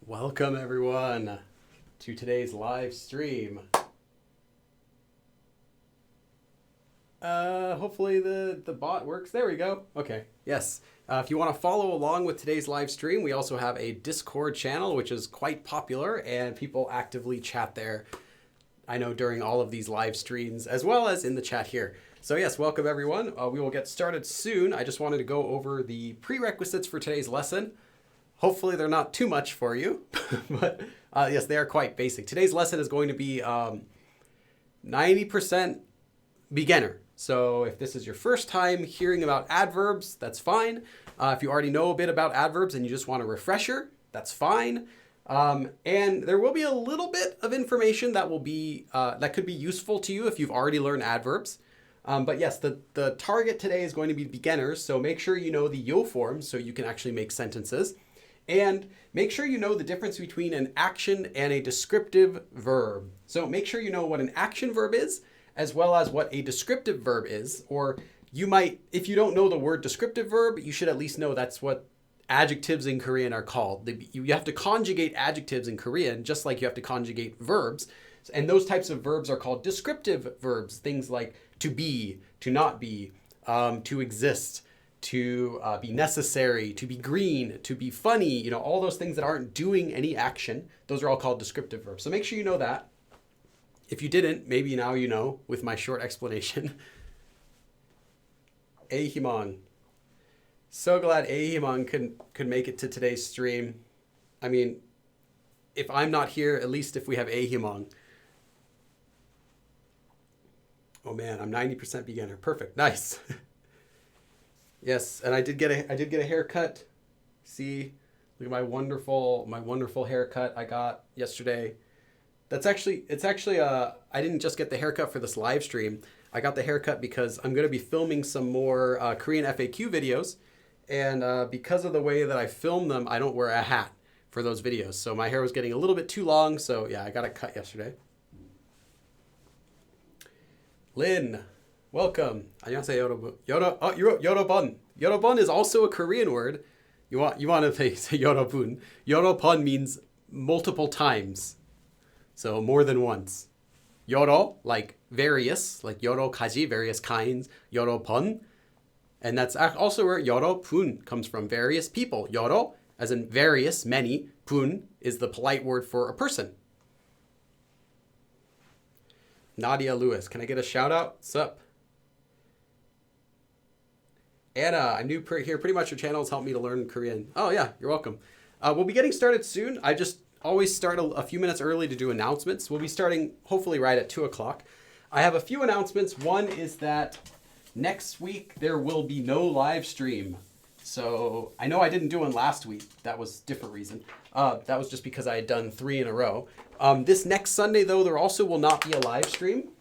Welcome everyone to today's live stream. Hopefully the bot works. There we go. Okay, yes. If you want to follow along with today's live stream, we also have a Discord channel, which is quite popular, and people actively chat there, I know, during all of these live streams, as well as in the chat here. So yes, welcome everyone. We will get started soon. I just wanted to go over the prerequisites for today's lesson. Hopefully they're not too much for you, but yes, they are quite basic. Today's lesson is going to be 90% beginner. So if this is your first time hearing about adverbs, that's fine. If you already know a bit about adverbs and you just want a refresher, that's fine. And there will be a little bit of information that will be that could be useful to you if you've already learned adverbs. But yes, the target today is going to be beginners. So make sure you know the yo form so you can actually make sentences. And make sure you know the difference between an action and a descriptive verb. So make sure you know what an action verb is, as well as what a descriptive verb is. Or you might, if you don't know the word descriptive verb, you should at least know that's what adjectives in Korean are called. You have to conjugate adjectives in Korean, just like you have to conjugate verbs. And those types of verbs are called descriptive verbs. Things like to be, to not be, to exist, to be necessary, to be green, to be funny, you know, all those things that aren't doing any action, those are all called descriptive verbs. So make sure you know that. If you didn't, maybe now you know with my short explanation. Ahimon. So glad Ahimon could make it to today's stream. I mean, if I'm not here, at least if we have Ahimon. Oh man, I'm 90% beginner. Perfect. Nice. Yes, and I did get a haircut. See, look at my wonderful haircut I got yesterday. It's actually I didn't just get the haircut for this live stream. I got the haircut because I'm going to be filming some more Korean FAQ videos, and because of the way that I film them, I don't wear a hat for those videos. So my hair was getting a little bit too long, so yeah, I got it cut yesterday. Lynn. Welcome. 안녕하세요, 여러분. 여러분. 여러분 is also a Korean word. You want to say 여러분. 여러분 means multiple times. So more than once. 여러, like various, like 여러 가지, various kinds. 여러분. And that's also where 여러분 comes from, various people. 여러, as in various, many. 분 is the polite word for a person. Nadia Lewis, can I get a shout out? Sup? Anna, I'm new here. Pretty much your channel has helped me to learn Korean. Oh yeah, you're welcome. We'll be getting started soon. I just always start a few minutes early to do announcements. We'll be starting hopefully right at 2 o'clock. I have a few announcements. One is that next week there will be no live stream. So I know I didn't do one last week. That was a different reason. That was just because I had done 3 in a row. This next Sunday though, there also will not be a live stream.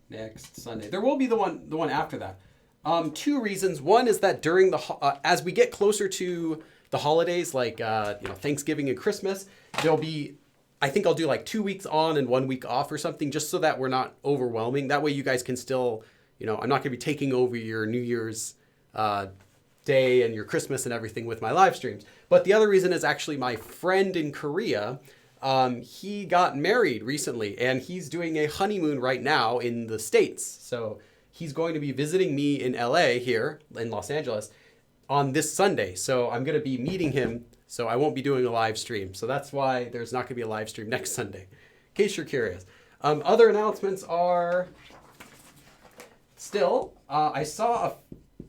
Next Sunday. There will be the one after that. 2 reasons. One is that during as we get closer to the holidays, like Thanksgiving and Christmas, there'll be, I think I'll do like 2 weeks on and 1 week off or something, just so that we're not overwhelming. That way you guys can still, I'm not going to be taking over your New Year's day and your Christmas and everything with my live streams. But the other reason is actually my friend in Korea. He got married recently and he's doing a honeymoon right now in the States. So he's going to be visiting me in LA here in Los Angeles on this Sunday. So I'm going to be meeting him. So I won't be doing a live stream. So that's why there's not going to be a live stream next Sunday, in case you're curious. Other announcements are still, I saw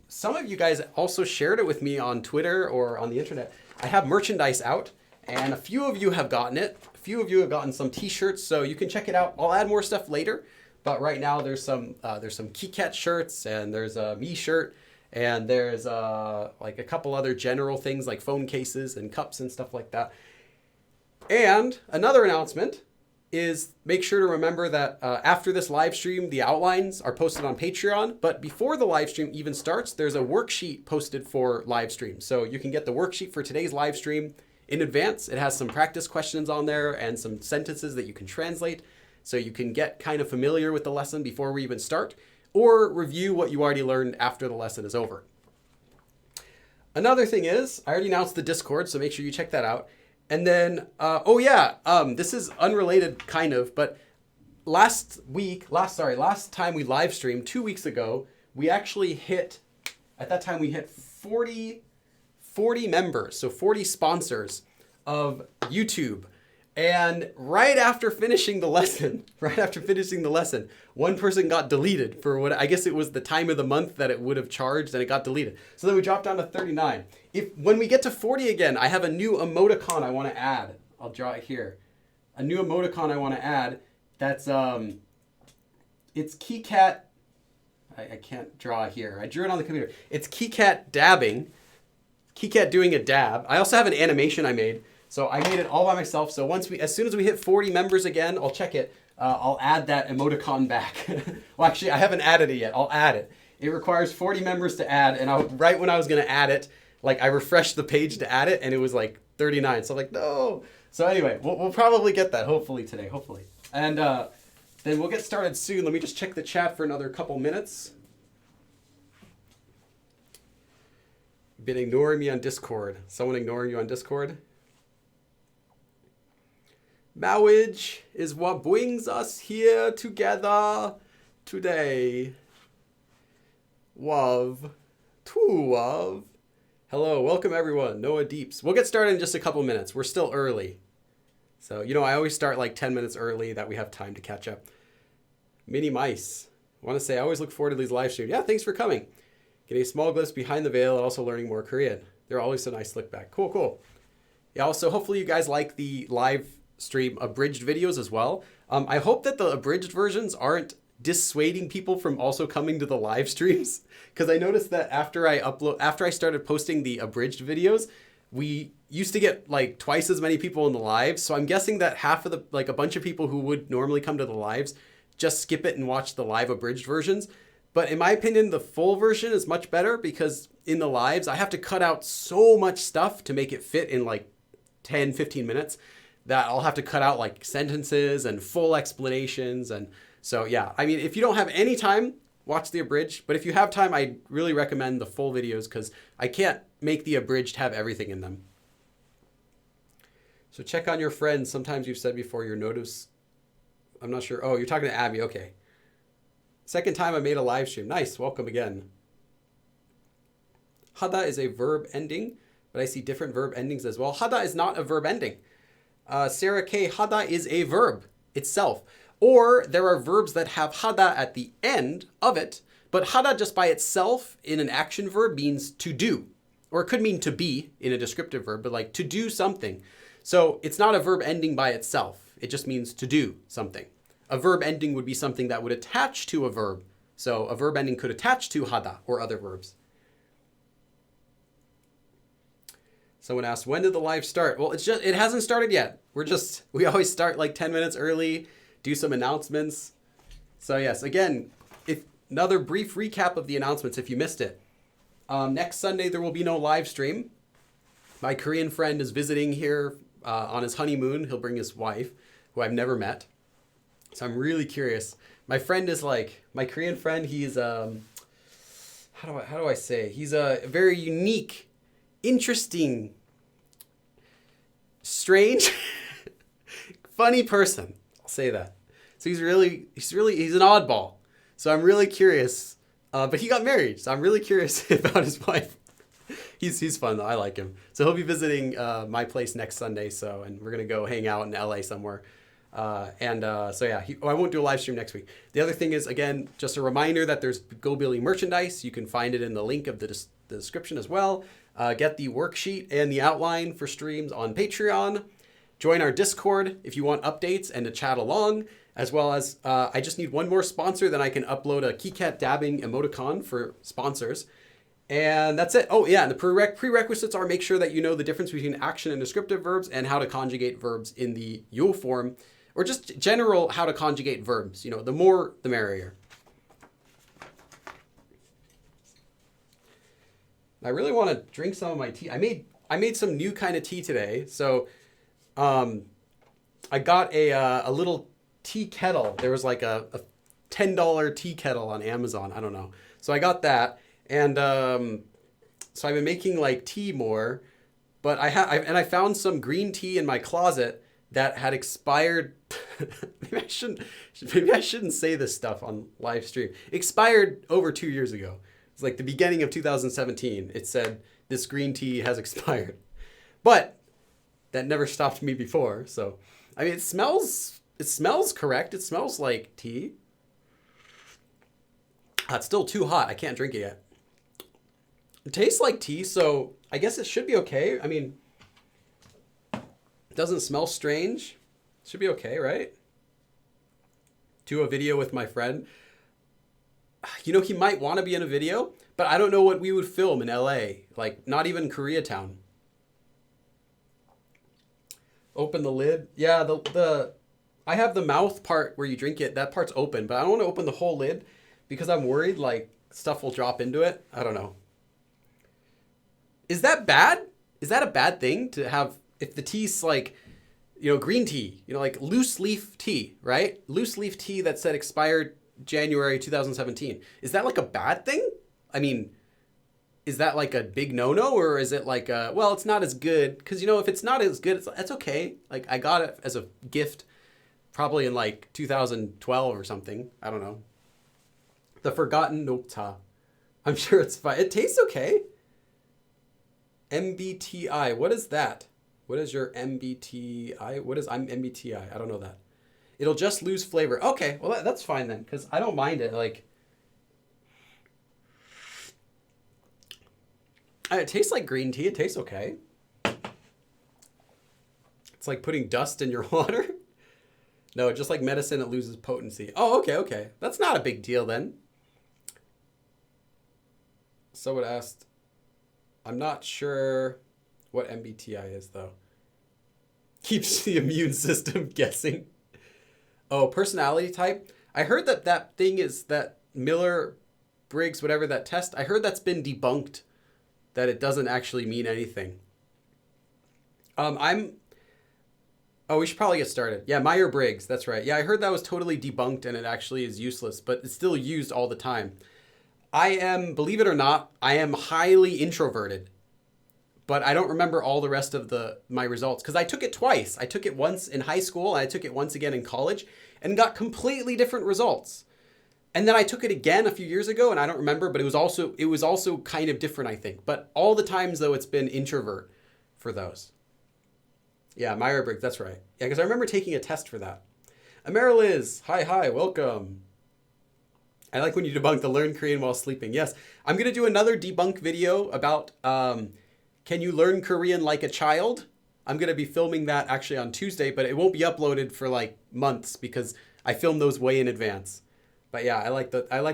some of you guys also shared it with me on Twitter or on the internet. I have merchandise out. And a few of you have gotten it. A few of you have gotten some t-shirts, so you can check it out. I'll add more stuff later, but right now there's some KitKat shirts, and there's a me shirt, and there's like a couple other general things like phone cases and cups and stuff like that. And another announcement is make sure to remember that after this live stream, the outlines are posted on Patreon, but before the live stream even starts, there's a worksheet posted for live stream. So you can get the worksheet for today's live stream in advance. It has some practice questions on there and some sentences that you can translate, so you can get kind of familiar with the lesson before we even start, or review what you already learned after the lesson is over. Another thing is, I already announced the Discord, so make sure you check that out. And then, this is unrelated kind of, but last time we live streamed 2 weeks ago, we actually hit, at that time we hit 40 members, so 40 sponsors of YouTube. And right after finishing the lesson, one person got deleted for what, I guess it was the time of the month that it would have charged, and it got deleted. So then we dropped down to 39. When we get to 40 again, I have a new emoticon I want to add. I'll draw it here. A new emoticon I want to add. That's, it's KeyCat. I can't draw it here. I drew it on the computer. It's KeyCat dabbing. KeyCat doing a dab. I also have an animation I made. So I made it all by myself. So as soon as we hit 40 members again, I'll check it. I'll add that emoticon back. Well, actually, I haven't added it yet. I'll add it. It requires 40 members to add. And right when I was going to add it, like I refreshed the page to add it, and it was like 39. So I'm like, no. So anyway, we'll probably get that hopefully today, hopefully. And then we'll get started soon. Let me just check the chat for another couple minutes. You've been ignoring me on Discord. Someone ignoring you on Discord? Marriage is what brings us here together today. Love. To love. Hello, welcome everyone. Noah Deeps. We'll get started in just a couple minutes. We're still early. So, I always start like 10 minutes early that we have time to catch up. Mini Mice. I want to say I always look forward to these live streams. Yeah, thanks for coming. Getting a small glimpse behind the veil and also learning more Korean. They're always so nice look back. Cool, cool. Yeah, also hopefully you guys like the live stream abridged videos as well. I hope that the abridged versions aren't dissuading people from also coming to the live streams, because I noticed that after I started posting the abridged videos, we used to get like twice as many people in the lives. So I'm guessing that half of a bunch of people who would normally come to the lives just skip it and watch the live abridged versions. But in my opinion, the full version is much better, because in the lives, I have to cut out so much stuff to make it fit in like 10, 15 minutes. That I'll have to cut out like sentences and full explanations. And so, yeah, I mean, if you don't have any time, watch the abridged. But if you have time, I really recommend the full videos, because I can't make the abridged have everything in them. So check on your friends. Sometimes you've said before your notice. I'm not sure. Oh, you're talking to Abby. Okay. Second time I made a live stream. Nice. Welcome again. Hada is a verb ending, but I see different verb endings as well. Hada is not a verb ending. Sarah K, hada is a verb itself. Or there are verbs that have hada at the end of it, but hada just by itself in an action verb means to do. Or it could mean to be in a descriptive verb, but like to do something. So it's not a verb ending by itself. It just means to do something. A verb ending would be something that would attach to a verb. So a verb ending could attach to hada or other verbs. Someone asked, when did the live start? Well, it hasn't started yet. We always start like 10 minutes early, do some announcements. So yes, again, another brief recap of the announcements if you missed it. Next Sunday, there will be no live stream. My Korean friend is visiting here on his honeymoon. He'll bring his wife, who I've never met. So I'm really curious. My friend is my Korean friend, he's, how do I say? He's a very unique, interesting, strange, funny person. I'll say that. So he's an oddball. So I'm really curious. But he got married, so I'm really curious about his wife. He's fun though. I like him. So he'll be visiting my place next Sunday. And we're gonna go hang out in LA somewhere. I won't do a live stream next week. The other thing is, again, just a reminder that there's Go Billy merchandise. You can find it in the link of the description as well. Get the worksheet and the outline for streams on Patreon. Join our Discord if you want updates and to chat along, as well as I just need one more sponsor, then I can upload a KeyCat dabbing emoticon for sponsors. And that's it. Oh, yeah, and the prerequisites are make sure that you know the difference between action and descriptive verbs and how to conjugate verbs in the yo form, or just general how to conjugate verbs. The more, the merrier. I really want to drink some of my tea. I made some new kind of tea today. So I got a little tea kettle. There was like a $10 tea kettle on Amazon. I don't know. So I got that. And So I've been making like tea more, but I found some green tea in my closet that had expired. maybe I shouldn't say this stuff on live stream. Expired over 2 years ago. It's like the beginning of 2017. It said this green tea has expired, but that never stopped me before. So, I mean, it smells correct. It smells like tea. It's still too hot. I can't drink it yet. It tastes like tea, so I guess it should be okay. I mean, it doesn't smell strange. It should be okay, right? Do a video with my friend. You know, he might want to be in a video, but I don't know what we would film in LA. Like, not even Koreatown. Open the lid. Yeah, I have the mouth part where you drink it. That part's open, but I don't want to open the whole lid because I'm worried like stuff will drop into it. I don't know. Is that bad? Is that a bad thing to have if the tea's like, you know, green tea, you know, like loose leaf tea, right? Loose leaf tea that said expired January 2017. Is that like a bad thing? I mean, is that like a big no-no, or is it like well, it's not as good? Because, you know, if it's not as good, it's okay. Like I got it as a gift probably in like 2012 or something. I don't know. The forgotten nokta. I'm sure it's fine. It tastes okay. MBTI. What is that? What is your MBTI? I'm MBTI? I don't know that. It'll just lose flavor. Okay, well that's fine then, because I don't mind it. Like, it tastes like green tea. It tastes okay. It's like putting dust in your water. No, just like medicine, it loses potency. Oh, okay. That's not a big deal then. Someone asked, I'm not sure what MBTI is, though. Keeps the immune system guessing. Oh, personality type. I heard that thing is that Miller-Briggs, whatever that test, I heard that's been debunked, that it doesn't actually mean anything. We should probably get started. Yeah, Myers-Briggs, that's right. Yeah, I heard that was totally debunked and it actually is useless, but it's still used all the time. I am, believe it or not, I am highly introverted, but I don't remember all the rest of my results because I took it twice. I took it once in high school and I took it once again in college and got completely different results. And then I took it again a few years ago and I don't remember, but it was also kind of different, I think. But all the times though, it's been introvert for those. Yeah, Myers-Briggs, that's right. Yeah, because I remember taking a test for that. Amariliz, hi, welcome. I like when you debunk the learn Korean while sleeping. Yes, I'm going to do another debunk video about can you learn Korean like a child? I'm going to be filming that actually on Tuesday, but it won't be uploaded for like months because I filmed those way in advance. But yeah, I like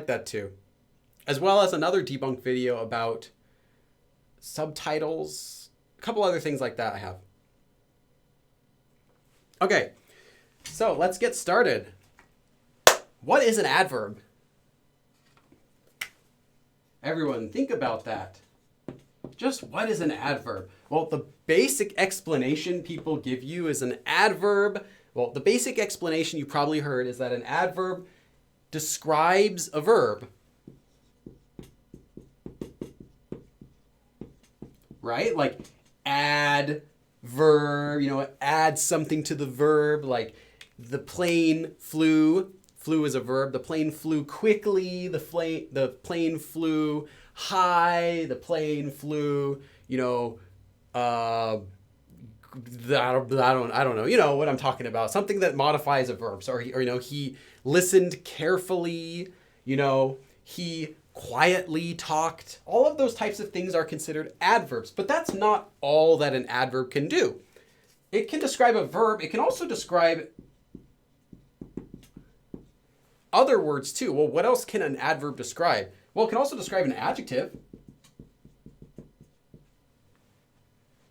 that too. As well as another debunk video about subtitles, a couple other things like that I have. Okay, so let's get started. What is an adverb? Everyone, think about that. Just what is an adverb? Well, the basic explanation people give you is an adverb. Well, the basic explanation you probably heard is that an adverb describes a verb. Right? Like add verb, you know, add something to the verb, like the plane flew. Flew is a verb. The plane flew quickly. The plane flew high. The plane flew, you know, I don't know. You know what I'm talking about. Something that modifies a verb. So, or you know, he listened carefully. You know, he quietly talked. All of those types of things are considered adverbs. But that's not all that an adverb can do. It can describe a verb. It can also describe other words too. Well, what else can an adverb describe? Well, it can also describe an adjective.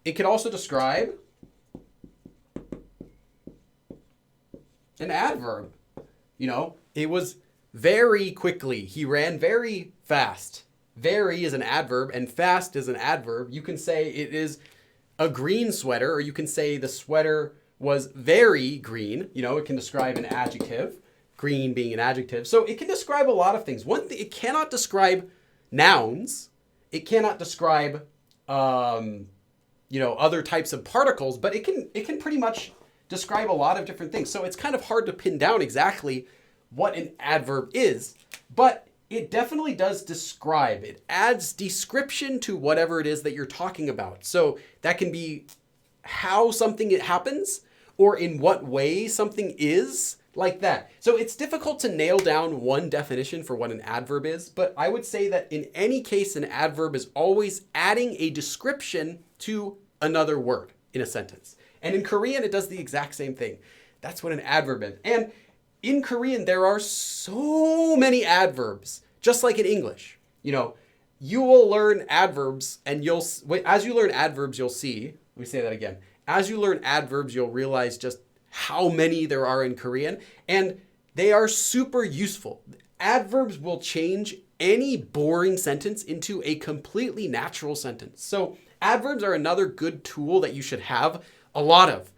It can also describe an adverb. You know, it was very quickly. He ran very fast. Very is an adverb and fast is an adverb. You can say it is a green sweater, or you can say the sweater was very green. You know, it can describe an adjective. Green being an adjective. So it can describe a lot of things. One thing, it cannot describe nouns. it cannot describe, other types of particles, but it can pretty much describe a lot of different things. So it's kind of hard to pin down exactly what an adverb is, but it definitely does describe. It adds description to whatever it is that you're talking about. So that can be how something happens or in what way something is, like that. So it's difficult to nail down one definition for what an adverb is, but I would say that in any case, an adverb is always adding a description to another word in a sentence. And in Korean, it does the exact same thing. That's what an adverb is. And in Korean, there are so many adverbs, just like in English. You will learn adverbs, and as you learn adverbs, you'll see, let me say that again. As you learn adverbs, you'll realize just how many there are in Korean, and they are super useful. Adverbs will change any boring sentence into a completely natural sentence. So adverbs are another good tool that you should have a lot of.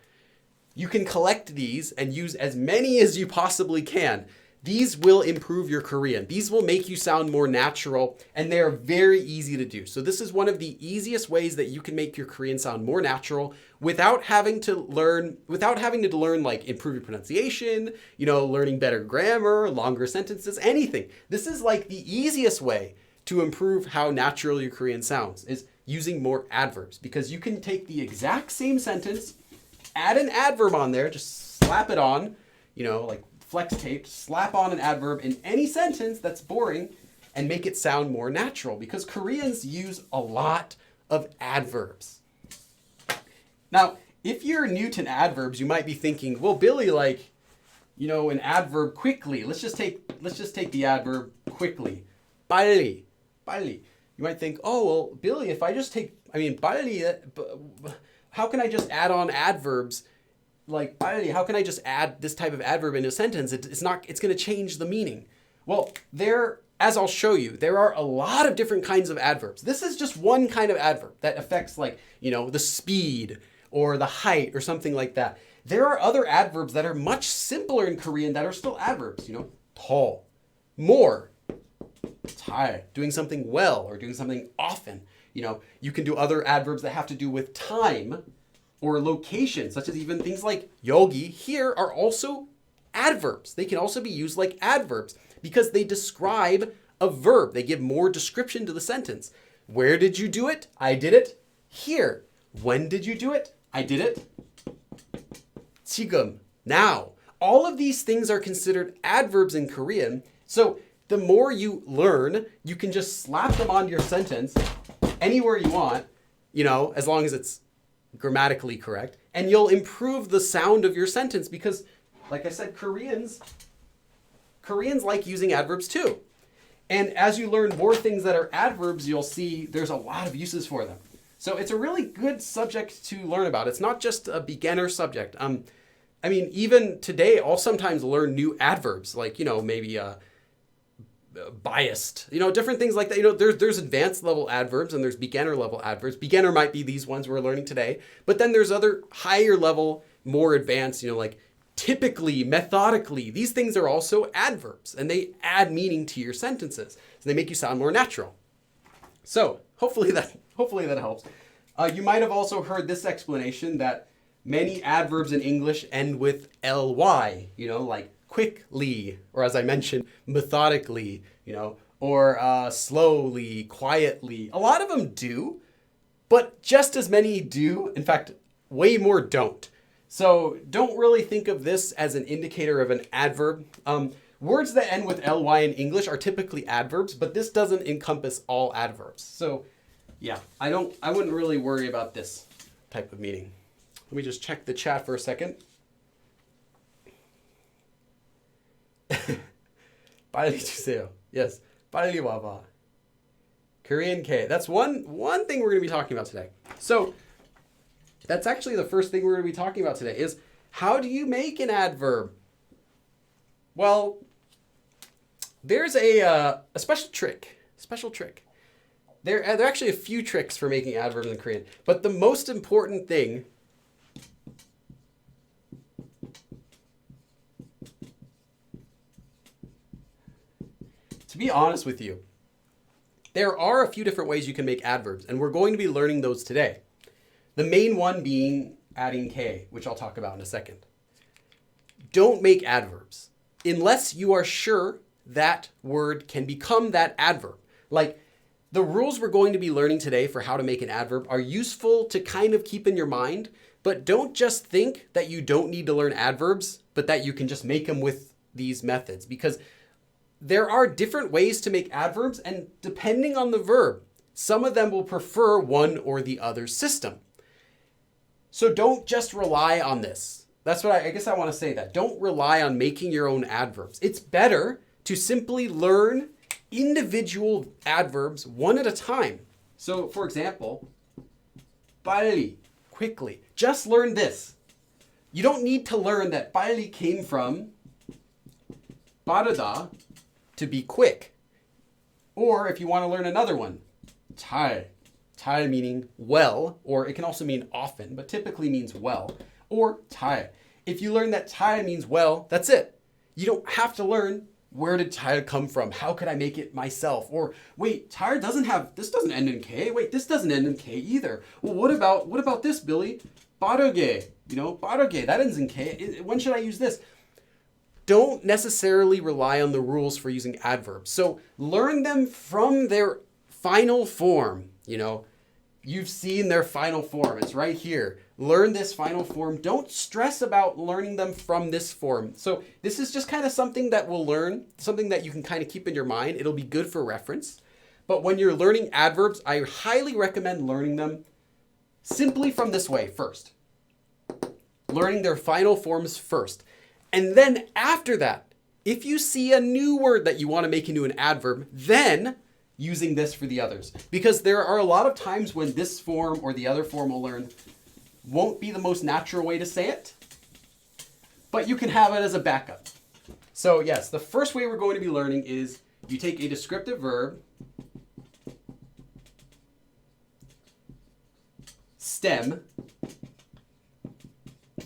You can collect these and use as many as you possibly can. These will improve your Korean. These will make you sound more natural, and they are very easy to do. So this is one of the easiest ways that you can make your Korean sound more natural without having to learn like improve your pronunciation, learning better grammar, longer sentences, anything. This is like the easiest way to improve how natural your Korean sounds, is using more adverbs, because you can take the exact same sentence, add an adverb on there, just slap it on, like flex tape, slap on an adverb in any sentence that's boring and make it sound more natural, because Koreans use a lot of adverbs. Now, if you're new to adverbs, you might be thinking, well, Billy, an adverb quickly. Let's just take the adverb quickly. 빨리. You might think, oh, well, Billy, if I just 빨리, how can I just add on adverbs? Like, how can I just add this type of adverb in a sentence? It's going to change the meaning. Well, as I'll show you, there are a lot of different kinds of adverbs. This is just one kind of adverb that affects the speed or the height or something like that. There are other adverbs that are much simpler in Korean that are still adverbs, 더, more, 잘, doing something well or doing something often. You can do other adverbs that have to do with time or location, such as even things like 여기, here, are also adverbs. They can also be used like adverbs because they describe a verb. They give more description to the sentence. Where did you do it? I did it here. When did you do it? I did it 지금, now. All of these things are considered adverbs in Korean. So the more you learn, you can just slap them onto your sentence anywhere you want, as long as it's grammatically correct, and you'll improve the sound of your sentence because, like I said, Koreans like using adverbs too. And as you learn more things that are adverbs, you'll see there's a lot of uses for them. So it's a really good subject to learn about. It's not just a beginner subject. Even today, I'll sometimes learn new adverbs, like, maybe biased, different things like that. There's advanced level adverbs and there's beginner level adverbs. Beginner might be these ones we're learning today, but then there's other higher level, more advanced, like typically, methodically. These things are also adverbs and they add meaning to your sentences. So they make you sound more natural. So hopefully that helps. You might have also heard this explanation that many adverbs in English end with ly, like quickly, or as I mentioned, methodically, or slowly, quietly. A lot of them do, but just as many do. In fact, way more don't. So don't really think of this as an indicator of an adverb. Words that end with ly in English are typically adverbs, but this doesn't encompass all adverbs. So yeah, I wouldn't really worry about this type of meaning. Let me just check the chat for a second. 빨리 주세요. Yes, 빨리 와봐. Korean K. That's one thing we're going to be talking about today. So that's actually the first thing we're going to be talking about today is how do you make an adverb? Well, there's a special trick. There are actually a few tricks for making adverbs in Korean, but the most important thing to be honest with you, There are a few different ways you can make adverbs, and we're going to be learning those today. The main one being adding K, which I'll talk about in a second. Don't make adverbs unless you are sure that word can become that adverb. Like, the rules we're going to be learning today for how to make an adverb are useful to kind of keep in your mind, but don't just think that you don't need to learn adverbs, but that you can just make them with these methods, because there are different ways to make adverbs, and depending on the verb, some of them will prefer one or the other system. So don't just rely on this. That's what I guess I want to say that. Don't rely on making your own adverbs. It's better to simply learn individual adverbs one at a time. So for example, 빨리, quickly. Just learn this. You don't need to learn that 빨리 came from 빠르다, to be quick. Or if you want to learn another one, 잘. 잘 meaning well, or it can also mean often, but typically means well. Or 잘. If you learn that 잘 means well, that's it. You don't have to learn where did 잘 come from? How could I make it myself? Or wait, 잘 this doesn't end in K. Wait, this doesn't end in K either. Well, what about this, Billy? 빠르게, 빠르게, that ends in K. When should I use this? Don't necessarily rely on the rules for using adverbs. So learn them from their final form. You've seen their final form. It's right here. Learn this final form. Don't stress about learning them from this form. So this is just kind of something that we'll learn, something that you can kind of keep in your mind. It'll be good for reference. But when you're learning adverbs, I highly recommend learning them simply from this way first. Learning their final forms first. And then after that, if you see a new word that you want to make into an adverb, then using this for the others. Because there are a lot of times when this form or the other form we'll learn won't be the most natural way to say it, but you can have it as a backup. So yes, the first way we're going to be learning is you take a descriptive verb, stem,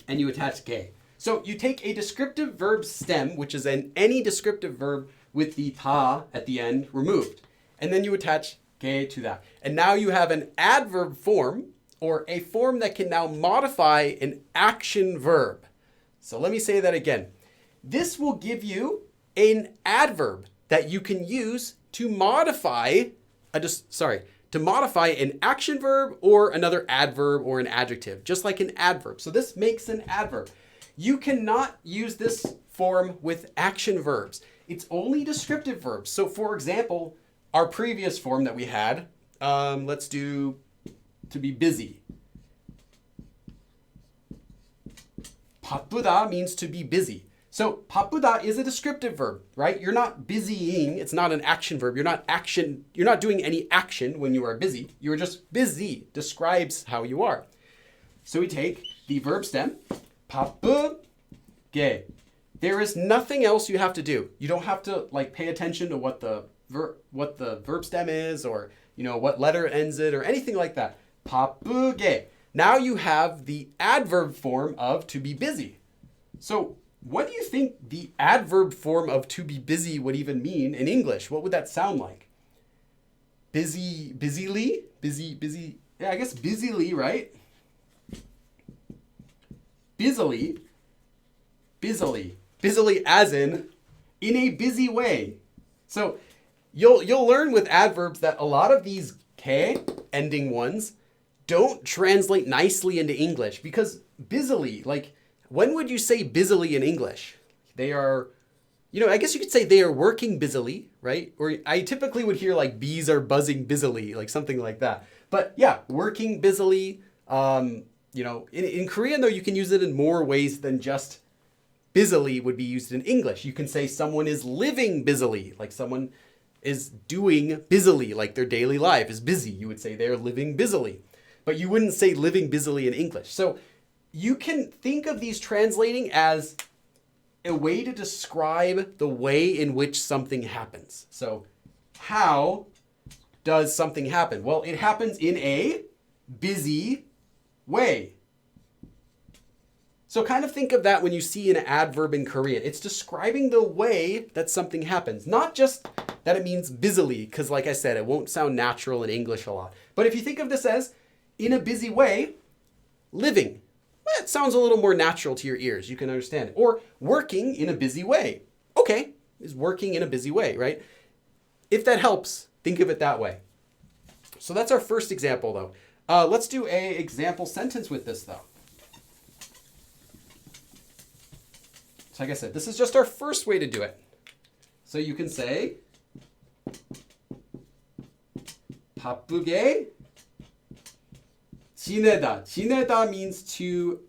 and you attach 게. So you take a descriptive verb stem, which is any descriptive verb with the 다 at the end removed. And then you attach 게 to that. And now you have an adverb form, or a form that can now modify an action verb. So let me say that again. This will give you an adverb that you can use to modify an action verb or another adverb or an adjective, just like an adverb. So this makes an adverb. You cannot use this form with action verbs. It's only descriptive verbs. So for example, our previous form that we had, let's do to be busy. 바쁘다 means to be busy. So 바쁘다 is a descriptive verb, right? You're not busying. It's not an action verb. You're not doing any action when you are busy. You're just busy. Describes how you are. So we take the verb stem, 바쁘게. There is nothing else you have to do. You don't have to pay attention to what the verb stem is, or what letter ends it, or anything like that. 바쁘게. Now you have the adverb form of to be busy. So what do you think the adverb form of to be busy would even mean in English? What would that sound like? Busily? Busy. Yeah, I guess busily, right? Busily as in a busy way. So you'll learn with adverbs that a lot of these K ending ones don't translate nicely into English, because busily, when would you say busily in English? They are, I guess you could say they are working busily, right? Or I typically would hear bees are buzzing busily, something like that. But yeah, working busily. In Korean though, you can use it in more ways than just busily would be used in English. You can say someone is living busily, someone is doing busily, their daily life is busy. You would say they're living busily. But you wouldn't say living busily in English. So you can think of these translating as a way to describe the way in which something happens. So how does something happen? Well, it happens in a busy way. So kind of think of that when you see an adverb in Korean. It's describing the way that something happens, not just that it means busily, because like I said, it won't sound natural in English a lot. But if you think of this as in a busy way, living, well, it sounds a little more natural to your ears. You can understand it. Or working in a busy way. Okay, is working in a busy way, right? If that helps, think of it that way. So that's our first example, though. Let's do an example sentence with this, though. So like I said, this is just our first way to do it. So you can say, 바쁘게 지내다. 지내다 means to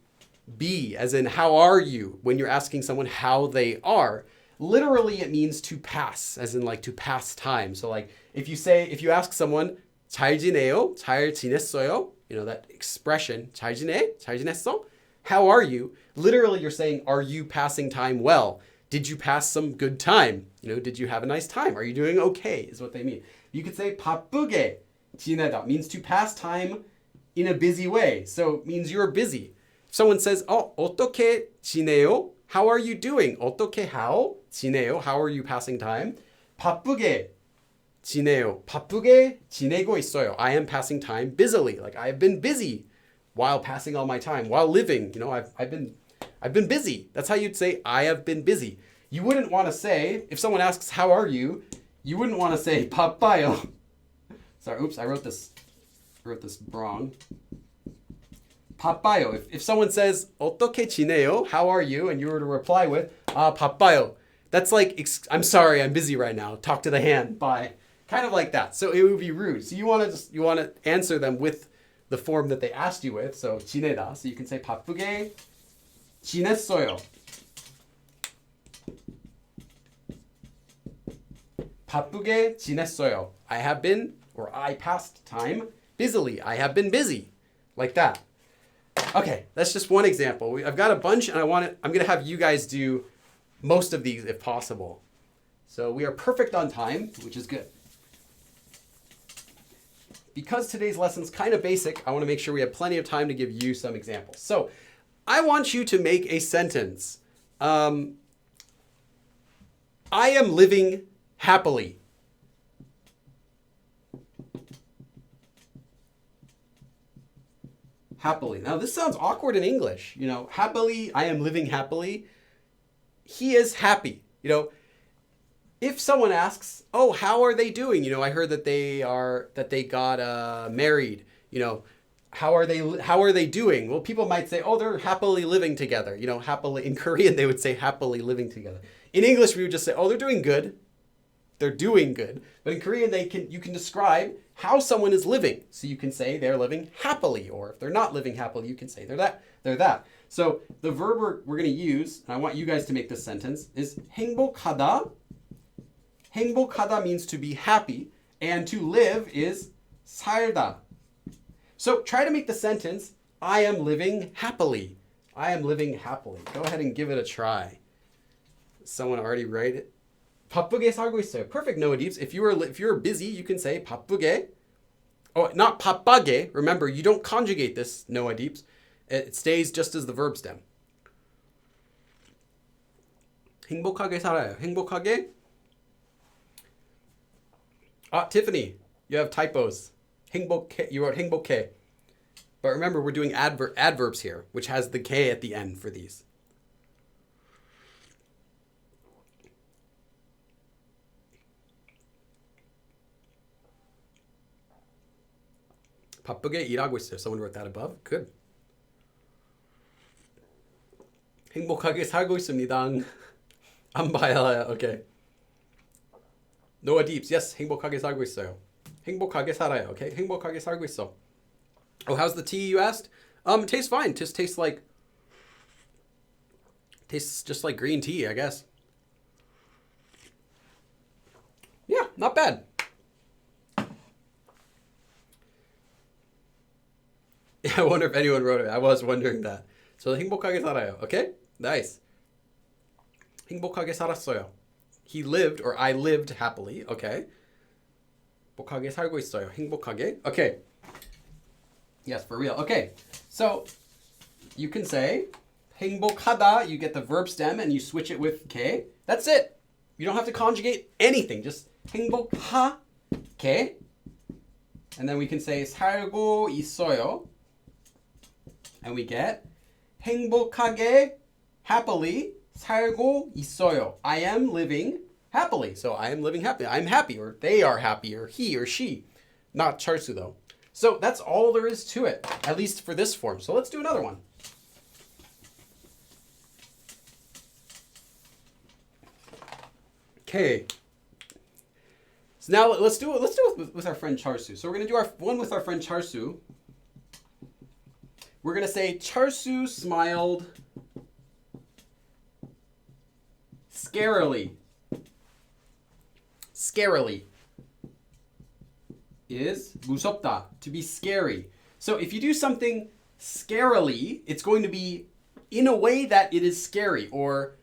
be, as in how are you, when you're asking someone how they are. Literally, it means to pass, as in like to pass time. So like if you ask someone, 잘 지내요? 잘 지냈어요? You know, that expression, 잘 지내? 잘 지냈어? How are you? Literally, you're saying, are you passing time well? Did you pass some good time? You know, did you have a nice time? Are you doing okay? Is what they mean. You could say 바쁘게 지내다 means to pass time in a busy way. So it means you're busy. If someone says, 어떻게 지내요? How are you doing? 어떻게 how? 지내요? How are you passing time? 바쁘게 지내요. 바쁘게 지내고 있어요. I am passing time busily. Like I have been busy while passing all my time, while living. You know, I've been busy. That's how you'd say I have been busy. You wouldn't want to say, if someone asks, how are you? You wouldn't want to say 바빠요. Sorry, oops, I wrote this wrong. 바빠요. If someone says 어떻게 지내요? How are you? And you were to reply with 바빠요. That's like, I'm sorry, I'm busy right now. Talk to the hand. Bye. Kind of like that. So it would be rude. So you want to answer them with the form that they asked you with. So 지내다. So you can say 바쁘게 지냈어요. 바쁘게 지냈어요. I have been, or I passed time busily. I have been busy. Like that. Okay, that's just one example. I've got a bunch, and I'm going to have you guys do most of these if possible. So we are perfect on time, which is good. Because today's lesson's kind of basic, I want to make sure we have plenty of time to give you some examples. So I want you to make a sentence. I am living happily. Happily. Now this sounds awkward in English. You know, happily, I am living happily. He is happy. You know, if someone asks, oh, how are they doing? You know, I heard that they got married. You know, how are they doing? Well, people might say, oh, they're happily living together. You know, happily, in Korean, they would say happily living together. In English, we would just say, oh, they're doing good. They're doing good. But in Korean, you can describe how someone is living. So you can say they're living happily, or if they're not living happily, you can say they're that. So the verb we're going to use, and I want you guys to make this sentence, is 행복하다. 행복하다 means to be happy, and to live is 살다. So try to make the sentence, I am living happily. I am living happily. Go ahead and give it a try. Someone already write it. 바쁘게 살고 있어요. Perfect, Noah Deeps. If you're busy, you can say 바쁘게. Oh, not 바빠게. Remember, you don't conjugate this, Noah Deeps. It stays just as the verb stem. 행복하게 살아요. 행복하게. Tiffany, you have typos. 행복해. You wrote 행복해. But remember, we're doing adverbs here, which has the K at the end for these. 바쁘게 일하고 있어요. Someone wrote that above. Good. 행복하게 살고 있습니다. 안 봐요. Okay. Noah Deeps. Yes, 행복하게 살고 있어요. 행복하게 살아요. Okay. 행복하게 살고 있어. Oh, how's the tea, you asked? It tastes fine. Just tastes just like green tea, I guess. Yeah, not bad. I wonder if anyone wrote it. I was wondering that. So 행복하게 살아요. Okay? Nice. 행복하게 살았어요. He lived, or I lived happily. Okay. 행복하게 살고 있어요. 행복하게. Okay. Yes, for real. Okay. So you can say 행복하다, you get the verb stem and you switch it with K. That's it. You don't have to conjugate anything. Just 행복하게. And then we can say 살고 있어요. And we get 행복하게, happily, 살고 있어요. I am living happily. So I am living happily. I'm happy, or they are happy, or he or she. Not charsu though. So that's all there is to it, at least for this form. So let's do another one. Okay. So now let's do it with our friend Charsu. So we're going to do our one with our friend Charsu. We're going to say Charsu smiled scarily. Scarily is 무섭다, to be scary. So if you do something scarily, it's going to be in a way that it is scary, or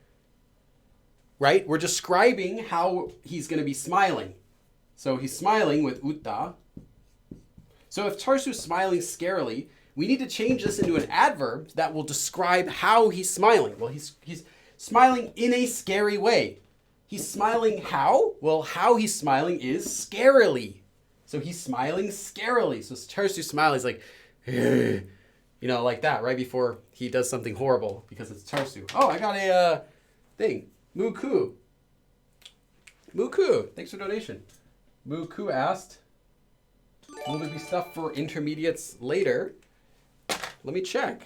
right? We're describing how he's going to be smiling. So he's smiling with 웃다. So if Charsu's smiling scarily, we need to change this into an adverb that will describe how he's smiling. Well, he's smiling in a scary way. He's smiling how? Well, how he's smiling is scarily. So he's smiling scarily. So Charsu's smile is like, you know, like that, right before he does something horrible, because it's Charsu. Oh, I got a thing. Muku. Muku, thanks for donation. Muku asked, will there be stuff for intermediates later? Let me check.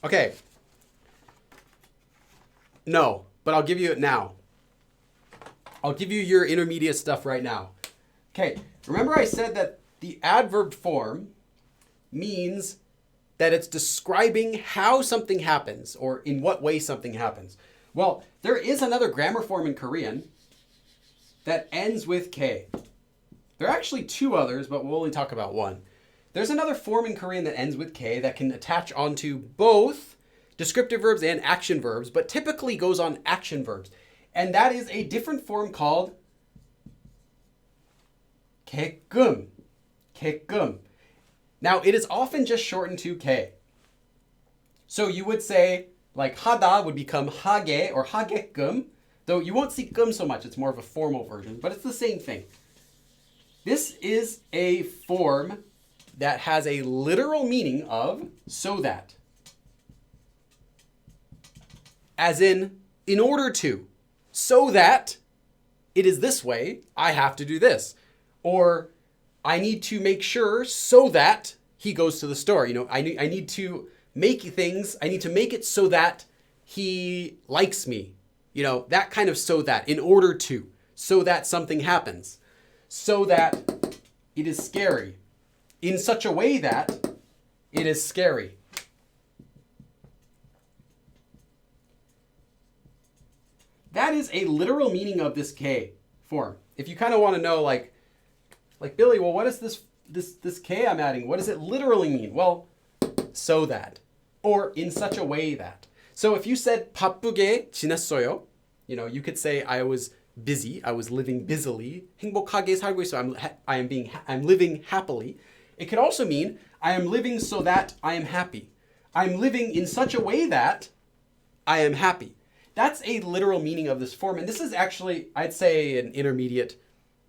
Okay. No, but I'll give you it now. I'll give you your intermediate stuff right now. Okay, remember I said that the adverb form means that it's describing how something happens, or in what way something happens. Well, there is another grammar form in Korean that ends with K. There are actually two others, but we'll only talk about one. There's another form in Korean that ends with K that can attach onto both descriptive verbs and action verbs, but typically goes on action verbs. And that is a different form called 개끔. 개끔. Now, it is often just shortened to K. So you would say, like 하다 would become 하게 or 하게끔, though you won't see 끔 so much. It's more of a formal version, but it's the same thing. This is a form that has a literal meaning of so that. As in order to. So that it is this way, I have to do this. Or I need to make sure so that he goes to the store. You know, I need to make things, I need to make it so that he likes me. You know, that kind of so that, in order to, so that something happens. So that it is scary. In such a way that it is scary. That is a literal meaning of this K form. If you kind of want to know, like Billy, well, what is this K I'm adding? What does it literally mean? Well, so that, or in such a way that. So if you said 바쁘게 지냈어요, you know, you could say I was busy, I was living busily. 행복하게 살고 있어요. I'm living happily. It could also mean I am living so that I am happy. I'm living in such a way that I am happy. That's a literal meaning of this form. And this is actually, I'd say, an intermediate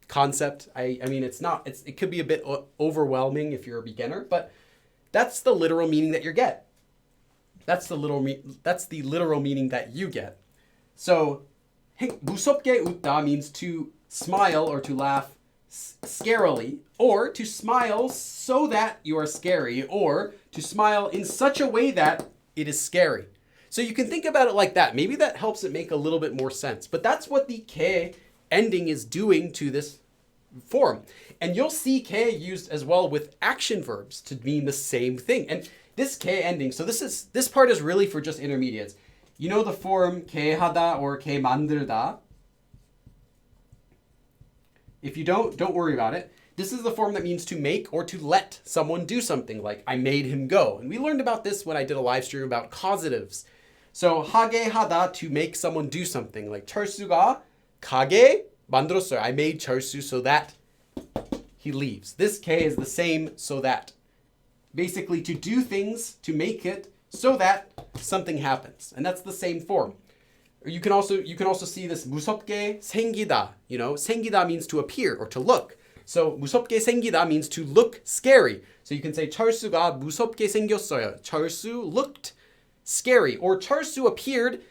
concept. I mean, it could be a bit overwhelming if you're a beginner, but that's the literal meaning that you get. That's the literal meaning that you get. So, 무섭게 웃다 means to smile or to laugh scarily, or to smile so that you are scary, or to smile in such a way that it is scary. So you can think about it like that. Maybe that helps it make a little bit more sense. But that's what the ke ending is doing to this form. And you'll see ke used as well with action verbs to mean the same thing. And this ke ending, so this part is really for just intermediates. You know the form ke 하다 or ke 만들다? If you don't worry about it. This is the form that means to make or to let someone do something, like I made him go. And we learned about this when I did a live stream about causatives. So 하게 하다, to make someone do something, like 철수가 가게 만들었어요. I made 철수 so that he leaves. This K is the same so that basically to do things to make it so that something happens. And that's the same form. You can also see this 무섭게 생기다. You know, 생기다 means to appear or to look. So 무섭게 생기다 means to look scary. So you can say 철수가 무섭게 생겼어요. 철수 looked scary, or 철수 appeared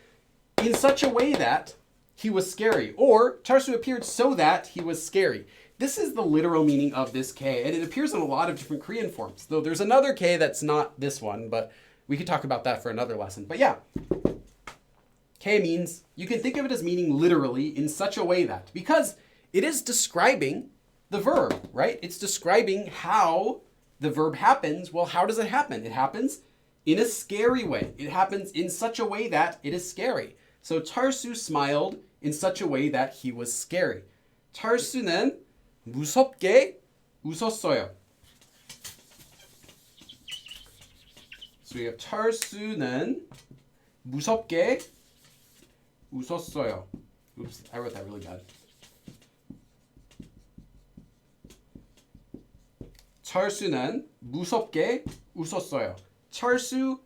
in such a way that he was scary, or 철수 appeared so that he was scary. This is the literal meaning of this K, and it appears in a lot of different Korean forms. Though there's another K that's not this one, but we could talk about that for another lesson. But yeah, K means, you can think of it as meaning literally in such a way that, because it is describing the verb, right? It's describing how the verb happens. Well, how does it happen? It happens in a scary way. It happens in such a way that it is scary. So 철수 smiled in such a way that he was scary. 철수는 무섭게 웃었어요. So we have 철수는 무섭게 웃었어요. Oops, I wrote that really bad. 철수는 무섭게 웃었어요. 철수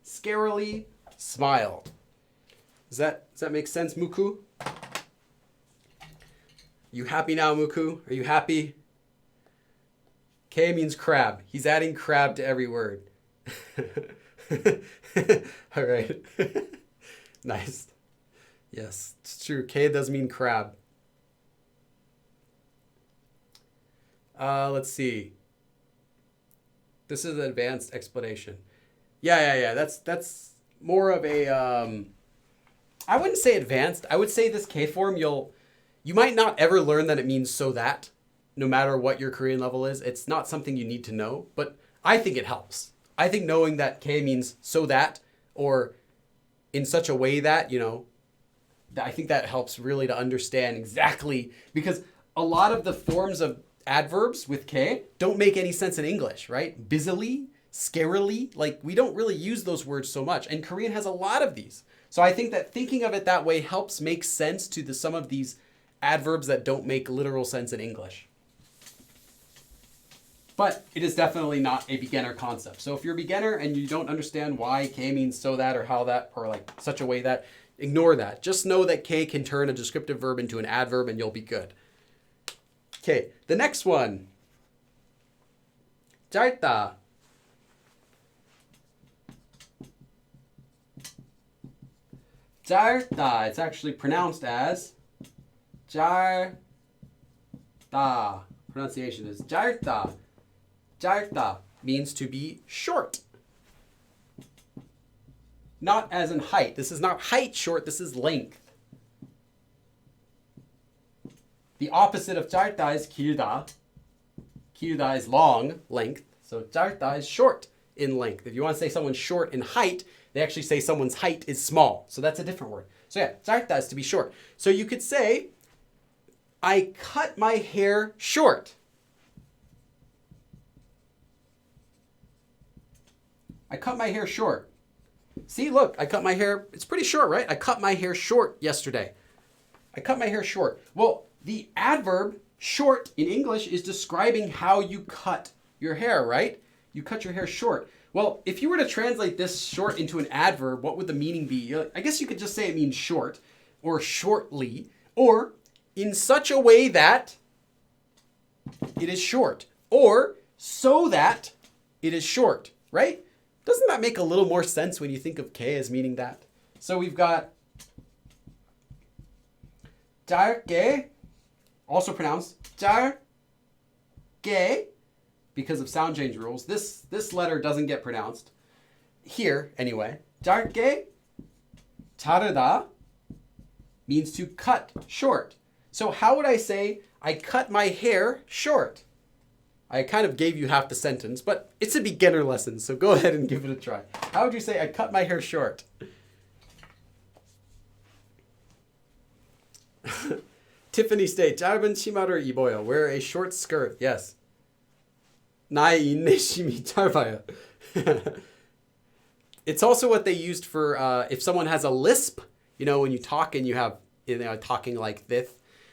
scarily smiled. Does that make sense, Muku? You happy now, Muku? Are you happy? K means crab. He's adding crab to every word. All right. Nice. Yes, it's true. K does mean crab. Let's see. This is an advanced explanation. Yeah. That's more of a, I wouldn't say advanced. I would say this K form, you might not ever learn that it means so that, no matter what your Korean level is. It's not something you need to know, but I think it helps. I think knowing that K means so that, or in such a way that, you know, I think that helps really to understand exactly, because a lot of the forms of adverbs with K don't make any sense in English, right? Busily, scarily, like we don't really use those words so much. And Korean has a lot of these. So I think that thinking of it that way helps make sense to some of these adverbs that don't make literal sense in English. But it is definitely not a beginner concept. So if you're a beginner and you don't understand why K means so that or how that or like such a way that, ignore that. Just know that K can turn a descriptive verb into an adverb and you'll be good. Okay, the next one. 짧다. 짧다. It's actually pronounced as 짧다. Pronunciation is 짧다. 짧다 means to be short. Not as in height. This is not height short, this is length. The opposite of 짧다 is 길다. 길다 is long, length. So 짧다 is short in length. If you want to say someone's short in height, they actually say someone's height is small. So that's a different word. So yeah, 짧다 is to be short. So you could say, I cut my hair short. I cut my hair short. See, look, I cut my hair. It's pretty short, right? I cut my hair short yesterday. I cut my hair short. Well, the adverb short in English is describing how you cut your hair, right? You cut your hair short. Well, if you were to translate this short into an adverb, what would the meaning be? I guess you could just say it means short, or shortly, or in such a way that it is short, or so that it is short, right? Doesn't that make a little more sense when you think of K as meaning that? So we've got 짧게, also pronounced 짧게, because of sound change rules. This letter doesn't get pronounced here anyway. 짧게, 자르다 means to cut short. So how would I say I cut my hair short? I kind of gave you half the sentence, but it's a beginner lesson, so go ahead and give it a try. How would you say I cut my hair short? Tiffany State, 짧은 치마를 입어요. Wear a short skirt. Yes. 나의 인내심이 짧아요. It's also what they used for if someone has a lisp, you know, when you talk and you have, you know, talking like this.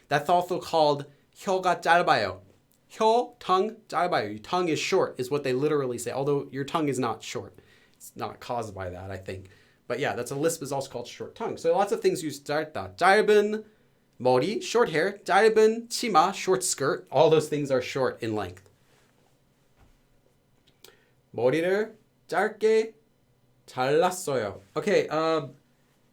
That's also called 혀가 짧아요. 혀, tongue, 짧아요. Your tongue is short is what they literally say. Although your tongue is not short. It's not caused by that, I think. But yeah, that's a lisp is also called short tongue. So lots of things use 짧다. 짧은 머리, short hair. 짧은 치마, short skirt. All those things are short in length. 머리를 짧게 잘랐어요. Okay,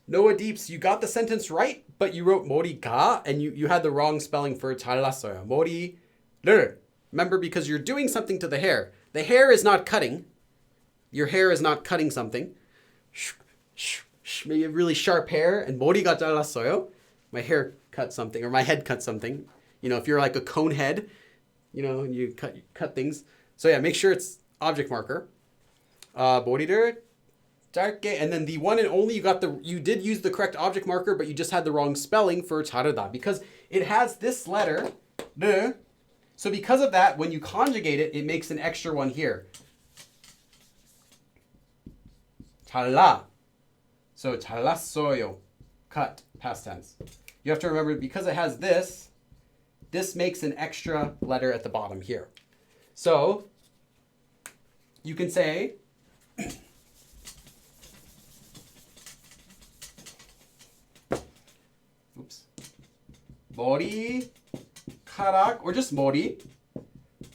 Noah Deeps, you got the sentence right, but you wrote 머리가, and you had the wrong spelling for 잘랐어요. 머리를. Remember, because you're doing something to the hair. The hair is not cutting. Your hair is not cutting something. Maybe really sharp hair, and 머리가 잘랐어요. My hair cut something, or my head cut something. You know, if you're like a cone head, you know, you cut things. So yeah, make sure it's object marker. 머리를 짧게, and then the one and only you did use the correct object marker, but you just had the wrong spelling for 자르다 because it has this letter, 르. So because of that, when you conjugate it, it makes an extra one here. 잘라. So 잘랐어요. Cut, past tense. You have to remember, because it has this makes an extra letter at the bottom here. So you can say oops. 머리카락, or just 머리.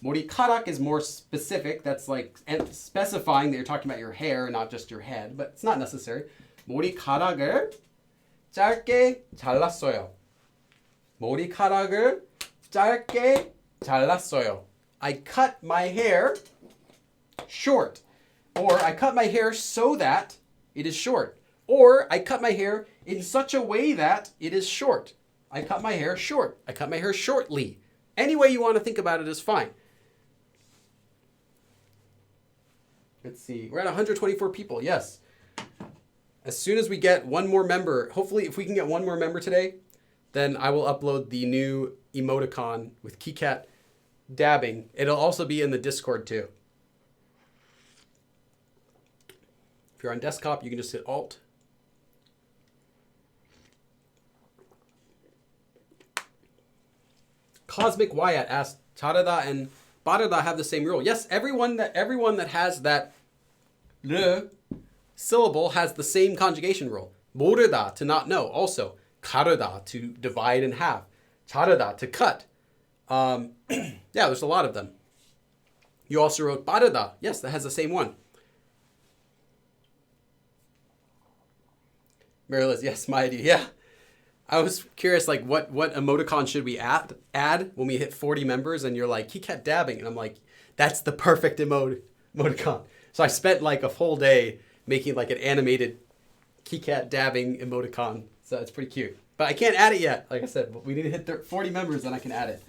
머리카락 is more specific. That's like specifying that you're talking about your hair, not just your head, but it's not necessary. 머리카락을 짧게 잘랐어요. 머리카락을 짧게 잘랐어요. I cut my hair short. Or I cut my hair so that it is short. Or I cut my hair in such a way that it is short. I cut my hair short. I cut my hair shortly. Any way you want to think about it is fine. Let's see. We're at 124 people. Yes. As soon as we get one more member, hopefully if we can get one more member today, then I will upload the new emoticon with KiCat dabbing. It'll also be in the Discord too. If you're on desktop, you can just hit Alt. Cosmic Wyatt asked, 잘하다 and 바르다 have the same rule. Yes, everyone that has that 르 syllable has the same conjugation rule. 모르다, to not know. Also, 가르다, to divide in half. 자르다, to cut. Yeah, there's a lot of them. You also wrote 바르다. Yes, that has the same one. Mary Liz, yes, my idea. Yeah. I was curious, like, what emoticon should we add when we hit 40 members? And you're like, KiCat dabbing. And I'm like, that's the perfect emoticon. So I spent like a full day making like an animated KiCat dabbing emoticon. So it's pretty cute. But I can't add it yet. Like I said, we need to hit 40 members, then I can add it.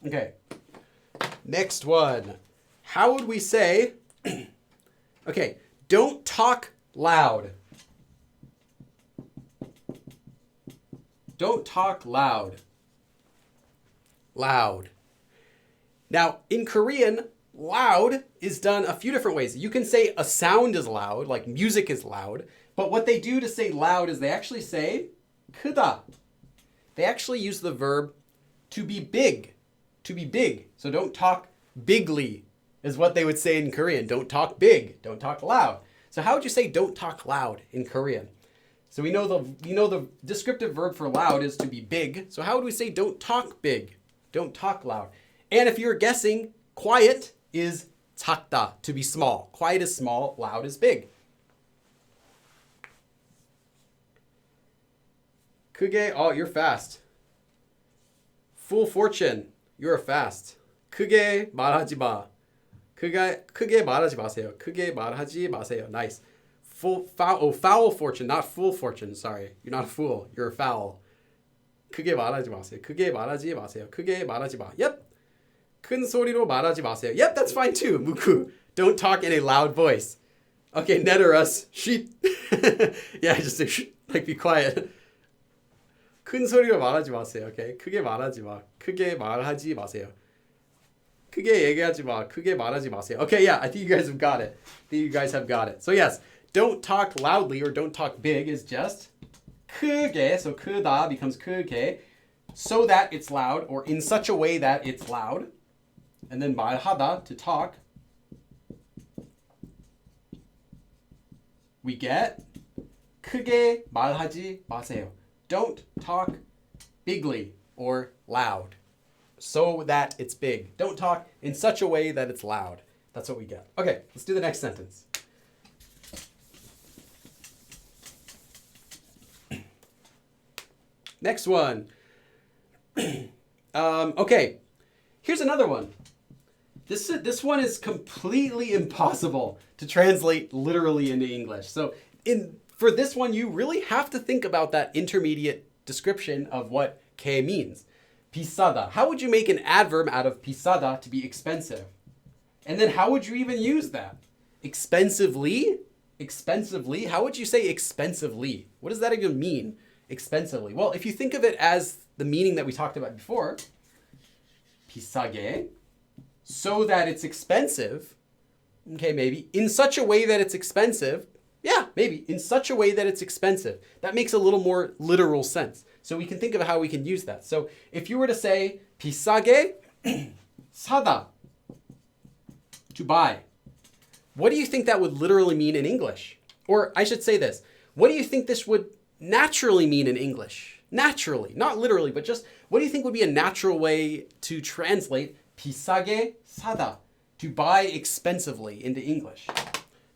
Okay. Next one. How would we say, okay, don't talk loud. Don't talk loud. Loud. Now, in Korean, loud is done a few different ways. You can say a sound is loud, like music is loud. But what they do to say loud is they actually say 크다. They actually use the verb to be big. To be big. So don't talk bigly is what they would say in Korean. Don't talk big. Don't talk loud. So how would you say don't talk loud in Korean? So we know the descriptive verb for loud is to be big. So how would we say don't talk big? Don't talk loud. And if you're guessing, quiet is 작다, to be small. Quiet is small, loud is big. 크게, oh, you're fast. Full fortune, you're fast. 크게 말하지 마. 크게 말하지 마세요. 크게 말하지 마세요. Nice. Foul fortune, not fool fortune. Sorry, you're not a fool. You're a foul. 크게 말하지 마세요. 크게 말하지 마세요. 크게 말하지 마. Yep. 큰 소리로 말하지 마세요. Yep, that's fine too. 무쿠. Don't talk in a loud voice. Okay, neterus. Shit. Yeah, just say shh, like be quiet. 큰 소리로 말하지 마세요. Okay, 크게 말하지 마. 크게 말하지 마세요. 크게 얘기하지 마. 크게 말하지 마세요. Okay, yeah, I think you guys have got it. So yes, don't talk loudly or don't talk big is just 크게. So 크다 becomes 크게. so that it's loud, or in such a way that it's loud. And then 말하다, to talk. We get 크게 말하지 마세요. Don't talk bigly or loud. So that it's big. Don't talk in such a way that it's loud. That's what we get. Okay, let's do the next sentence. Next one. Okay, here's another one. This one is completely impossible to translate literally into English. So for this one, you really have to think about that intermediate description of what que means. 비싸다. How would you make an adverb out of 비싸다 to be expensive? And then how would you even use that? Expensively? Expensively? How would you say expensively? What does that even mean? Expensively. Well, if you think of it as the meaning that we talked about before, 비싸게, so that it's expensive, okay, maybe, in such a way that it's expensive, yeah, maybe, in such a way that it's expensive. That makes a little more literal sense. So we can think of how we can use that. So if you were to say, 비싸게 사다, to buy, what do you think that would literally mean in English? Or I should say this, what do you think this would naturally mean in English? Naturally, not literally, but just what do you think would be a natural way to translate 비싸게 사다, to buy expensively, into English?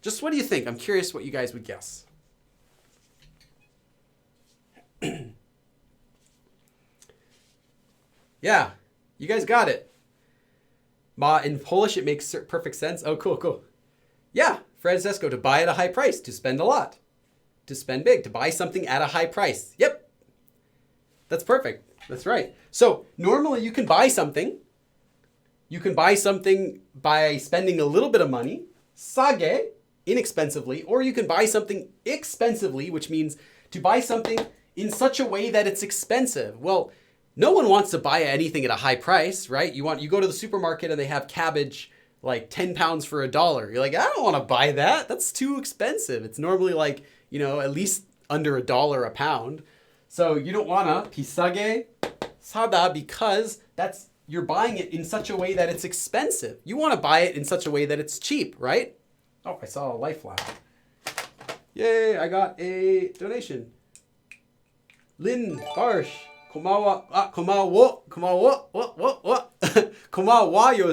Just what do you think? I'm curious what you guys would guess. Yeah, you guys got it. In Polish, it makes perfect sense. Oh, cool, cool. Yeah, Francesco, to buy at a high price, to spend a lot, to spend big, to buy something at a high price. Yep, that's perfect. That's right. So normally you can buy something. You can buy something by spending a little bit of money, 싸게, inexpensively, or you can buy something expensively, which means to buy something in such a way that it's expensive. Well, no one wants to buy anything at a high price, right? You go to the supermarket and they have cabbage like 10 pounds for $1. You're like, I don't want to buy that. That's too expensive. It's normally like, at least under $1 a pound. So you don't want to 비싸게 사다 because you're buying it in such a way that it's expensive. You want to buy it in such a way that it's cheap, right? Oh, I saw a life flash. Yay, I got a donation. Lynn Barsh. 고마워. 고마워요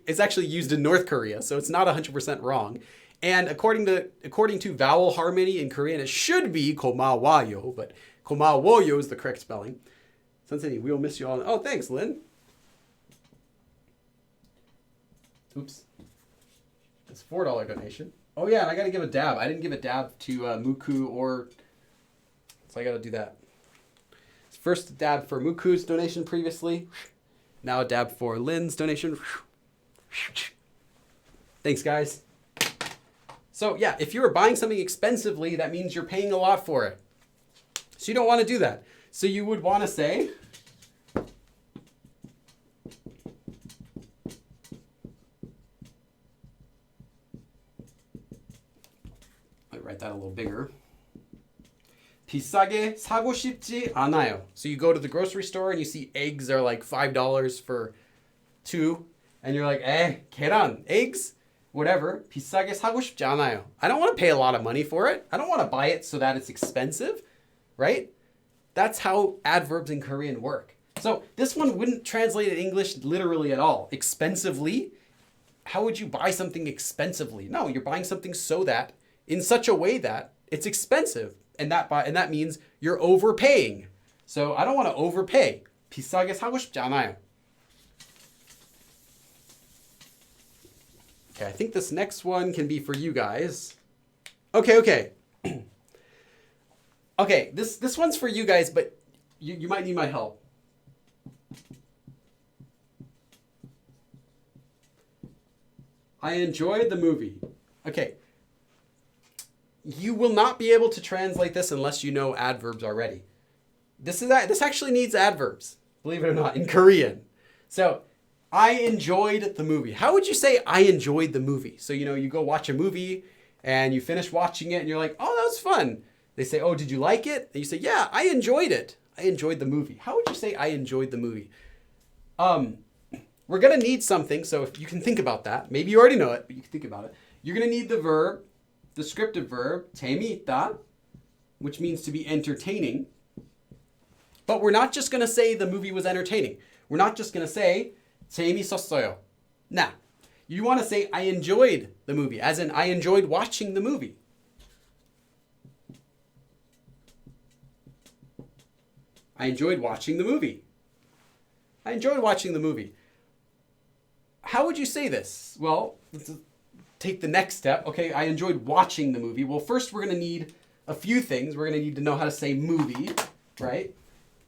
is actually used in North Korea, so it's not 100% wrong. And according to vowel harmony in Korean, it should be 고마워요, but 고마워요 is the correct spelling. 선생님, we will miss you all. Oh, thanks, Lynn. Oops. It's a $4 donation. Oh yeah, and I got to give a dab. I didn't give a dab to Muku so I got to do that. First a dab for Muku's donation previously. Now a dab for Lynn's donation. Thanks, guys. So yeah, if you were buying something expensively, that means you're paying a lot for it. So you don't want to do that. So you would want to say, I'll write that a little bigger. 비싸게 사고 싶지 않아요. So you go to the grocery store and you see eggs are like $5 for 2. And you're like, 계란, eggs, whatever. 비싸게 사고 싶지 않아요. I don't want to pay a lot of money for it. I don't want to buy it so that it's expensive, right? That's how adverbs in Korean work. So this one wouldn't translate in English literally at all. Expensively, how would you buy something expensively? No, you're buying something so that, in such a way that it's expensive. And that means you're overpaying. So I don't want to overpay. 비싸게 사고 싶지 않아요. Okay, I think this next one can be for you guys. Okay. Okay, this one's for you guys, but you might need my help. I enjoyed the movie. Okay. You will not be able to translate this unless you know adverbs already. This actually needs adverbs, believe it or not, in Korean. So, I enjoyed the movie. How would you say I enjoyed the movie? So, you go watch a movie and you finish watching it and you're like, oh, that was fun. They say, oh, did you like it? And you say, yeah, I enjoyed it. I enjoyed the movie. How would you say I enjoyed the movie? We're going to need something, so if you can think about that. Maybe you already know it, but you can think about it. You're going to need the verb, descriptive verb, 재미있다, which means to be entertaining. But we're not just going to say the movie was entertaining. We're not just going to say 재밌었어요. Nah, you want to say I enjoyed the movie, as in I enjoyed watching the movie. I enjoyed watching the movie. I enjoyed watching the movie. How would you say this? Well, let's take the next step. Okay, I enjoyed watching the movie. Well, first we're going to need a few things. We're going to need to know how to say movie, right?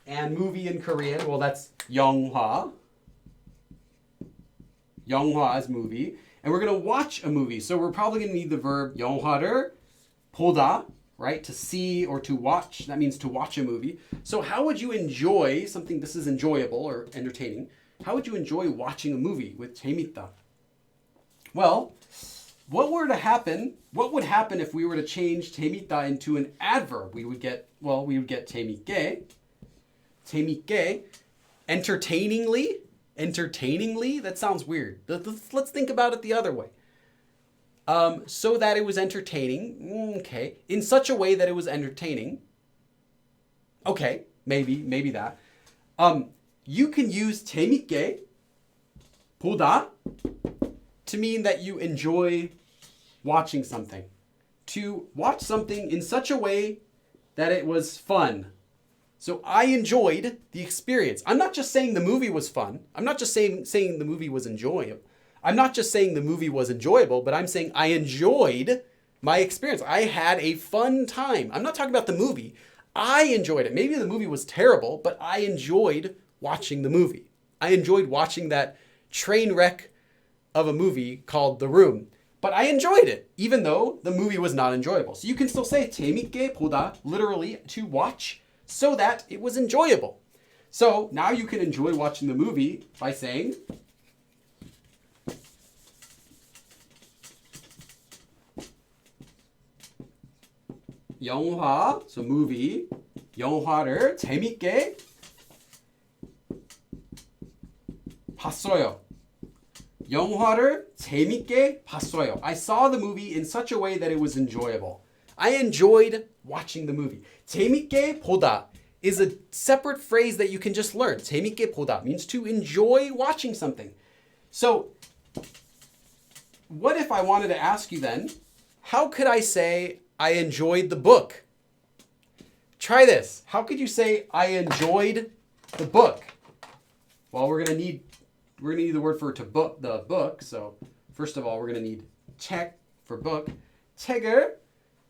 And movie in Korean, well, that's 영화. 영화 is movie. And we're going to watch a movie. So we're probably going to need the verb 영화를 보다, right? To see or to watch. That means to watch a movie. So how would you enjoy something, this is enjoyable or entertaining. How would you enjoy watching a movie with 재밌다? Well, what would happen if we were to change 재밌다 into an adverb? We would get 재밌게. 재밌게. Entertainingly? Entertainingly? That sounds weird. Let's think about it the other way. So that it was entertaining. Okay. In such a way that it was entertaining. Okay. Maybe that. You can use 재밌게 보다 to mean that you enjoy watching something. To watch something in such a way that it was fun. So I enjoyed the experience. I'm not just saying the movie was fun. I'm not just saying the movie was enjoyable. I'm not just saying the movie was enjoyable, but I'm saying I enjoyed my experience. I had a fun time. I'm not talking about the movie. I enjoyed it. Maybe the movie was terrible, but I enjoyed watching the movie. I enjoyed watching that train wreck of a movie called The Room. But I enjoyed it, even though the movie was not enjoyable. So you can still say 재밌게 보다, literally to watch, so that it was enjoyable. So now you can enjoy watching the movie by saying 영화, so movie, 영화를 재밌게 봤어요. 영화를 재밌게 봤어요. I saw the movie in such a way that it was enjoyable. I enjoyed watching the movie. 재밌게 보다 is a separate phrase that you can just learn. 재밌게 보다 means to enjoy watching something. So, what if I wanted to ask you then, how could I say I enjoyed the book? Try this. How could you say I enjoyed the book? Well, we're gonna need the word for to book, the book. So first of all, we're gonna need 책 for book. 책을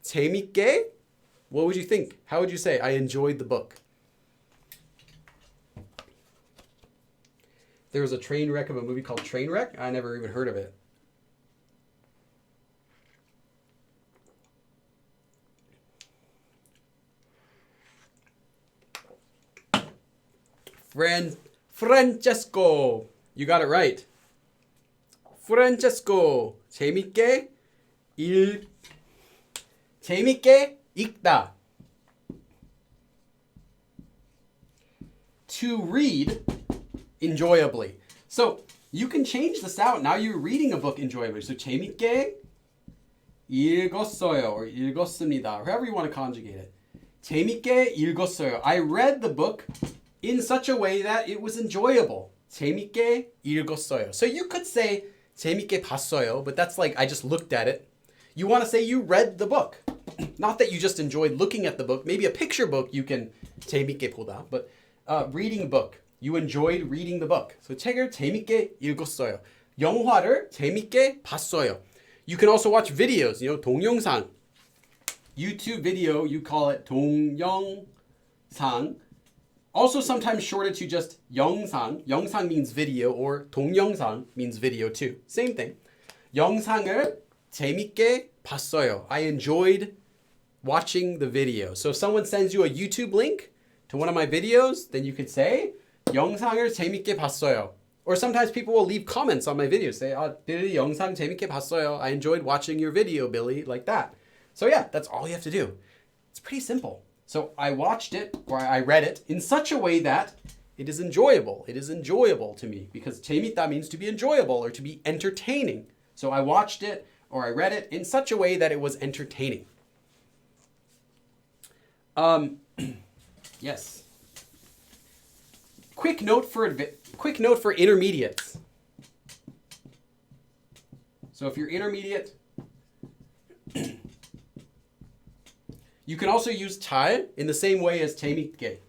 재밌게. What would you think? How would you say I enjoyed the book? There was a train wreck of a movie called Trainwreck. I never even heard of it. Francesco. You got it right. Francesco. 재밌게 읽다. To read enjoyably. So you can change this out. Now you're reading a book enjoyably. So 재밌게 읽었어요 or 읽었습니다. However you want to conjugate it. 재밌게 읽었어요. I read the book in such a way that it was enjoyable. 재밌게 읽었어요. So you could say 재밌게 봤어요, but that's like I just looked at it. You want to say you read the book. Not that you just enjoyed looking at the book. Maybe a picture book you can 재밌게 보다, but reading a book. You enjoyed reading the book. So 책을 재밌게 읽었어요. 영화를 재밌게 봤어요. You can also watch videos, 동영상. YouTube video, you call it 동영상. Also sometimes shorted to just 영상. 영상 means video or 동영상 means video too. Same thing. 영상을 재밌게 봤어요. I enjoyed watching the video. So if someone sends you a YouTube link to one of my videos, then you could say 영상을 재밌게 봤어요. Or sometimes people will leave comments on my videos. Say, Billy, 영상 재밌게 봤어요. I enjoyed watching your video, Billy, like that. So yeah, that's all you have to do. It's pretty simple. So I watched it or I read it in such a way that it is enjoyable. It is enjoyable to me because 재밌다 means to be enjoyable or to be entertaining. So I watched it or I read it in such a way that it was entertaining. Yes. Quick note for intermediates. So if you're intermediate, you can also use 잘 in the same way as 재밌게.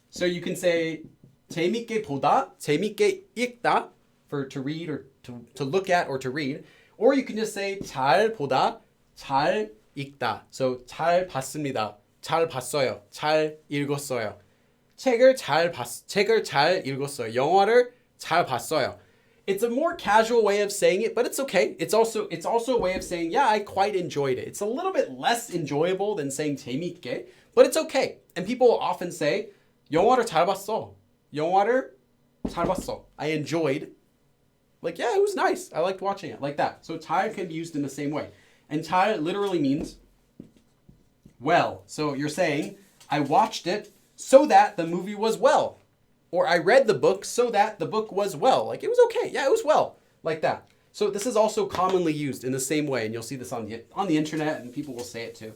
So you can say 재밌게 보다, 재밌게 읽다 for to read or to look at or to read. Or you can just say 잘 보다, 잘 읽다. So 잘 봤습니다. 잘 봤어요. 잘 읽었어요. 책을 잘 읽었어요. 영화를 잘 봤어요. It's a more casual way of saying it, but it's okay. It's also a way of saying, yeah, I quite enjoyed it. It's a little bit less enjoyable than saying 재밌게, but it's okay. And people often say, 영화를 잘 봤어. 영화를 잘 봤어. I enjoyed. Like, yeah, it was nice. I liked watching it. Like that. So 잘 can be used in the same way. And 잘 literally means well. So you're saying, I watched it so that the movie was well. Or I read the book so that the book was well. Like, it was okay. Yeah, it was well. Like that. So this is also commonly used in the same way. And you'll see this on the internet and people will say it too.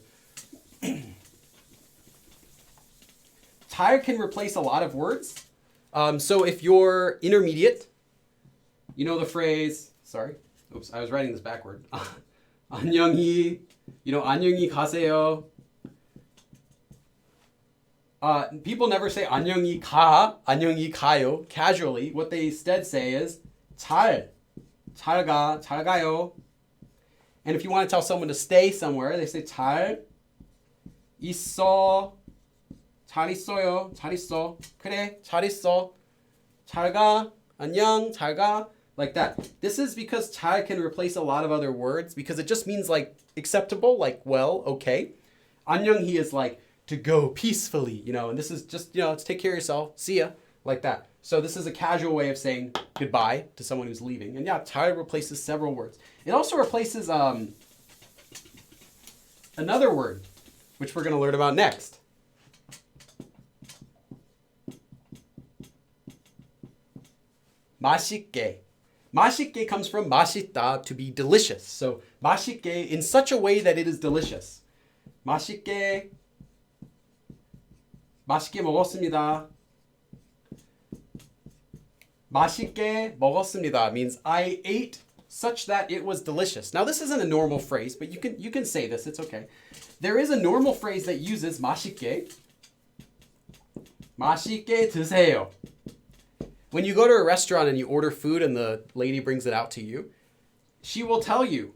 잘 can replace a lot of words. So if you're intermediate, you know the phrase, sorry. Oops, I was writing this backward. 안녕히, 안녕히 가세요. People never say 안녕히 가, 안녕히 가요 casually. What they instead say is 잘 가, 잘 가요. And if you want to tell someone to stay somewhere, they say 잘 있어, 잘 있어요, 잘 있어, 그래, 잘 있어, 잘 가, 안녕, 잘 가, like that. This is because 잘 can replace a lot of other words because it just means like acceptable, like well, okay. 안녕히 is like to go peacefully, and this is just, to take care of yourself, see ya, like that. So this is a casual way of saying goodbye to someone who's leaving. And yeah, 잘 replaces several words. It also replaces another word, which we're going to learn about next. 맛있게. 맛있게 comes from 맛있다, to be delicious. So 맛있게 in such a way that it is delicious. 맛있게 먹었습니다. 맛있게 먹었습니다 means I ate such that it was delicious. Now this isn't a normal phrase, but you can say this, it's okay. There is a normal phrase that uses 맛있게. 맛있게 드세요. When you go to a restaurant and you order food and the lady brings it out to you, she will tell you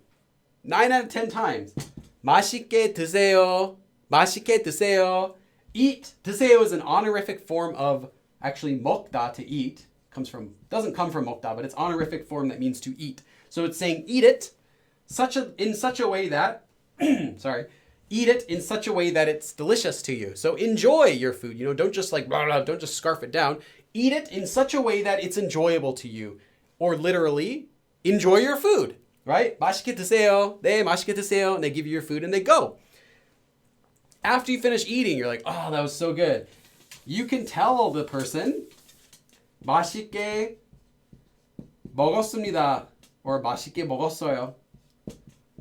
9 out of 10 times, 맛있게 드세요. 맛있게 드세요. Eat. 드세요 is an honorific form of actually 먹다, to eat. Doesn't come from 먹다, but it's honorific form that means to eat. So it's saying eat it in such a way that eat it in such a way that it's delicious to you. So enjoy your food. Don't just don't just scarf it down. Eat it in such a way that it's enjoyable to you. Or literally, enjoy your food, right? 맛있게 드세요. 네, 맛있게 드세요. And they give you your food and they go. After you finish eating, you're like, oh, that was so good. You can tell the person, 맛있게 먹었습니다. Or 맛있게 먹었어요.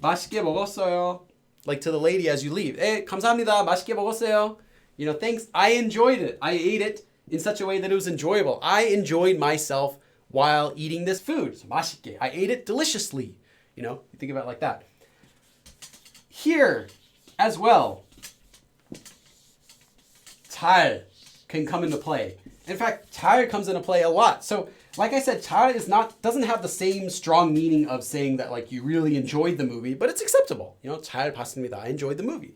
맛있게 먹었어요. Like to the lady as you leave. 감사합니다. 맛있게 먹었어요. Thanks. I enjoyed it. I ate it in such a way that it was enjoyable. I enjoyed myself while eating this food. So 맛있게. I ate it deliciously. You think about it like that. Here as well, 잘 can come into play. In fact, 잘 comes into play a lot. So, like I said, 잘 doesn't have the same strong meaning of saying that like you really enjoyed the movie, but it's acceptable. 잘 봤습니다. I enjoyed the movie.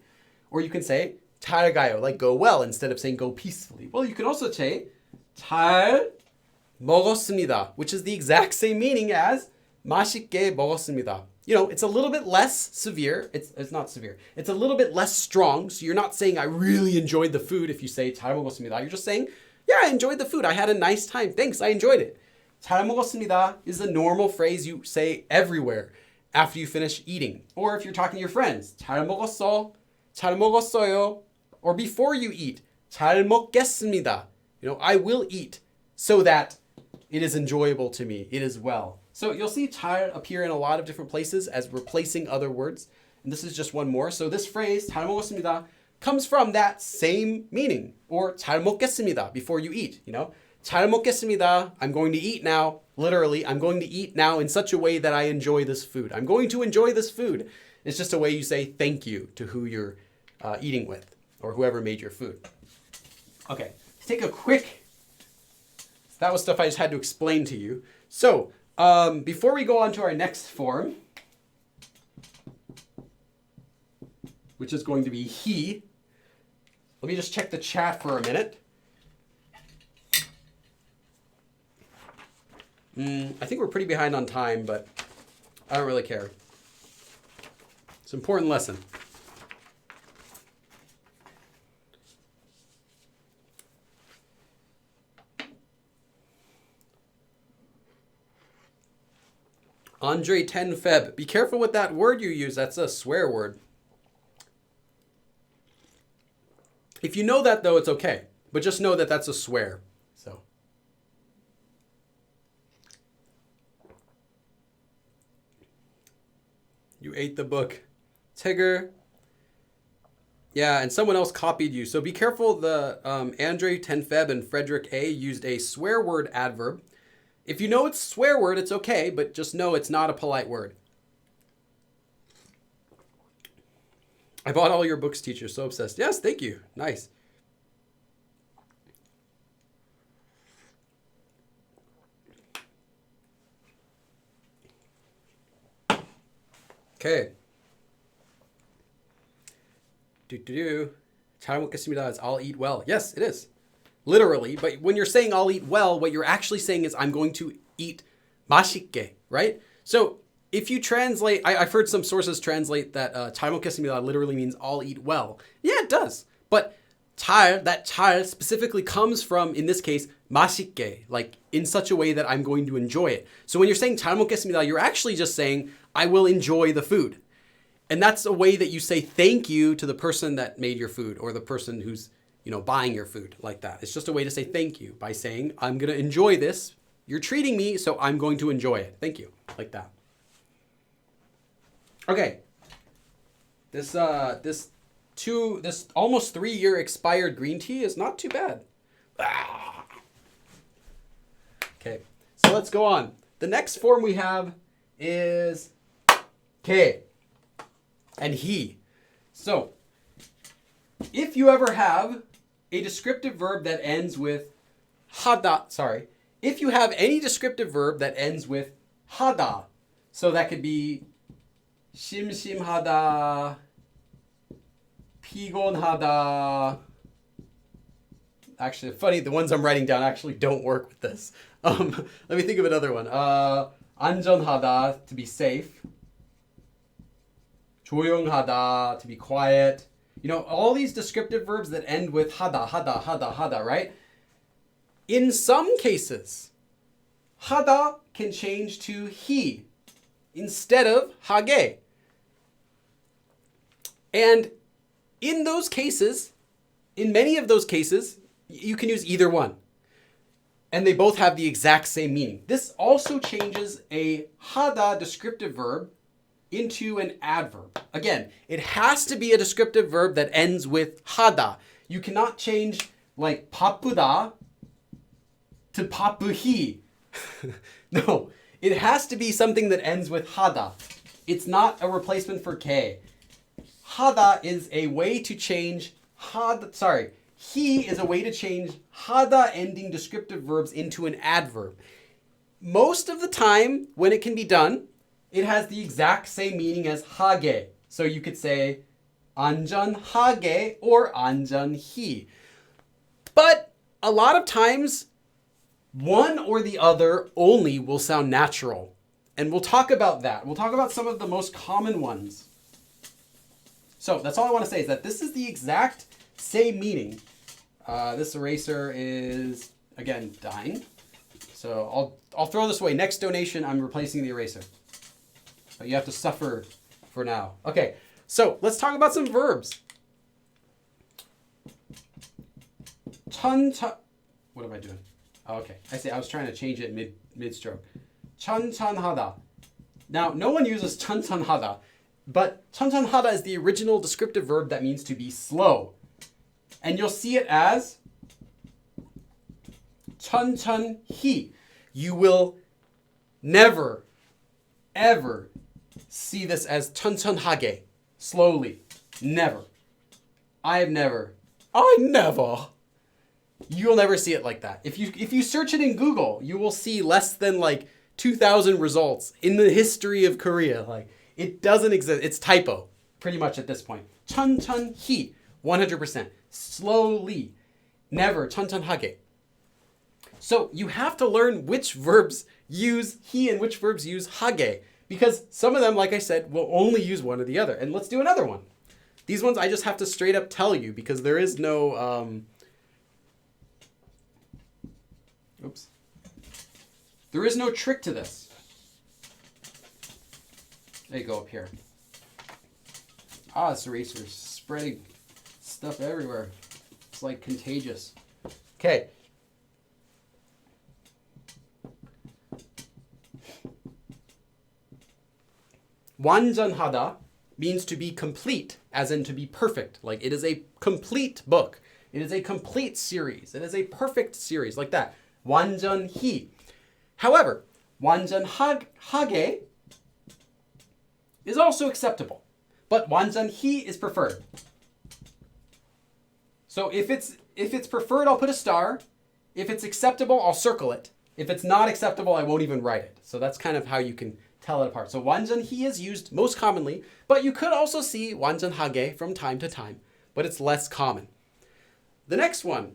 Or you can say 잘 가요, like go well, instead of saying go peacefully. Well, you can also say 잘 먹었습니다, which is the exact same meaning as 맛있게 먹었습니다. It's a little bit less severe. It's not severe. It's a little bit less strong. So you're not saying I really enjoyed the food if you say 잘 먹었습니다. You're just saying, yeah, I enjoyed the food. I had a nice time. Thanks, I enjoyed it. 잘 먹었습니다 is a normal phrase you say everywhere after you finish eating. Or if you're talking to your friends, 잘 먹었어, 잘 먹었어요, or before you eat, 잘 먹겠습니다. I will eat so that it is enjoyable to me. It is well. So you'll see 잘 appear in a lot of different places as replacing other words. And this is just one more. So this phrase, 잘 먹었습니다, comes from that same meaning. Or 잘 먹겠습니다, before you eat. 잘 먹겠습니다, I'm going to eat now. Literally, I'm going to eat now in such a way that I enjoy this food. I'm going to enjoy this food. It's just a way you say thank you to who you're eating with or whoever made your food. Okay, let's take a quick, that was stuff I just had to explain to you. So before we go on to our next form, which is going to be he, let me just check the chat for a minute. I think we're pretty behind on time, but I don't really care. It's an important lesson. Andre 10 Feb. Be careful with that word you use. That's a swear word. If you know that, though, it's okay. But just know that that's a swear. So. You ate the book. Tigger. Yeah, and someone else copied you. So be careful. The Andre 10 Feb and Frederick A used a swear word adverb. If you know it's a swear word, it's okay, but just know it's not a polite word. I bought all your books, teacher. So obsessed. Yes, thank you. Nice. Okay. 잘 먹겠습니다 is I'll eat well. Yes, it is. Literally. But when you're saying I'll eat well, what you're actually saying is I'm going to eat 맛있게, right? So if you translate, I've heard some sources translate that 잘 먹겠습니다 literally means I'll eat well. Yeah, it does. But that 잘 specifically comes from, in this case, 맛있게, like in such a way that I'm going to enjoy it. So when you're saying 잘 먹겠습니다, you're actually just saying I will enjoy the food. And that's a way that you say thank you to the person that made your food or the person who's, buying your food like that. It's just a way to say thank you by saying, I'm going to enjoy this. You're treating me, so I'm going to enjoy it. Thank you. Like that. Okay. This almost 3-year expired green tea is not too bad. Okay. So let's go on. The next form we have is 게 and he. So if you ever have a descriptive verb that ends with 하다, if you have any descriptive verb that ends with 하다, so that could be 심심하다, 피곤하다. Actually, funny, the ones I'm writing down actually don't work with this. Let me think of another one. 안전하다, to be safe. 조용하다, to be quiet. All these descriptive verbs that end with 하다, right? In some cases, 하다 can change to he instead of 하게. And in those cases, in many of those cases, you can use either one. And they both have the exact same meaning. This also changes a 하다 descriptive verb into an adverb. Again, it has to be a descriptive verb that ends with 하다. You cannot change like 바쁘다 to 바쁘히. No, it has to be something that ends with 하다. It's not a replacement for 게. 하다 is a way to change he is a way to change 하다 ending descriptive verbs into an adverb. Most of the time when it can be done, it has the exact same meaning as 하게. So you could say 안전하게 or 안전히. But a lot of times, one or the other only will sound natural. And we'll talk about that. We'll talk about some of the most common ones. So that's all I want to say is that this is the exact same meaning. This eraser is, again, dying. So I'll throw this away. Next donation, I'm replacing the eraser. But you have to suffer for now. Okay, so let's talk about some verbs. What am I doing? Oh, okay. I was trying to change it mid-stroke. 천천하다. Now, no one uses 천천하다, but 천천하다 is the original descriptive verb that means to be slow. And you'll see it as 천천히. You will never, ever see this as 천천하게, slowly. Never. I never. You'll never see it like that. If you search it in Google, you will see less than like 2,000 results in the history of Korea. Like, it doesn't exist. It's typo, pretty much at this point. 천천히, 100%. Slowly. Never. 천천하게. So you have to learn which verbs use he and which verbs use 하게, because some of them, like I said, will only use one or the other. And let's do another one. These ones I just have to straight up tell you because there is no there is no trick to this. There you go, up here. This eraser's spreading stuff everywhere. It's like contagious. Okay. 완전하다 means to be complete, as in to be perfect. Like, it is a complete book. It is a complete series. It is a perfect series, like that. 완전히. However, 완전하게 is also acceptable, but 완전히 is preferred. So if it's preferred, I'll put a star. If it's acceptable, I'll circle it. If it's not acceptable, I won't even write it. So that's kind of how you can tell it apart. So 완전히 is used most commonly, but you could also see 완전하게 from time to time, but it's less common. The next one.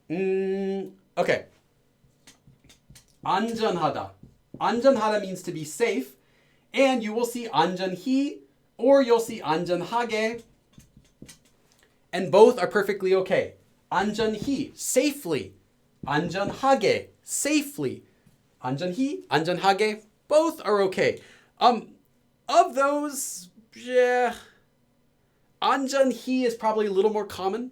Okay. 안전하다. 안전하다 means to be safe, and you will see 안전히 or you'll see 안전하게, and both are perfectly okay. 안전히, safely. 안전하게, safely. 안전히, 안전하게, both are okay. Of those, yeah, 안전히 is probably a little more common,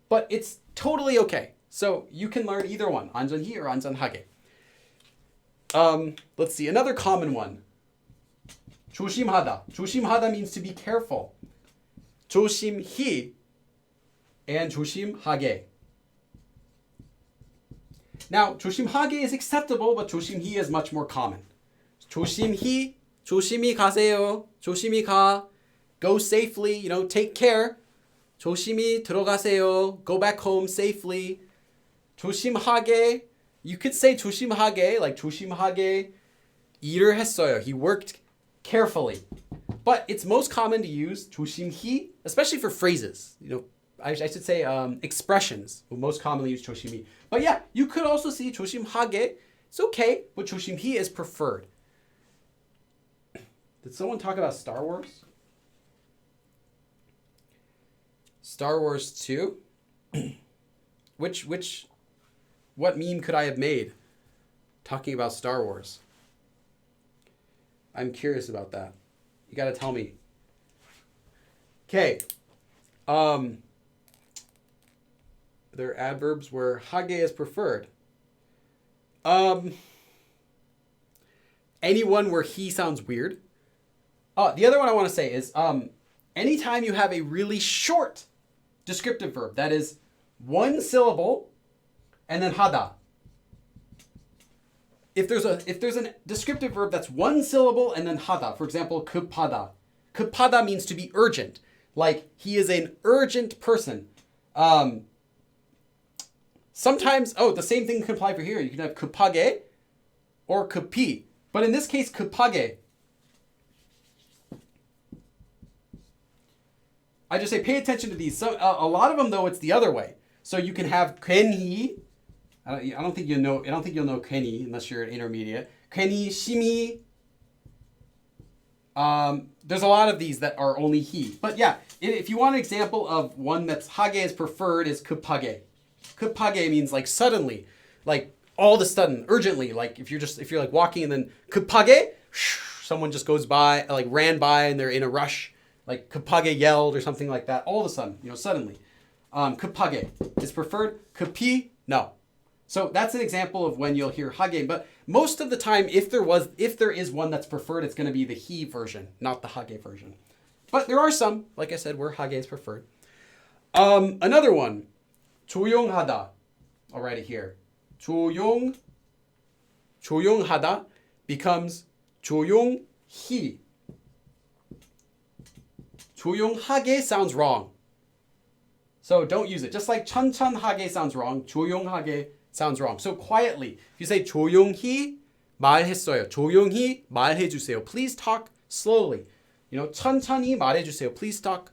but it's totally okay. So you can learn either one, 안전히 or 안전하게. Let's see, another common one. 조심하다. 조심하다 means to be careful. 조심히 and 조심하게. Now, 조심하게 is acceptable, but 조심히 is much more common. 조심히, 조심히 가세요. 조심히 가. Go safely, take care. 조심히 들어가세요. Go back home safely. 조심하게. You could say 조심하게, like 조심하게 일을 했어요. He worked carefully. But it's most common to use 조심히, especially for phrases. I should say expressions will most commonly use 조심히. But yeah, you could also see 조심하게. It's okay, but 조심히 is preferred. Did someone talk about Star Wars? Star Wars 2? What meme could I have made talking about Star Wars? I'm curious about that. You got to tell me. Okay. There are adverbs where hage is preferred. Anyone where he sounds weird. The other one I want to say is anytime you have a really short descriptive verb, that is one syllable and then hada. If there's a descriptive verb that's one syllable and then hada, for example, 급하다. 급하다 means to be urgent. Like, he is an urgent person. Sometimes, the same thing can apply for here. You can have 급하게 or 급히. But in this case, 급하게. I just say pay attention to these. So, a lot of them, though, it's the other way. So you can have 괜히. I don't think you'll know 괜히 unless you're an intermediate. 괜히, 심히. There's a lot of these that are only he. But yeah, if you want an example of one that's hage is preferred, is 급하게. 급하게 means like suddenly, like all of a sudden, urgently. Like if you're like walking and then 급하게, someone just goes by, like ran by and they're in a rush. Like 급하게 yelled or something like that. All of a sudden, suddenly. 급하게 is preferred. 급히, no. So that's an example of when you'll hear hage, but most of the time, if there is one that's preferred, it's going to be the he version, not the hage version. But there are some, like I said, where hage is preferred. Another one, 조용하다. I'll write it here. 조용하다 becomes 조용히. 조용하게 sounds wrong. So don't use it. Just like 천천하게 sounds wrong, 조용하게 sounds wrong. So quietly, if you say 조용히 말했어요. 조용히 말해주세요. Please talk slowly. 천천히 말해주세요. Please talk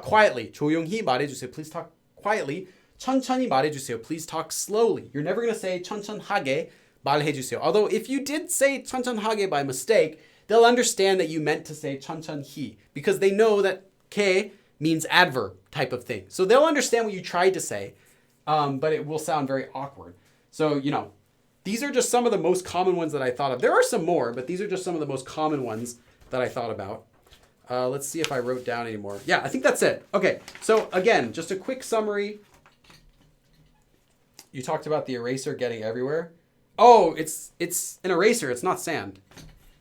quietly. 조용히 말해주세요. Please talk quietly. 천천히 말해주세요. Please talk slowly. You're never going to say 천천하게 말해주세요. Although if you did say 천천하게 by mistake, they'll understand that you meant to say 천천히 because they know that 게 means adverb type of thing. So they'll understand what you tried to say, but it will sound very awkward. So, these are just some of the most common ones that I thought of. There are some more, but these are just some of the most common ones that I thought about. Let's see if I wrote down any more. Yeah, I think that's it. Okay, so again, just a quick summary. You talked about the eraser getting everywhere. Oh, it's an eraser. It's not sand.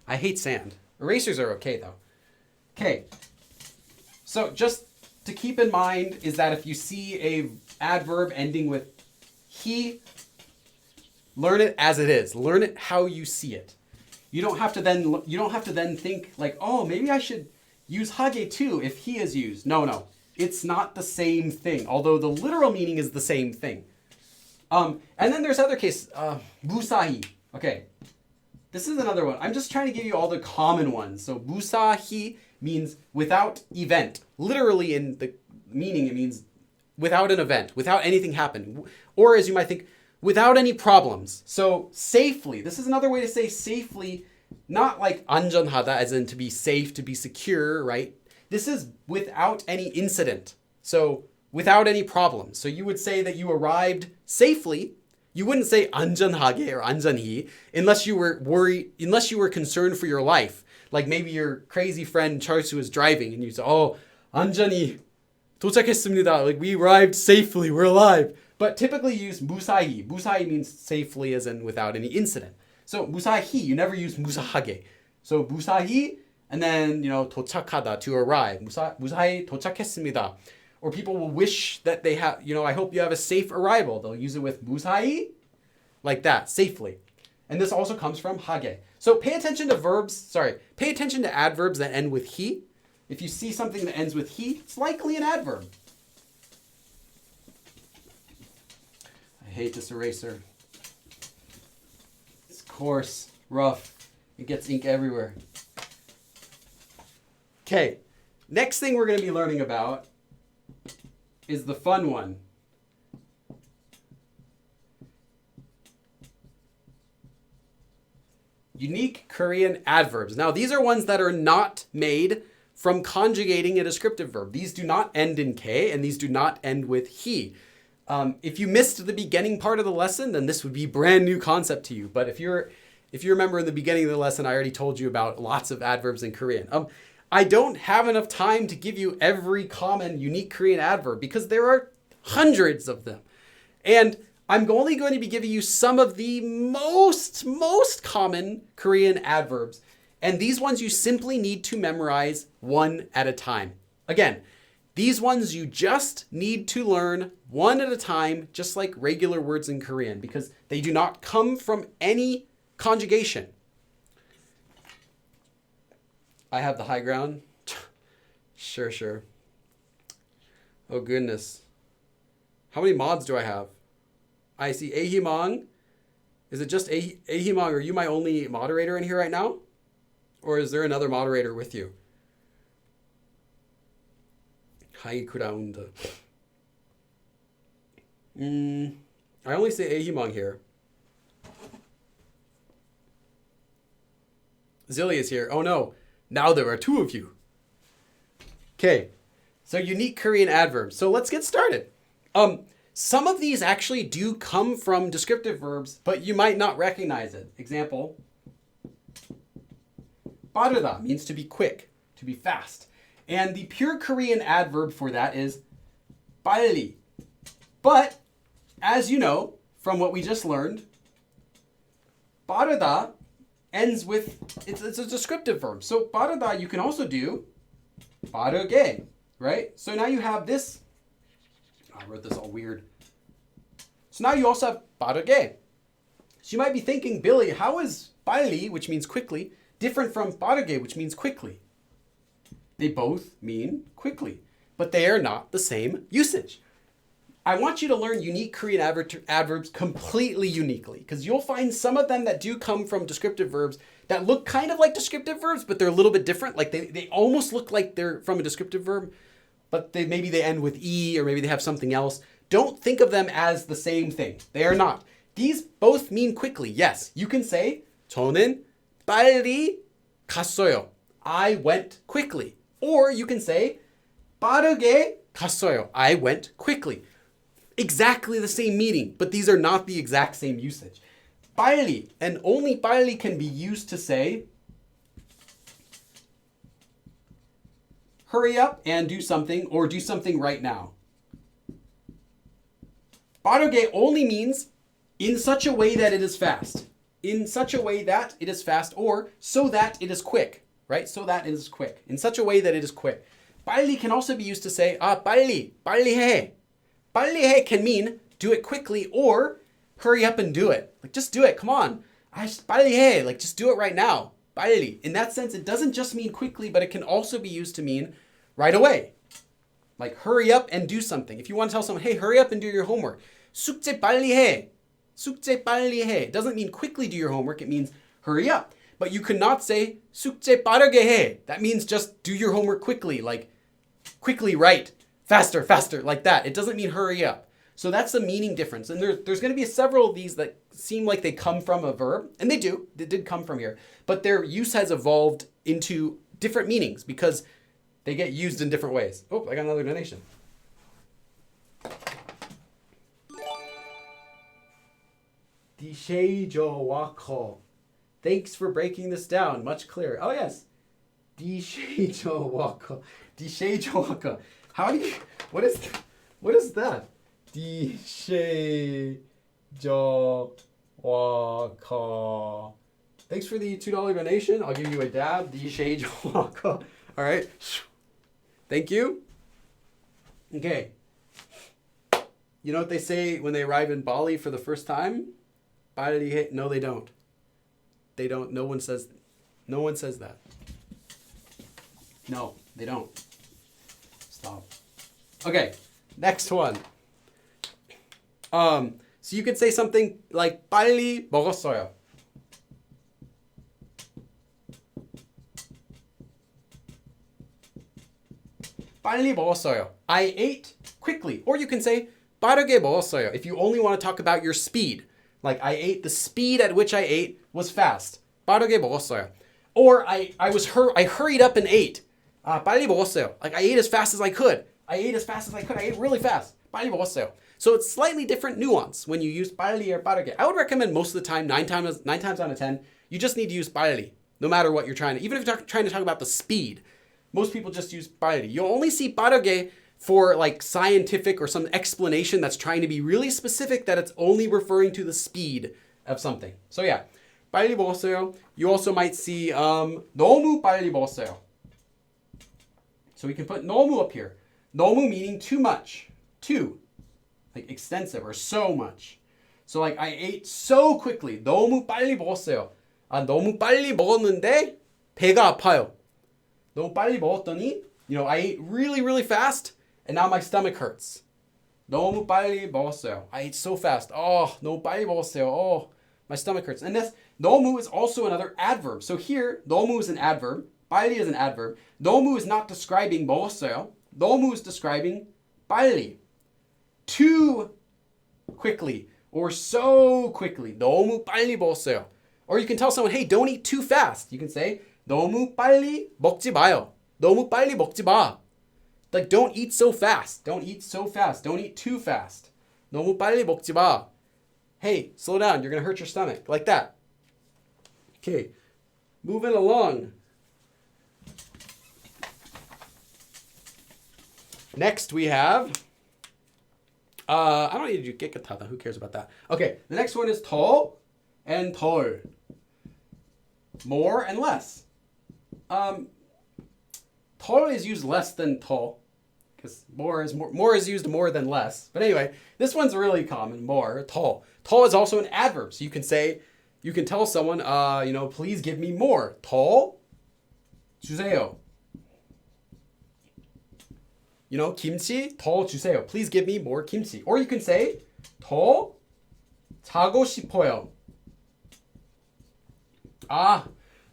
I hate sand. Erasers are okay, though. Okay, so just to keep in mind is that if you see a adverb ending with he, learn it as it is. Learn it how you see it. You don't have to then think like, oh, maybe I should use hage too if he is used. No. It's not the same thing, although the literal meaning is the same thing. And then there's other cases. 무사히. Okay. This is another one. I'm just trying to give you all the common ones. So 무사히 means without event. Literally in the meaning, it means without an event, without anything happening. Or as you might think, without any problems. So safely. This is another way to say safely, not like 안전하다 as in to be safe, to be secure, right? This is without any incident. So without any problems. So you would say that you arrived safely. You wouldn't say 안전하게 or 안전히 unless you were worried, unless you were concerned for your life. Like maybe your crazy friend Charles was driving and you say, oh, 안전히 도착했습니다. Like we arrived safely, we're alive. But typically you use 무사히. 무사히 means safely as in without any incident. So 무사히, you never use 무사하게. So 무사히 and then, 도착하다, to arrive. 무사히 도착했습니다. Or people will wish that they have, I hope you have a safe arrival. They'll use it with 무사히, like that, safely. And this also comes from hage. So pay attention to adverbs that end with he. If you see something that ends with he, it's likely an adverb. I hate this eraser. It's coarse, rough. It gets ink everywhere. Okay, next thing we're going to be learning about is the fun one. Unique Korean adverbs. Now, these are ones that are not made from conjugating a descriptive verb. These do not end in K, and these do not end with he. If you missed the beginning part of the lesson, then this would be brand new concept to you. But if you remember in the beginning of the lesson, I already told you about lots of adverbs in Korean. I don't have enough time to give you every common unique Korean adverb because there are hundreds of them. And I'm only going to be giving you some of the most common Korean adverbs. And these ones you simply need to memorize one at a time. Again, these ones you just need to learn one at a time, just like regular words in Korean, because they do not come from any conjugation. I have the high ground. Sure. Oh goodness. How many mods do I have? I see Ahimang. Is it just Ahimang? Are you my only moderator in here right now? Or is there another moderator with you? High ground. I only see Ahimang here. Zilly is here. Oh no. Now there are two of you. Okay, so unique Korean adverbs. So let's get started. Some of these actually do come from descriptive verbs, but you might not recognize it. Example, 빠르다 means to be quick, to be fast. And the pure Korean adverb for that is 빨리. But, as you know, from what we just learned, 빠르다 ends with, it's a descriptive verb. So 빠르다, you can also do 빠르게, right? So now you have this, I wrote this all weird. So now you also have 빠르게. So you might be thinking, Billy, how is 빨리, which means quickly, different from 빠르게, which means quickly? They both mean quickly, but they are not the same usage. I want you to learn unique Korean adverbs completely uniquely, because you'll find some of them that do come from descriptive verbs that look kind of like descriptive verbs, but they're a little bit different. Like they almost look like they're from a descriptive verb, but maybe they end with E, or maybe they have something else. Don't think of them as the same thing. They are not. These both mean quickly. Yes, you can say 저는 빨리 갔어요. I went quickly. Or you can say 빠르게 갔어요. I went quickly. Exactly the same meaning, but these are not the exact same usage. 빨리, and only 빨리 can be used to say hurry up and do something, or do something right now. 빠르게 only means in such a way that it is fast. In such a way that it is fast, or so that it is quick, right? So that it is quick. In such a way that it is quick. 빨리 can also be used to say, 빨리 해. 빨리 해 can mean do it quickly, or hurry up and do it. Like, just do it, come on. 빨리 해, like just do it right now. 빨리. In that sense, it doesn't just mean quickly, but it can also be used to mean right away. Like hurry up and do something. If you want to tell someone, hey, hurry up and do your homework. 숙제 빨리 해. 숙제 빨리 해. It doesn't mean quickly do your homework, it means hurry up. But you cannot say 숙제 빠르게 해. That means just do your homework quickly, like quickly write. Faster, like that. It doesn't mean hurry up. So that's the meaning difference. And there's going to be several of these that seem like they come from a verb. And they do. They did come from here. But their use has evolved into different meanings because they get used in different ways. Oh, I got another donation. 디셰이저와커. Thanks for breaking this down. Much clearer. Oh, yes. 디셰이저와커. 디셰이저와커. How do you, what is that? 디셰이저와커. Thanks for the $2 donation. I'll give you a dab. 디셰이저와커. All right. Thank you. Okay. You know what they say when they arrive in Bali for the first time? No, they don't. They don't. No one says that. No, they don't. Stop. Okay, next one. So you could say something like 빨리 먹었어요. 빨리 먹었어요. I ate quickly. Or you can say 빠르게 먹었어요 if you only want to talk about your speed. Like I ate, the speed at which I ate was fast. 빠르게 먹었어요. Or I hurried up and ate. 빨리 먹었어요. Like I ate as fast as I could. I ate really fast. 빨리 먹었어요. So it's slightly different nuance when you use 빨리 or 빠르게. I would recommend most of the time, 9 times out of 10, you just need to use 빨리, no matter what you're trying to, even if you're trying to talk about the speed. Most people just use 빨리. You'll only see 빠르게 for like scientific or some explanation that's trying to be really specific, that it's only referring to the speed of something. So yeah, 빨리 먹었어요. You also might see 너무 빨리 먹었어요. So we can put 너무 up here. 너무 meaning too much. Too. Like extensive or so much. So like I ate so quickly. 너무 빨리 먹었어요. 너무 빨리 먹었는데 배가 아파요. 너무 빨리 먹었더니, I ate really, really fast and now my stomach hurts. 너무 빨리 먹었어요. I ate so fast. 너무 빨리 먹었어요. My stomach hurts. And this 너무 is also another adverb. So here, 너무 is an adverb. 빨리 is an adverb. 너무 is not describing 먹었어요. 너무 is describing 빨리. Too quickly or so quickly. 너무 빨리 먹었어요. Or you can tell someone, hey, don't eat too fast. You can say 너무 빨리 먹지 마요. 너무 빨리 먹지 마. Like, don't eat so fast. Don't eat so fast. Don't eat too fast. 너무 빨리 먹지 마. Hey, slow down. You're going to hurt your stomach. Like that. Okay, moving along. Next we have I don't need to do 깨끗하다. Who cares about that? Okay, the next one is 더 and 덜. More and less. 덜 is used less than 더, because more is used more than less. But anyway, this one's really common. More, 더. 더 is also an adverb, so you can tell someone, please give me more. 더 주세요. 김치 더 주세요. Please give me more kimchi. Or you can say 더 자고 싶어요.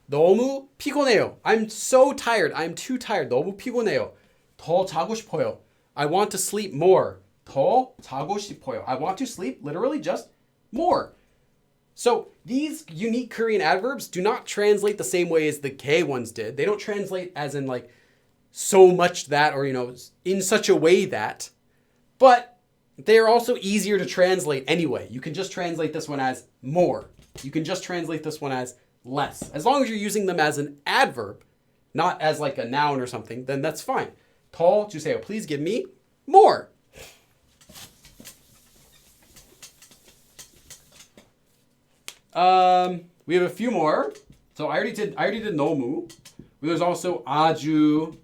너무 피곤해요. I'm so tired. I'm too tired. 너무 피곤해요. 더 자고 싶어요. I want to sleep more. 더 자고 싶어요. I want to sleep, literally just more. So these unique Korean adverbs do not translate the same way as the K ones did. They don't translate as in like so much that, or in such a way that, but they're also easier to translate anyway. You can just translate this one as more. You can just translate this one as less. As long as you're using them as an adverb, not as like a noun or something, then that's fine. 더 주세요. Please give me more. We have a few more. So I already did 너무. There's also 아주,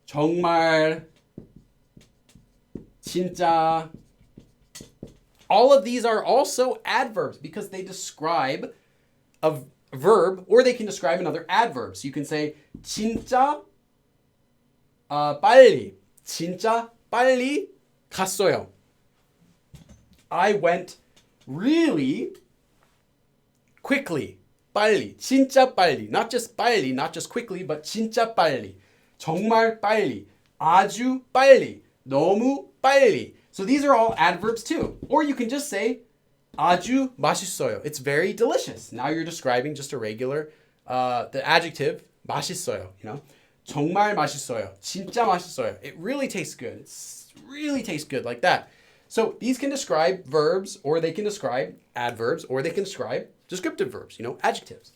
정말, 진짜. All of these are also adverbs because they describe a verb or they can describe another adverb. So you can say 진짜 빨리. 진짜 빨리 갔어요. I went really quickly. 빨리. 진짜 빨리. Not just 빨리, not just quickly, but 진짜 빨리. 정말 빨리. 아주 빨리. 너무 빨리. So these are all adverbs too. Or you can just say 아주 맛있어요. It's very delicious. Now you're describing just a regular, the adjective 맛있어요. 정말 맛있어요. 진짜 맛있어요. It really tastes good. It really tastes good like that. So these can describe verbs, or they can describe adverbs, or they can describe descriptive verbs, adjectives.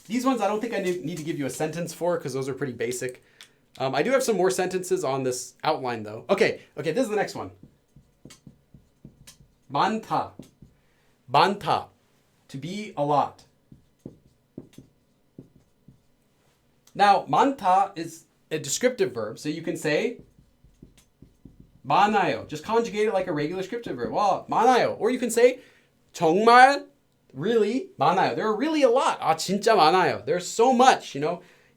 These ones I don't think I need to give you a sentence for because those are pretty basic. I do have some more sentences on this outline though. Okay, this is the next one. 많다. 많다. To be a lot. Now, 많다 is a descriptive verb, so you can say 많아요. Just conjugate it like a regular descriptive verb. 와, 많아요. Or you can say 정말 really 많아요. There are really a lot. 진짜 많아요. There's so much,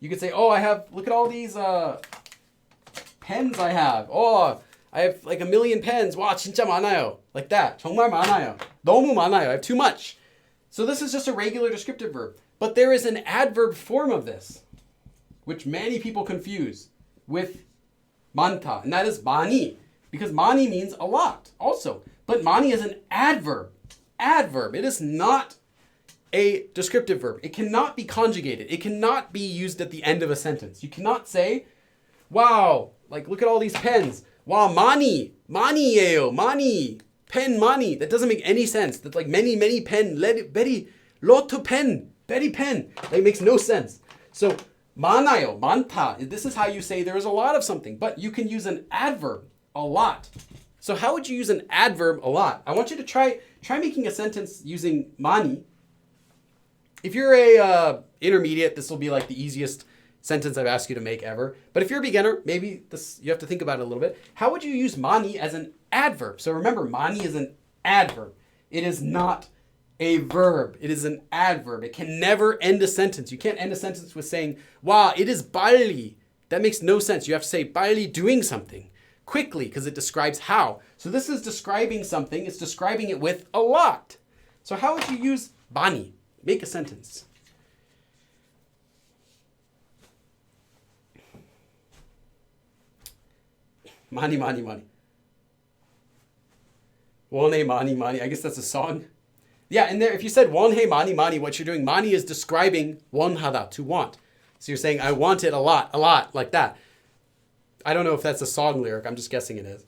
You can say, look at all these pens I have. I have like 1 million pens. 와, 진짜 많아요. Like that. 정말 많아요. 너무 많아요. I have too much. So this is just a regular descriptive verb. But there is an adverb form of this, which many people confuse with 많다. And that is 많이. Because 많이 means a lot also. But 많이 is an adverb. Adverb. It is not a descriptive verb. It cannot be conjugated. It cannot be used at the end of a sentence. You cannot say, wow, like look at all these pens. Wow, 많이, 많이예요, 많이, pen 많이. That doesn't make any sense. That's like many, many pen, very, lot of pen, very pen. That makes no sense. So 많아요, 많다. This is how you say there is a lot of something. But you can use an adverb, a lot. So how would you use an adverb, a lot? I want you to try making a sentence using 많이. If you're a intermediate, this will be like the easiest sentence I've asked you to make ever. But if you're a beginner, maybe you have to think about it a little bit. How would you use 많이 as an adverb? So remember, 많이 is an adverb. It is not a verb. It is an adverb. It can never end a sentence. You can't end a sentence with saying, wow, it is 빨리. That makes no sense. You have to say 빨리 doing something quickly because it describes how. So this is describing something. It's describing it with a lot. So how would you use 많이? Make a sentence. 많이, 많이, 많이. 원해, 많이, 많이. I guess that's a song. Yeah, and there, if you said 원해, 많이, 많이, what you're doing, 많이 is describing 원하다, to want. So you're saying, I want it a lot, like that. I don't know if that's a song lyric. I'm just guessing it is.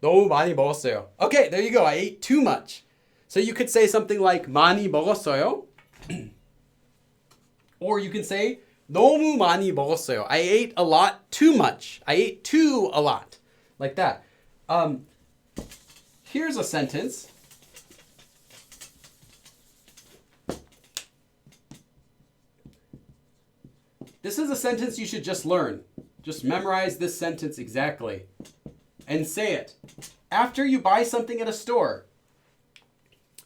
너무 많이 먹었어요. Okay, there you go. I ate too much. So you could say something like 많이 먹었어요. Or you can say 너무 많이 먹었어요. I ate a lot too much. I ate too a lot. Like that. Here's a sentence. This is a sentence you should just learn. Just memorize this sentence exactly and say it. After you buy something at a store.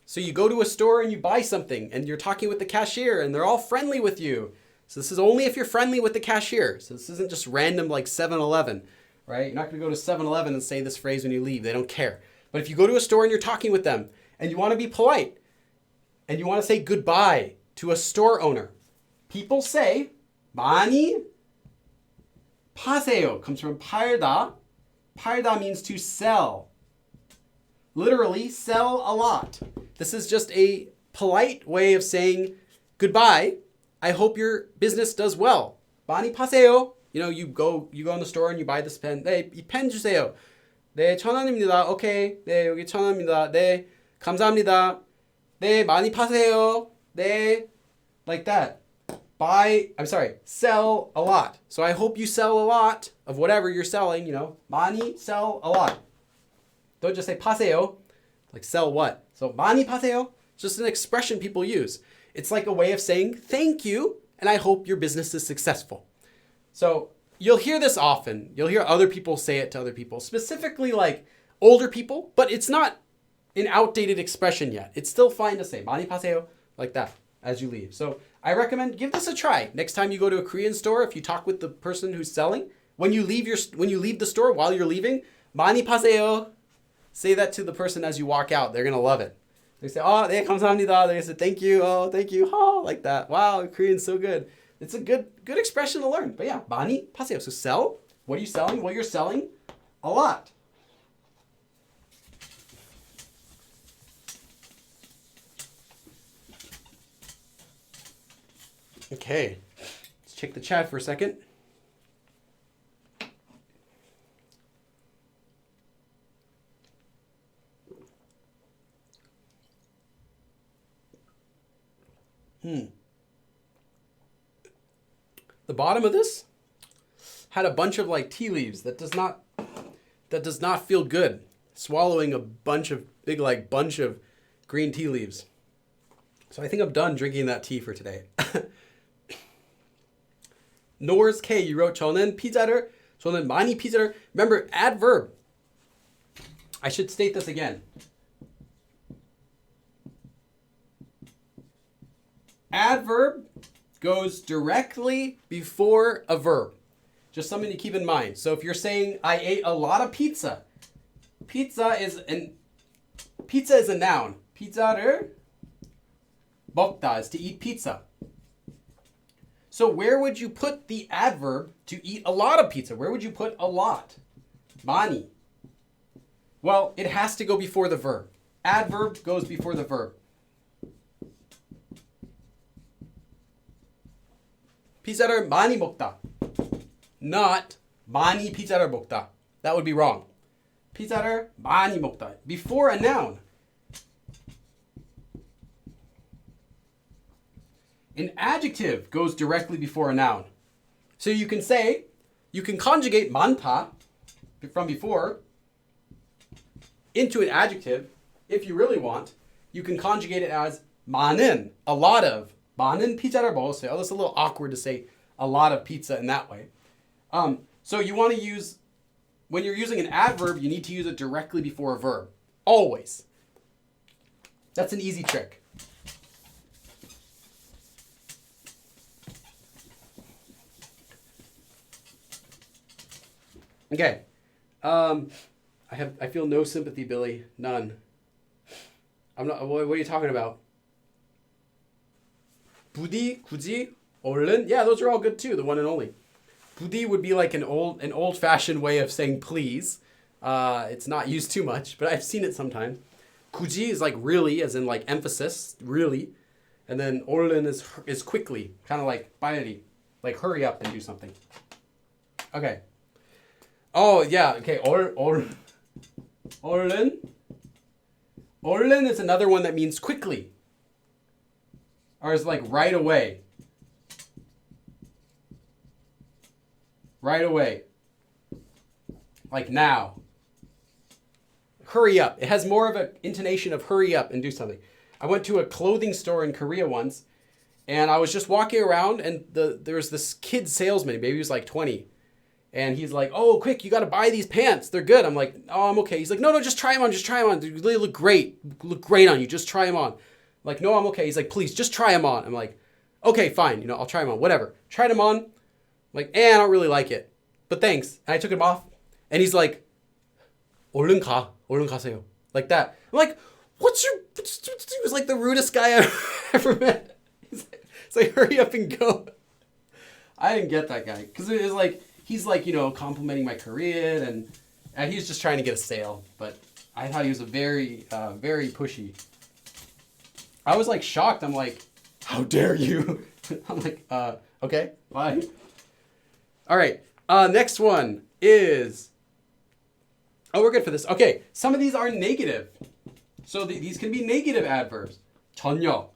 So you go to a store and you buy something and you're talking with the cashier and they're all friendly with you. So this is only if you're friendly with the cashier. So this isn't just random like 7-Eleven, right? You're not going to go to 7-Eleven and say this phrase when you leave. They don't care. But if you go to a store and you're talking with them and you want to be polite and you want to say goodbye to a store owner, people say 많이 파세요. Comes from 팔다. 팔다 means to sell. Literally, sell a lot. This is just a polite way of saying goodbye. I hope your business does well. 많이 파세요. You know, you go in the store and you buy this pen. 네, 이 펜 주세요. 네, 1,000원입니다. 오케이. 네, 여기 1,000원입니다. 네, 감사합니다. 네, 많이 파세요. 네, like that. Sell a lot. So I hope you sell a lot of whatever you're selling, you know. 많이 sell a lot. Don't just say 파세요. Like sell what? So 많이 파세요. It's just an expression people use. It's like a way of saying thank you and I hope your business is successful. So you'll hear this often. You'll hear other people say it to other people, specifically like older people, but it's not an outdated expression yet. It's still fine to say 많이 파세요 like that as you leave. So I recommend give this a try. Next time you go to a Korean store, if you talk with the person who's selling, when you leave the store while you're leaving, 많이 파세요. Say that to the person as you walk out. They're going to love it. They say, oh, 네, 감사합니다. They're going to say, thank you. Oh, thank you. Oh, like that. Wow, Korean's so good. It's a good expression to learn. But yeah, 많이 파세요. So sell. What are you selling? Well, you're selling a lot. Okay, let's check the chat for a second. The bottom of this had a bunch of like tea leaves. That does not feel good. Swallowing a bunch of green tea leaves. So I think I'm done drinking that tea for today. Nor's K, you wrote 저는 많이 피자를. Remember, adverb. I should state this again. Adverb goes directly before a verb. Just something to keep in mind. So if you're saying, I ate a lot of pizza. Pizza is a noun. 피자를 먹다 is to eat pizza. So where would you put the adverb to eat a lot of pizza? Where would you put a lot? 많이. Well, it has to go before the verb. Adverb goes before the verb. 피자를 많이 먹다. Not 많이 피자를 먹다. That would be wrong. 피자를 많이 먹다. Before a noun. An adjective goes directly before a noun. So you can conjugate 많다 from before into an adjective if you really want. You can conjugate it as 많은, a lot of. 많은 피자를 먹었어요. Oh, that's a little awkward to say a lot of pizza in that way. So you want to use, when you're using an adverb, you need to use it directly before a verb. Always. That's an easy trick. Okay. I feel no sympathy, Billy. None. I'm not. What are you talking about? 부디, 굳이, 얼른. Yeah, those are all good too. The one and only. 부디 would be like an old-fashioned way of saying please. It's not used too much, but I've seen it sometimes. 굳이 is like really, as in like emphasis, really, and then 얼른 is quickly, kind of like 빨리, like hurry up and do something. Okay. Oh yeah. Okay. 얼른. 얼른 is another one that means quickly. Or is like right away. right away. Like now. Hurry up. It has more of an intonation of hurry up and do something. I went to a clothing store in Korea once, and I was just walking around, and there was this kid salesman, maybe he was like 20. And he's like, oh, quick, you got to buy these pants. They're good. I'm like, oh, I'm okay. He's like, no, just try them on. Just try them on. They look great. Look great on you. Just try them on. I'm like, no, I'm okay. He's like, please, just try them on. I'm like, okay, fine. I'll try them on. Whatever. Tried them on. I'm like, I don't really like it. But thanks. And I took them off. And he's like, 얼른 가. 얼른 가세요. Like that. I'm like, he was like the rudest guy I've ever met. It's like, hurry up and go. I didn't get that guy. Because it was like, he's like, complimenting my Korean, and he's just trying to get a sale. But I thought he was a very, very pushy. I was like shocked. I'm like, how dare you? I'm like, okay, bye. All right, next one is, we're good for this. Okay, some of these are negative. So these can be negative adverbs. 전혀,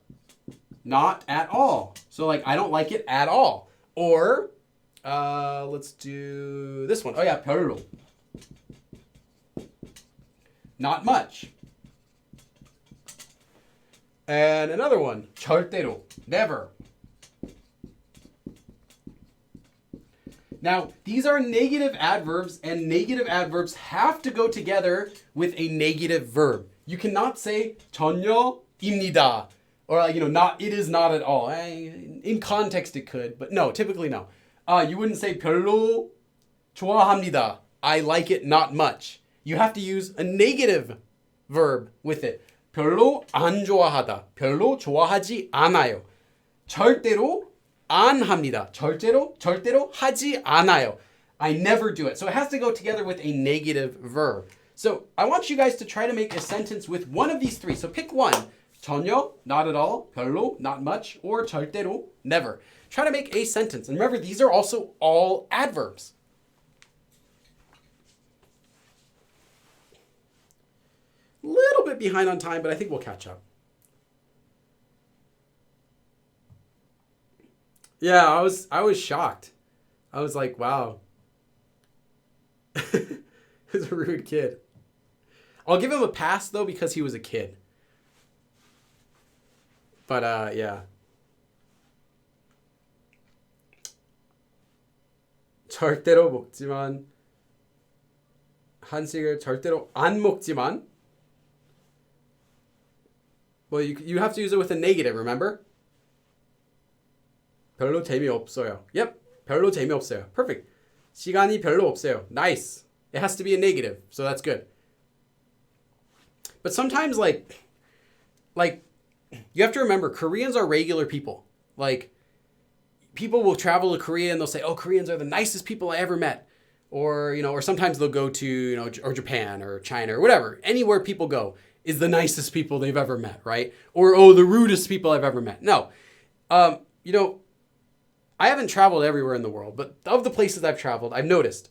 not at all. So like, I don't like it at all. Or, let's do this one. Oh yeah, 별로. Not much. And another one, 절대로, never. Now, these are negative adverbs, and negative adverbs have to go together with a negative verb. You cannot say 전혀입니다, or not, it is not at all. In context it could, but no, typically no. You wouldn't say 별로 좋아합니다. I like it not much. You have to use a negative verb with it. 별로 안 좋아하다. 별로 좋아하지 않아요. 절대로 안 합니다. 절대로 하지 않아요. I never do it. So it has to go together with a negative verb. So I want you guys to try to make a sentence with one of these three. So pick one. 전혀, not at all. 별로, not much. Or 절대로, never. Try to make a sentence. And remember, these are also all adverbs. Little bit behind on time, but I think we'll catch up. Yeah, I was shocked. I was like, wow. He was a rude kid. I'll give him a pass though because he was a kid. But yeah. 절대로 먹지만 한식을 절대로 안 먹지만. Well, you have to use it with a negative, remember? 별로 재미없어요. Yep, 별로 재미없어요. Perfect. 시간이 별로 없어요. Nice. It has to be a negative, so that's good. But sometimes, like you have to remember, Koreans are regular people. Like, people will travel to Korea and they'll say, oh, Koreans are the nicest people I ever met. Or, or sometimes they'll go to, or Japan or China or whatever. Anywhere people go is the nicest people they've ever met, right? Or, oh, the rudest people I've ever met. No. I haven't traveled everywhere in the world, but of the places I've traveled, I've noticed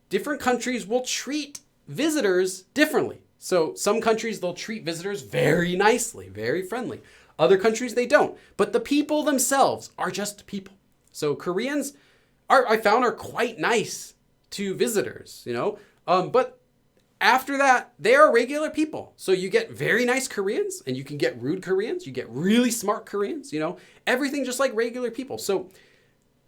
different countries will treat visitors differently. So some countries, they'll treat visitors very nicely, very friendly. Other countries, they don't. But the people themselves are just people. So Koreans, I found, are quite nice to visitors, But after that, they are regular people. So you get very nice Koreans, and you can get rude Koreans. You get really smart Koreans, Everything just like regular people. So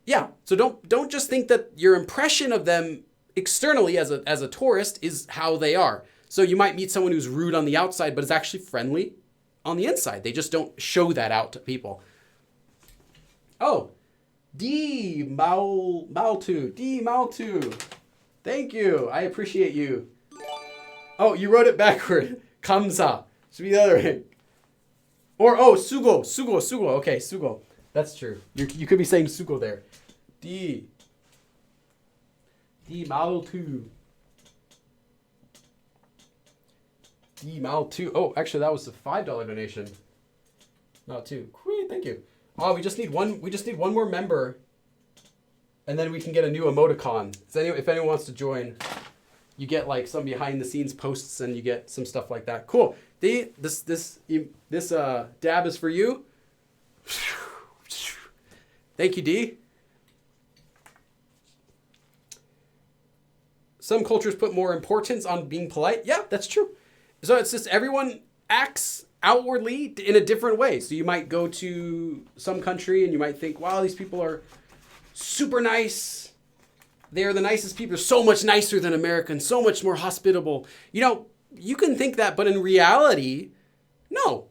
yeah, so don't just think that your impression of them externally as a tourist is how they are. So you might meet someone who's rude on the outside, but is actually friendly on the inside. They just don't show that out to people. Oh, D Maltu. Thank you. I appreciate you. Oh, you wrote it backward. 감사. Should be the other way. Or, 수고. Okay, 수고. That's true. You could be saying sugo there. D Maltu. D Maltu. Oh, actually, that was a $5 donation. Not two. Thank you. Oh, we just need one more member, and then we can get a new emoticon. If anyone wants to join, you get like some behind the scenes posts, and you get some stuff like that. Cool. This dab is for you. Thank you, D. some cultures put more importance on being polite. Yeah, that's true. So it's just everyone acts outwardly in a different way. So you might go to some country and you might think, wow, these people are super nice. They're the nicest people. They're so much nicer than Americans, so much more hospitable. You know, you can think that, but in reality, no.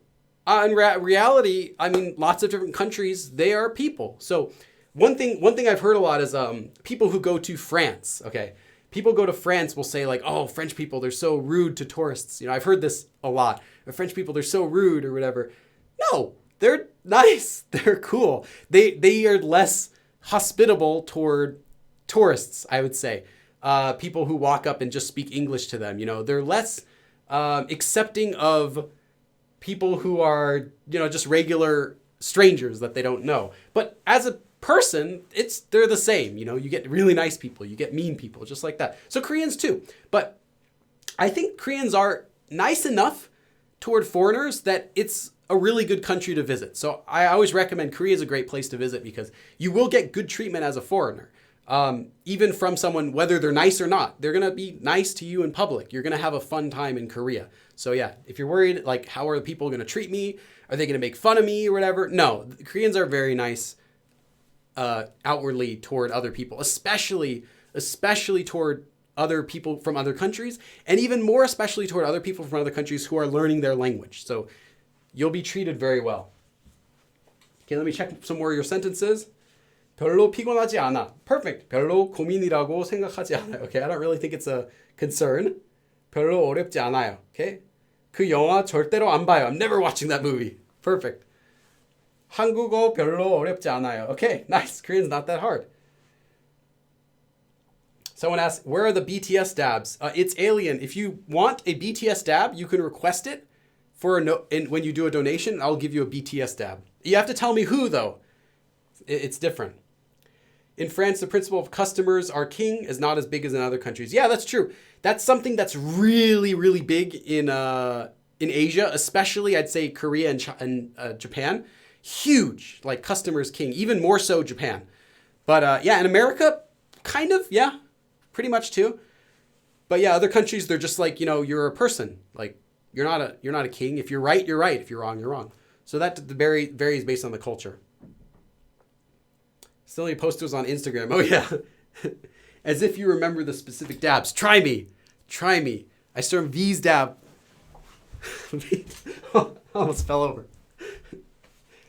In reality, I mean, lots of different countries, they are people. So one thing I've heard a lot is people who go to France, okay? People go to France will say like, oh, French people, they're so rude to tourists. You know, I've heard this a lot. French people, they're so rude or whatever. No, they're nice. They're cool. They are less hospitable toward tourists, I would say. People who walk up and just speak English to them, you know, they're less accepting of people who are, you know, just regular strangers that they don't know. But as a person, they're the same. You know, you get really nice people, you get mean people, just like that. So Koreans too. But I think Koreans are nice enough toward foreigners that it's a really good country to visit. So I always recommend Korea is a great place to visit because you will get good treatment as a foreigner. Even from someone, whether they're nice or not, they're going to be nice to you in public. You're going to have a fun time in Korea. So yeah, if you're worried, like, how are the people going to treat me? Are they going to make fun of me or whatever? No, the Koreans are very nice outwardly toward other people, especially toward other people from other countries, and even more especially toward other people from other countries who are learning their language. So you'll be treated very well. Okay, let me check some more of your sentences. 별로 피곤하지 않아. Perfect. 별로 고민이라고 생각하지 않아요. Okay, I don't really think it's a concern. 별로 어렵지 않아요. Okay? 그 영화 절대로 안 봐요. I'm never watching that movie. Perfect. 한국어 별로 어렵지 않아요. Okay, nice. Korean's not that hard. Someone asked, where are the BTS dabs? It's alien. If you want a BTS dab, you can request it for when you do a donation. I'll give you a BTS dab. You have to tell me who, though. It's different. In France, the principle of customers are king is not as big as in other countries. Yeah, that's true. That's something that's really, really big in Asia, especially I'd say Korea and Japan. Huge, like customers king, even more so Japan. But yeah, in America, kind of, yeah, pretty much too. But yeah, other countries, they're just like, you know, you're a person. Like you're not a king. If you're right, you're right. If you're wrong, you're wrong. So that varies based on the culture. Still any posters on Instagram. Oh yeah. As if you remember the specific dabs. Try me. I serve V's dab. Almost fell over.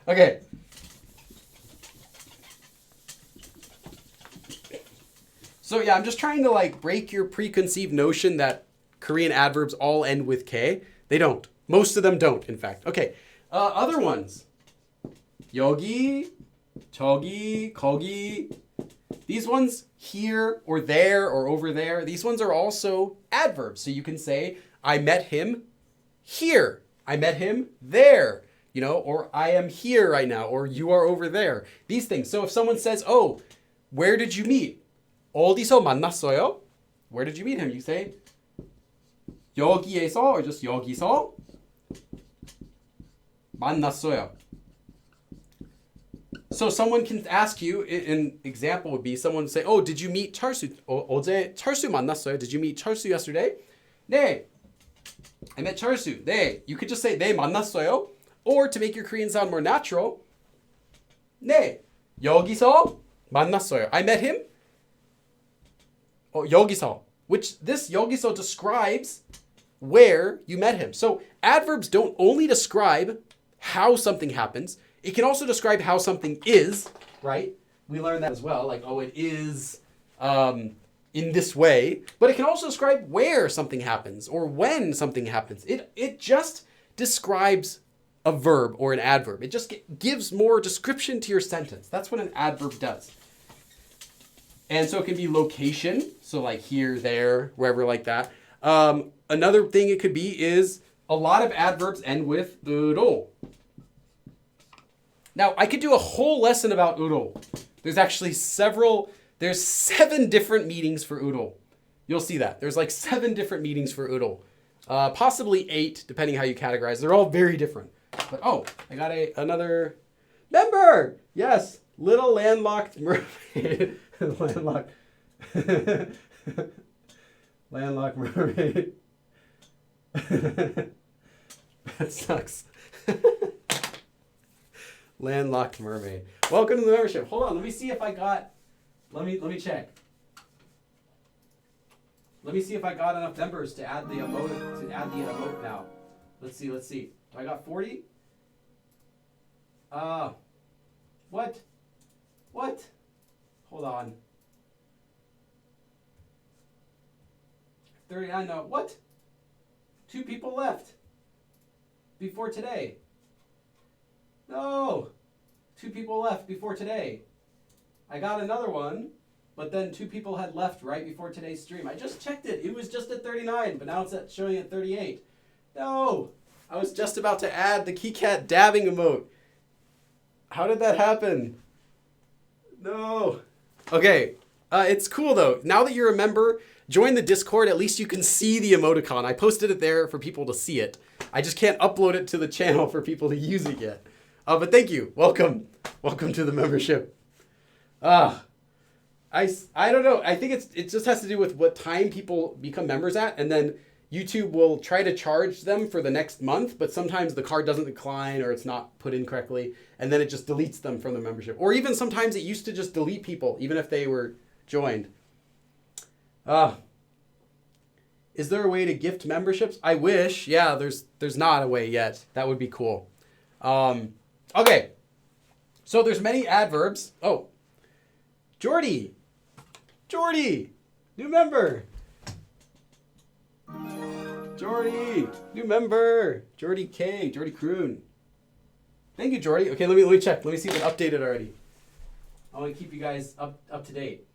Okay. So yeah, I'm just trying to like break your preconceived notion that Korean adverbs all end with K. They don't. Most of them don't, in fact. Okay. Other ones. 여기, 저기, 거기. These ones, here or there or over there, these ones are also adverbs. So you can say, I met him here. I met him there. You know, or I am here right now, or you are over there. These things. So if someone says, oh, where did you meet? 어디서 만났어요? Where did you meet him? You say, 여기에서, or just 여기서 만났어요. So someone can ask you, an example would be someone say, oh, did you meet 철수? 어제 철수 만났어요? Did you meet 철수 yesterday? 네. I met 철수. 네. You could just say, 네, 만났어요. Or to make your Korean sound more natural, 네. 여기서 만났어요. I met him. 여기서. Which this 여기서 describes where you met him. So adverbs don't only describe how something happens. It can also describe how something is, right? We learned that as well. Like, oh, it is in this way. But it can also describe where something happens or when something happens. It just describes a verb or an adverb. It just gives more description to your sentence. That's what an adverb does. And so it can be location. So like here, there, wherever like that. Another thing it could be is a lot of adverbs end with 으로. Now, I could do a whole lesson about 으로. There's actually there's 7 different meanings for 으로. You'll see that. There's like 7 different meanings for 으로. Possibly 8, depending how you categorize. They're all very different. But oh, I got another member. Yes, little landlocked mermaid. Landlocked. Landlocked mermaid. That sucks. Landlocked mermaid. Welcome to the membership. Hold on, let me see if I got. Let me check. Let me see if I got enough members to add the emote now. Let's see. Do I got 40? What? Hold on. 39, no. What? 2 people left before today. No. 2 people left before today. I got another one, but then 2 people had left right before today's stream. I just checked it. It was just at 39, but now it's showing at 38. No. I was just about to add the KeyCat dabbing emote. How did that happen? No. Okay. It's cool though. Now that you're a member, join the Discord. At least you can see the emoticon. I posted it there for people to see it. I just can't upload it to the channel for people to use it yet. But thank you. Welcome to the membership. I don't know. I think it just has to do with what time people become members at, and then YouTube will try to charge them for the next month, but sometimes the card doesn't decline or it's not put in correctly, and then it just deletes them from the membership. Or even sometimes it used to just delete people, even if they were joined. Is there a way to gift memberships? I wish. Yeah, there's not a way yet. That would be cool. Okay. So there's many adverbs. Oh, Jordy, new member. Jordy, new member. Jordy K, Jordy Kroon. Thank you, Jordy. Okay, let me check. Let me see if it updated already. I want to keep you guys up to date.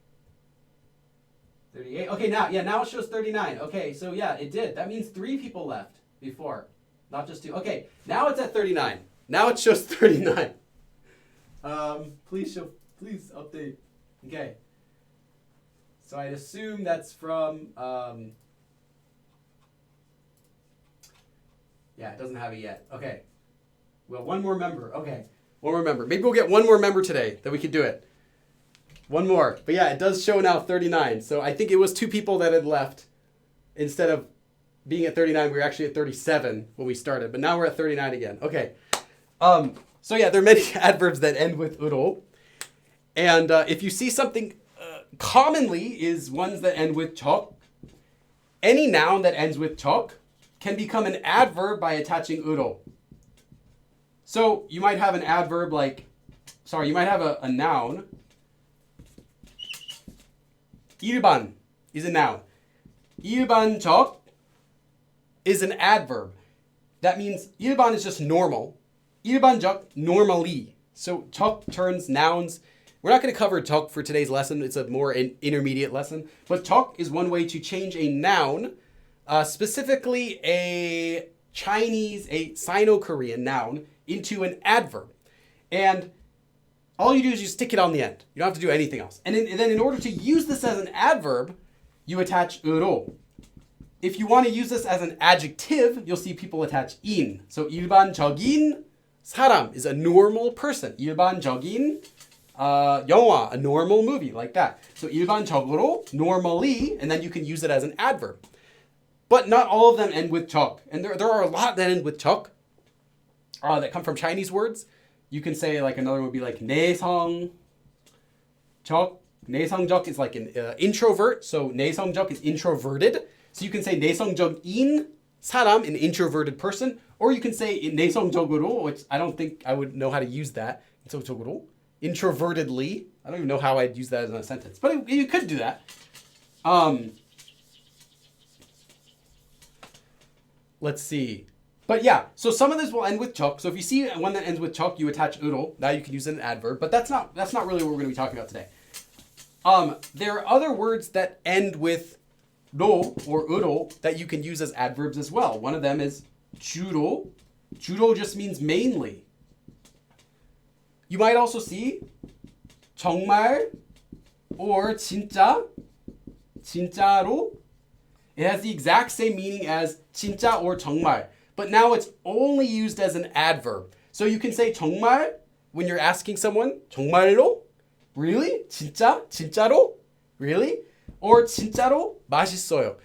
38. Okay, now it shows 39. Okay, so yeah, it did. That means 3 people left before, not just 2. Okay, now it's at 39. Now it shows 39. Please update. Okay. So I'd assume that's from, yeah, it doesn't have it yet. Okay. Well, one more member. Okay. One more member. Maybe we'll get one more member today that we could do it. One more. But yeah, it does show now 39. So I think it was 2 people that had left. Instead of being at 39, we were actually at 37 when we started. But now we're at 39 again. Okay. So yeah, there are many adverbs that end with uro. And if you see something commonly is ones that end with 적. Any noun that ends with 적 can become an adverb by attaching uro. So you might have an adverb like, you might have a noun. 일반 is a noun. 일반적 is an adverb. That means 일반 is just normal. 일반적, normally. So 적 turns nouns. We're not going to cover 적 for today's lesson. It's a more intermediate lesson. But 적 is one way to change a noun, specifically a Sino-Korean noun, into an adverb. And all you do is you stick it on the end. You don't have to do anything else. And then in order to use this as an adverb, you attach 으로. If you want to use this as an adjective, you'll see people attach 인. So 일반적인 사람 is a normal person. 일반적인 영화, a normal movie, like that. So 일반적으로, normally, and then you can use it as an adverb. But not all of them end with 적. And there are a lot that end with 적 that come from Chinese words. You can say like another would be like 내성적. 내성적 is like an introvert. So 내성적 is introverted. So you can say 내성적인 사람, an introverted person. Or you can say 내성적으로, which I don't think I would know how to use that. 내성적으로. Introvertedly. I don't even know how I'd use that as a sentence. But you could do that. Let's see. But yeah, so some of this will end with 적. So if you see one that ends with 적, you attach 으로. Now you can use an adverb. But that's not really what we're going to be talking about today. There are other words that end with 로 or 으로 that you can use as adverbs as well. One of them is 주로. 주로 just means mainly. You might also see 정말 or 진짜. 진짜로. It has the exact same meaning as 진짜 or 정말. But now it's only used as an adverb. So you can say 정말 when you're asking someone, 정말로? Really? 진짜? 진짜로? Really? Or 진짜로 맛있어요.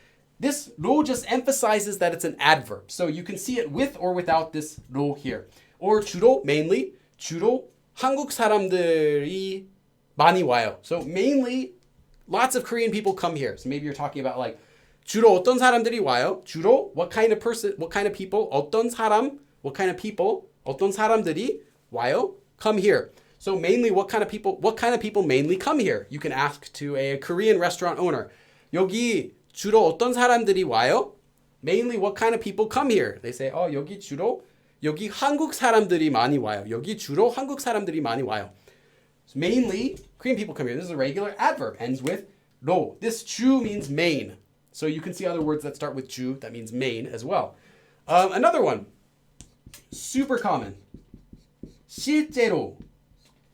this 로 just emphasizes that it's an adverb. So you can see it with or without this 로 here. Or 주로, mainly, 주로 한국 사람들이 많이 와요. So mainly, lots of Korean people come here. So maybe you're talking about like 주로 어떤 사람들이 와요? 주로 what kind of person, what kind of people? 어떤 사람, what kind of people? 어떤 사람들이 와요? Come here. So mainly what kind of people mainly come here? You can ask to a Korean restaurant owner. 여기 주로 어떤 사람들이 와요? Mainly what kind of people come here? They say, 여기 한국 사람들이 많이 와요. 여기 주로 한국 사람들이 많이 와요. So mainly Korean people come here. This is a regular adverb, ends with 로. This 주 means main. So you can see other words that start with 주, that means main as well. Another one, super common. 실제로.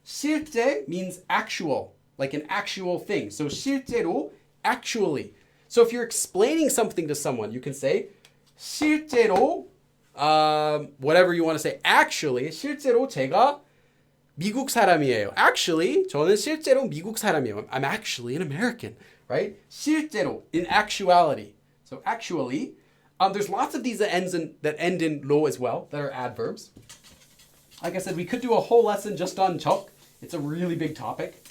실제 means actual, like an actual thing. So 실제로, actually. So if you're explaining something to someone, you can say 실제로, whatever you want to say. Actually, 실제로 제가 미국 사람이에요. Actually, 저는 실제로 미국 사람이에요. I'm actually an American, right? 실제로, in actuality. So actually, there's lots of these that end in 로 as well, that are adverbs. Like I said, we could do a whole lesson just on 적. It's a really big topic.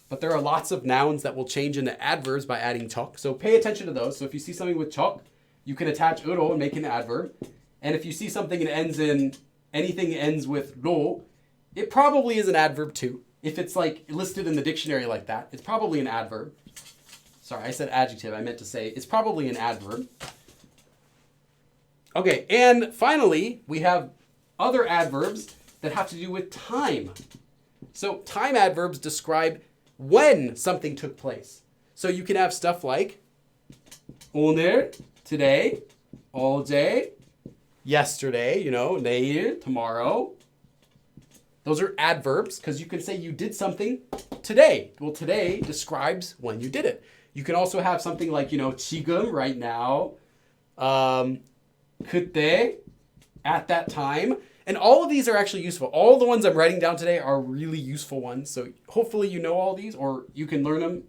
But there are lots of nouns that will change into adverbs by adding 적. So pay attention to those. So if you see something with 적, you can attach 으로 and make an adverb. And if you see something that anything ends with 로, it probably is an adverb too. If it's like listed in the dictionary like that, it's probably an adverb. Sorry, I said adjective. I meant to say it's probably an adverb. Okay, and finally, we have other adverbs that have to do with time. So time adverbs describe when something took place. So you can have stuff like 오늘, today, 어제, yesterday, 내일, tomorrow. Those are adverbs because you can say you did something today. Well, today describes when you did it. You can also have something like, 지금, right now, 그때, at that time. And all of these are actually useful. All the ones I'm writing down today are really useful ones. So hopefully you know all these, or you can learn them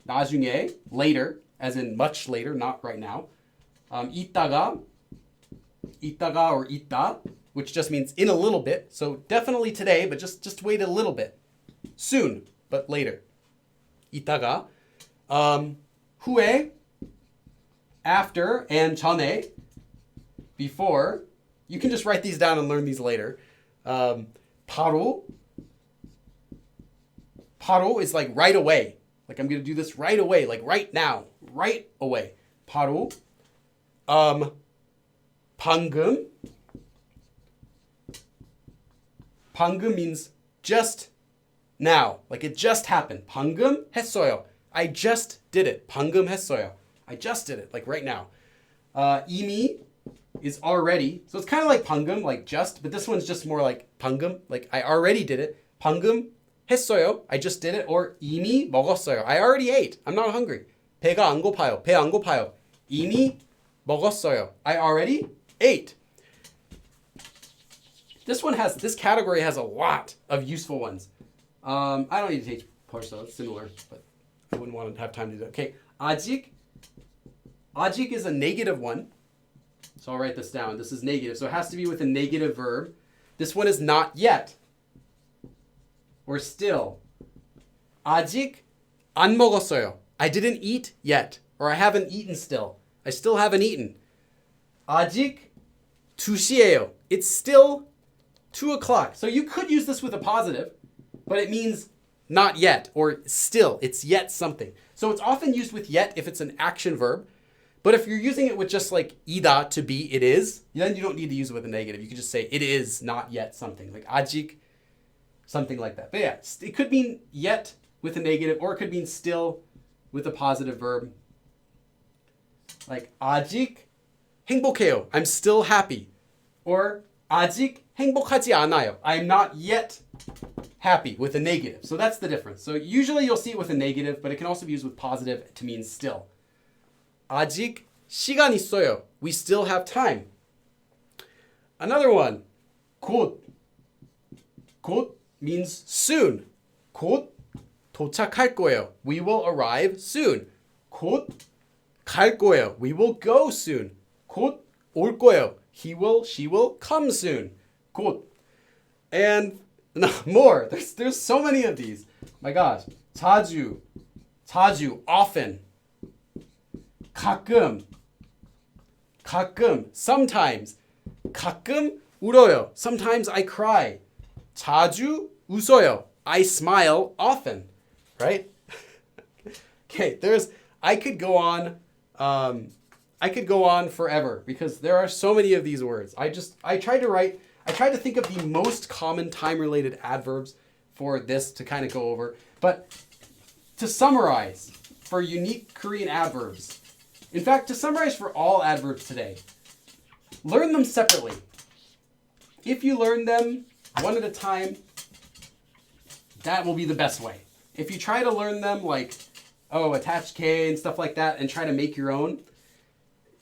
나중에, later, as in much later, not right now. 이따가 or 이따, which just means in a little bit. So definitely today, but just wait a little bit. Soon, but later. 이따가. 후에, after, and 전에, before. You can just write these down and learn these later. 바로. 바로 is like right away. Like I'm going to do this right away, like right now, right away. 바로. 방금. 방금 means just now, like it just happened. 방금 했어요. I just did it. 방금 했어요. I just did it, like right now. 이미 is already. So it's kind of like 방금, like just, but this one's just more like 방금, like I already did it. 방금 했어요. I just did it. Or 이미 먹었어요. I already ate. I'm not hungry. 배가 안 고파요. 배 안 고파요. 이미 먹었어요. I already ate. This category has a lot of useful ones. I don't need to teach 벌써. It's similar, but I wouldn't want to have time to do it. Okay, 아직. 아직 is a negative one. So I'll write this down. This is negative. So it has to be with a negative verb. This one is not yet. Or still. 아직 안 먹었어요. I didn't eat yet. Or I haven't eaten still. I still haven't eaten. 아직 2시예요. It's still 2 o'clock. So you could use this with a positive, but it means not yet or still. It's yet something. So it's often used with yet if it's an action verb. But if you're using it with just like 이다 to be, it is, then you don't need to use it with a negative. You can just say it is not yet something. Like 아직, something like that. But yeah, it could mean yet with a negative, or it could mean still with a positive verb. Like 아직 행복해요. I'm still happy. Or 아직 행복하지 않아요. I'm not yet happy with a negative. So that's the difference. So usually you'll see it with a negative, but it can also be used with positive to mean still. 아직 시간 있어요. We still have time. Another one. 곧. 곧 means soon. 곧 도착할 거예요. We will arrive soon. 곧 갈 거예요. We will go soon. 곧 올 거예요. He will, she will come soon. 곧. And no, more. There's so many of these. My gosh. 자주, often. 가끔, sometimes. 가끔 울어요. Sometimes I cry. 자주 웃어요. I smile often. Right? Okay, I could go on forever because there are so many of these words. I tried to think of the most common time-related adverbs for this to kind of go over. But to summarize for unique Korean adverbs, in fact, to summarize for all adverbs today, learn them separately. If you learn them one at a time, that will be the best way. If you try to learn them like, attach K and stuff like that and try to make your own,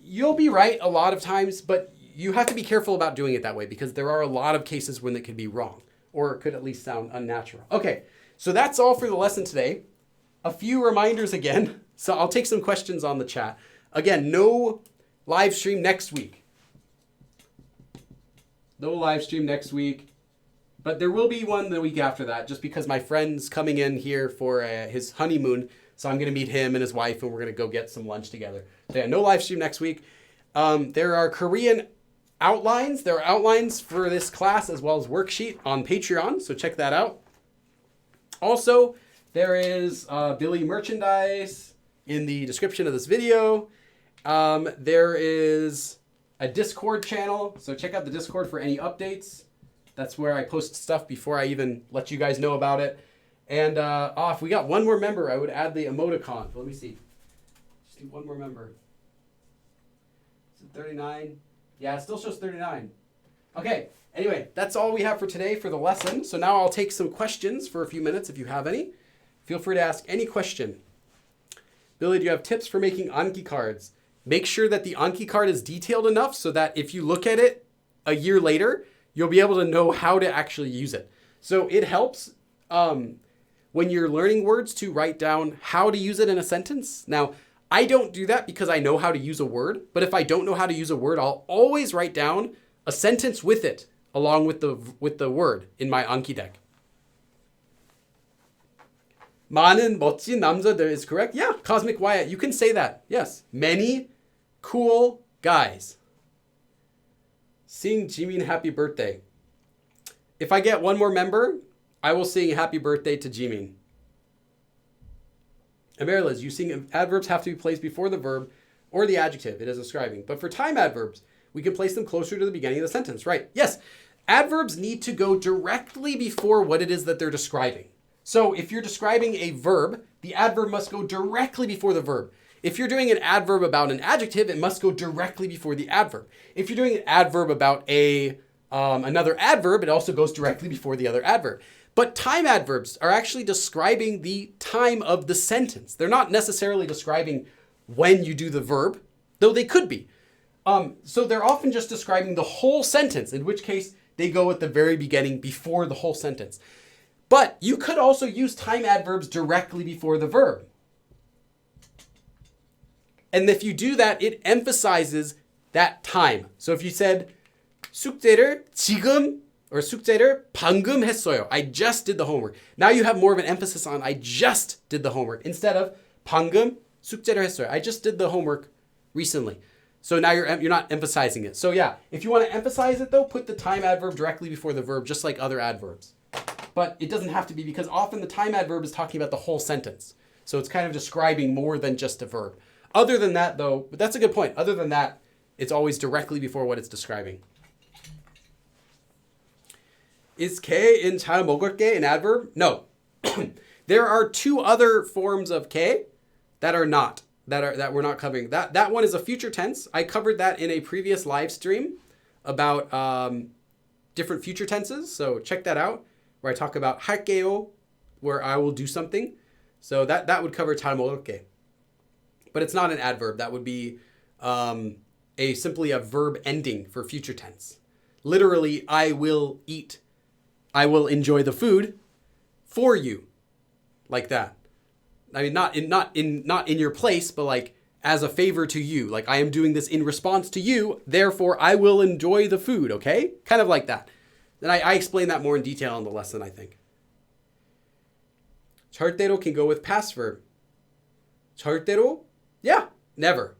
you'll be right a lot of times, but you have to be careful about doing it that way because there are a lot of cases when it could be wrong or it could at least sound unnatural. Okay, so that's all for the lesson today. A few reminders again. So I'll take some questions on the chat. Again, no live stream next week. No live stream next week. But there will be one the week after that just because my friend's coming in here for his honeymoon. So I'm going to meet him and his wife and we're going to go get some lunch together. So yeah, no live stream next week. There are Korean outlines. There are outlines for this class as well as worksheet on Patreon. So check that out. Also, there is Billy merchandise in the description of this video. There is a Discord channel. So check out the Discord for any updates. That's where I post stuff before I even let you guys know about it. And if we got one more member, I would add the emoticon. Let me see. Just do one more member. Is it 39? Yeah, it still shows 39. Okay, anyway, that's all we have for today for the lesson. So now I'll take some questions for a few minutes if you have any. Feel free to ask any question. Billy, do you have tips for making Anki cards? Make sure that the Anki card is detailed enough so that if you look at it a year later, you'll be able to know how to actually use it. So it helps when you're learning words to write down how to use it in a sentence. Now, I don't do that because I know how to use a word, but if I don't know how to use a word, I'll always write down a sentence with it along with the word in my Anki deck. 많은 멋진 남자들 is correct. Yeah, Cosmic Wyatt, you can say that. Yes, many cool guys. Sing Jimin happy birthday. If I get one more member, I will sing happy birthday to Jimin. Ameriliz, you sing adverbs have to be placed before the verb or the adjective it is describing. But for time adverbs, we can place them closer to the beginning of the sentence. Right. Yes. Adverbs need to go directly before what it is that they're describing. So if you're describing a verb, the adverb must go directly before the verb. If you're doing an adverb about an adjective, it must go directly before the adverb. If you're doing an adverb about another adverb, it also goes directly before the other adverb. But time adverbs are actually describing the time of the sentence. They're not necessarily describing when you do the verb, though they could be. So they're often just describing the whole sentence, in which case they go at the very beginning before the whole sentence. But you could also use time adverbs directly before the verb. And if you do that, it emphasizes that time. So if you said 숙제를 지금 or 숙제를 방금 했어요. I just did the homework. Now you have more of an emphasis on I just did the homework instead of 방금 숙제를 했어요. I just did the homework recently. So now you're not emphasizing it. So yeah, if you want to emphasize it though, put the time adverb directly before the verb, just like other adverbs. But it doesn't have to be because often the time adverb is talking about the whole sentence. So it's kind of describing more than just a verb. Other than that though, but that's a good point. Other than that, it's always directly before what it's describing. Is K in 잘 먹을게 an adverb? No. There are two other forms of K that are not, that we're not covering. That one is a future tense. I covered that in a previous live stream about different future tenses. So check that out where I talk about 할게요, where I will do something. So that would cover 잘 먹을게. But it's not an adverb. That would be simply a verb ending for future tense. Literally, I will eat. I will enjoy the food for you. Like that. I mean, not in your place, but like as a favor to you. Like I am doing this in response to you, therefore I will enjoy the food, okay? Kind of like that. And I explain that more in detail in the lesson, I think. 절대로 can go with past verb. 절대로? Yeah, never.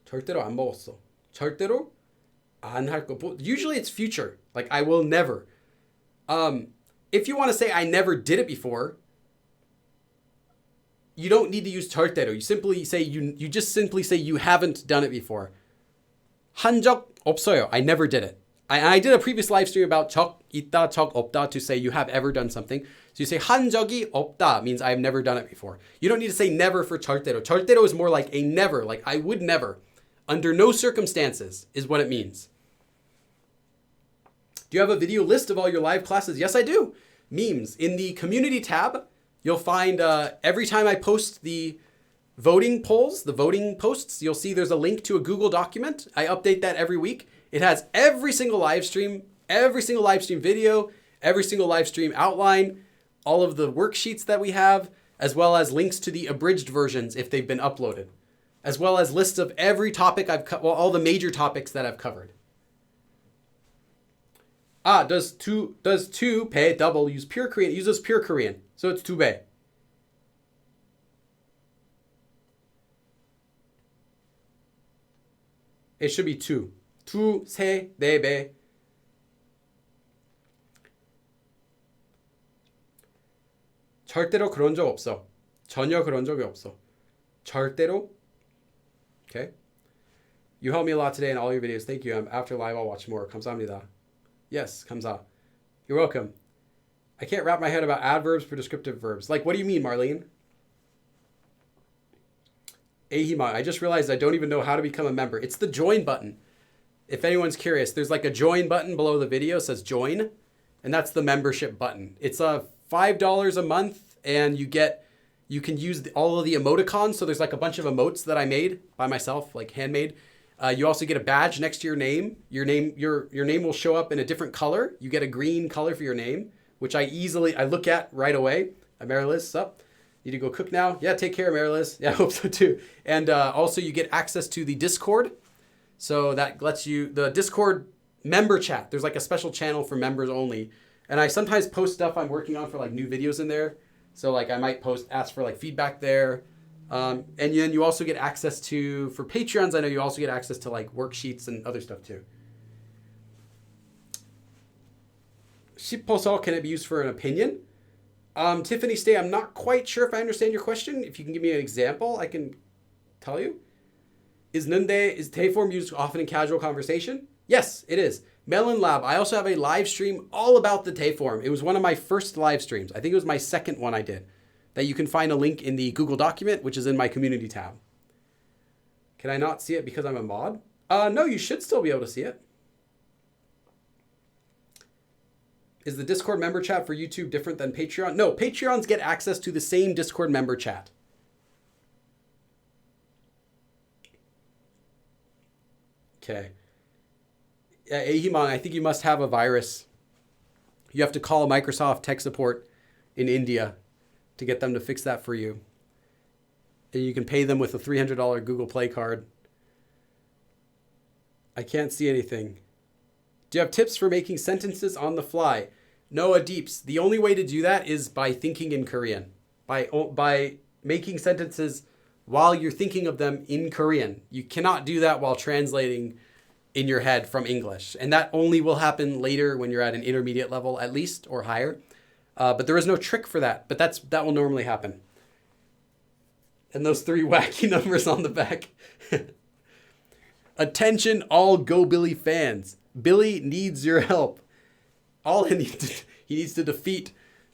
절대로 안 먹었어. 절대로 안 할 거. Usually it's future. Like I will never. If you want to say I never did it before, you don't need to use 절대로. You simply say you just simply say you haven't done it before. 한 적 없어요. I never did it. I did a previous live stream about 적 있다, 적 없다 to say you have ever done something. So you say 한 적이 없다 means I've never done it before. You don't need to say never for 절대로. 절대로 is more like a never, like I would never. Under no circumstances is what it means. Do you have a video list of all your live classes? Yes, I do. Memes. In the community tab, you'll find every time I post the voting polls, the voting posts, you'll see there's a link to a Google document. I update that every week. It has every single live stream video, every single live stream outline, all of the worksheets that we have, as well as links to the abridged versions if they've been uploaded, as well as lists of every topic all the major topics that I've covered. Does to 배 double use pure Korean? It uses pure Korean, so it's 두 배. It should be two. 두, 세, 네 배. 절대로 그런 적 없어. 전혀 그런 적이 없어. 절대로. Okay. You helped me a lot today in all your videos. Thank you. After live, I'll watch more. 감사합니다. Yes, 감사. You're welcome. I can't wrap my head about adverbs for descriptive verbs. Like, what do you mean, Marlene? Ahima, I just realized I don't even know how to become a member. It's the join button. If anyone's curious, there's like a join button below the video. It says join, and that's the membership button. It's $5 a month, and you can use all of the emoticons. So there's like a bunch of emotes that I made by myself, like handmade. You also get a badge next to your name. Your name will show up in a different color. You get a green color for your name, which I look at right away. Marilis, up. Need to go cook now? Yeah, take care, Marilis. Yeah, I hope so too. And also you get access to the Discord. So that lets you, the Discord member chat. There's like a special channel for members only. And I sometimes post stuff I'm working on for like new videos in there. So like I might ask for like feedback there. And then you also get access to, for Patreons, I know you also get access to like worksheets and other stuff too. 싶어서, can it be used for an opinion? Tiffany Stay, I'm not quite sure if I understand your question. If you can give me an example, I can tell you. Is te form used often in casual conversation? Yes, it is. Melon Lab, I also have a live stream all about the te form. It was one of my first live streams. I think it was my second one I did. That you can find a link in the Google document, which is in my community tab. Can I not see it because I'm a mod? No, you should still be able to see it. Is the Discord member chat for YouTube different than Patreon? No, Patreons get access to the same Discord member chat. Okay. Ahiman, I think you must have a virus. You have to call Microsoft tech support in India to get them to fix that for you. And you can pay them with a $300 Google Play card. I can't see anything. Do you have tips for making sentences on the fly? Noah Deeps, the only way to do that is by thinking in Korean. By making sentences while you're thinking of them in Korean. You cannot do that while translating in your head from English. And that only will happen later when you're at an intermediate level at least, or higher. But there is no trick for that. But that will normally happen. And those 3 wacky numbers on the back. Attention all Go Billy fans. Billy needs your help. He needs to defeat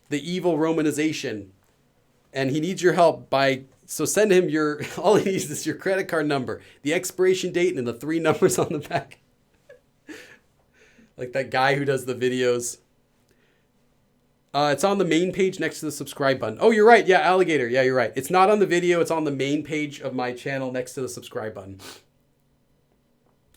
the evil Romanization. And he needs your help so send him all he needs is your credit card number, the expiration date, and the 3 numbers on the back. Like that guy who does the videos. It's on the main page next to the subscribe button. Oh, you're right. Yeah, alligator. Yeah, you're right. It's not on the video. It's on the main page of my channel next to the subscribe button.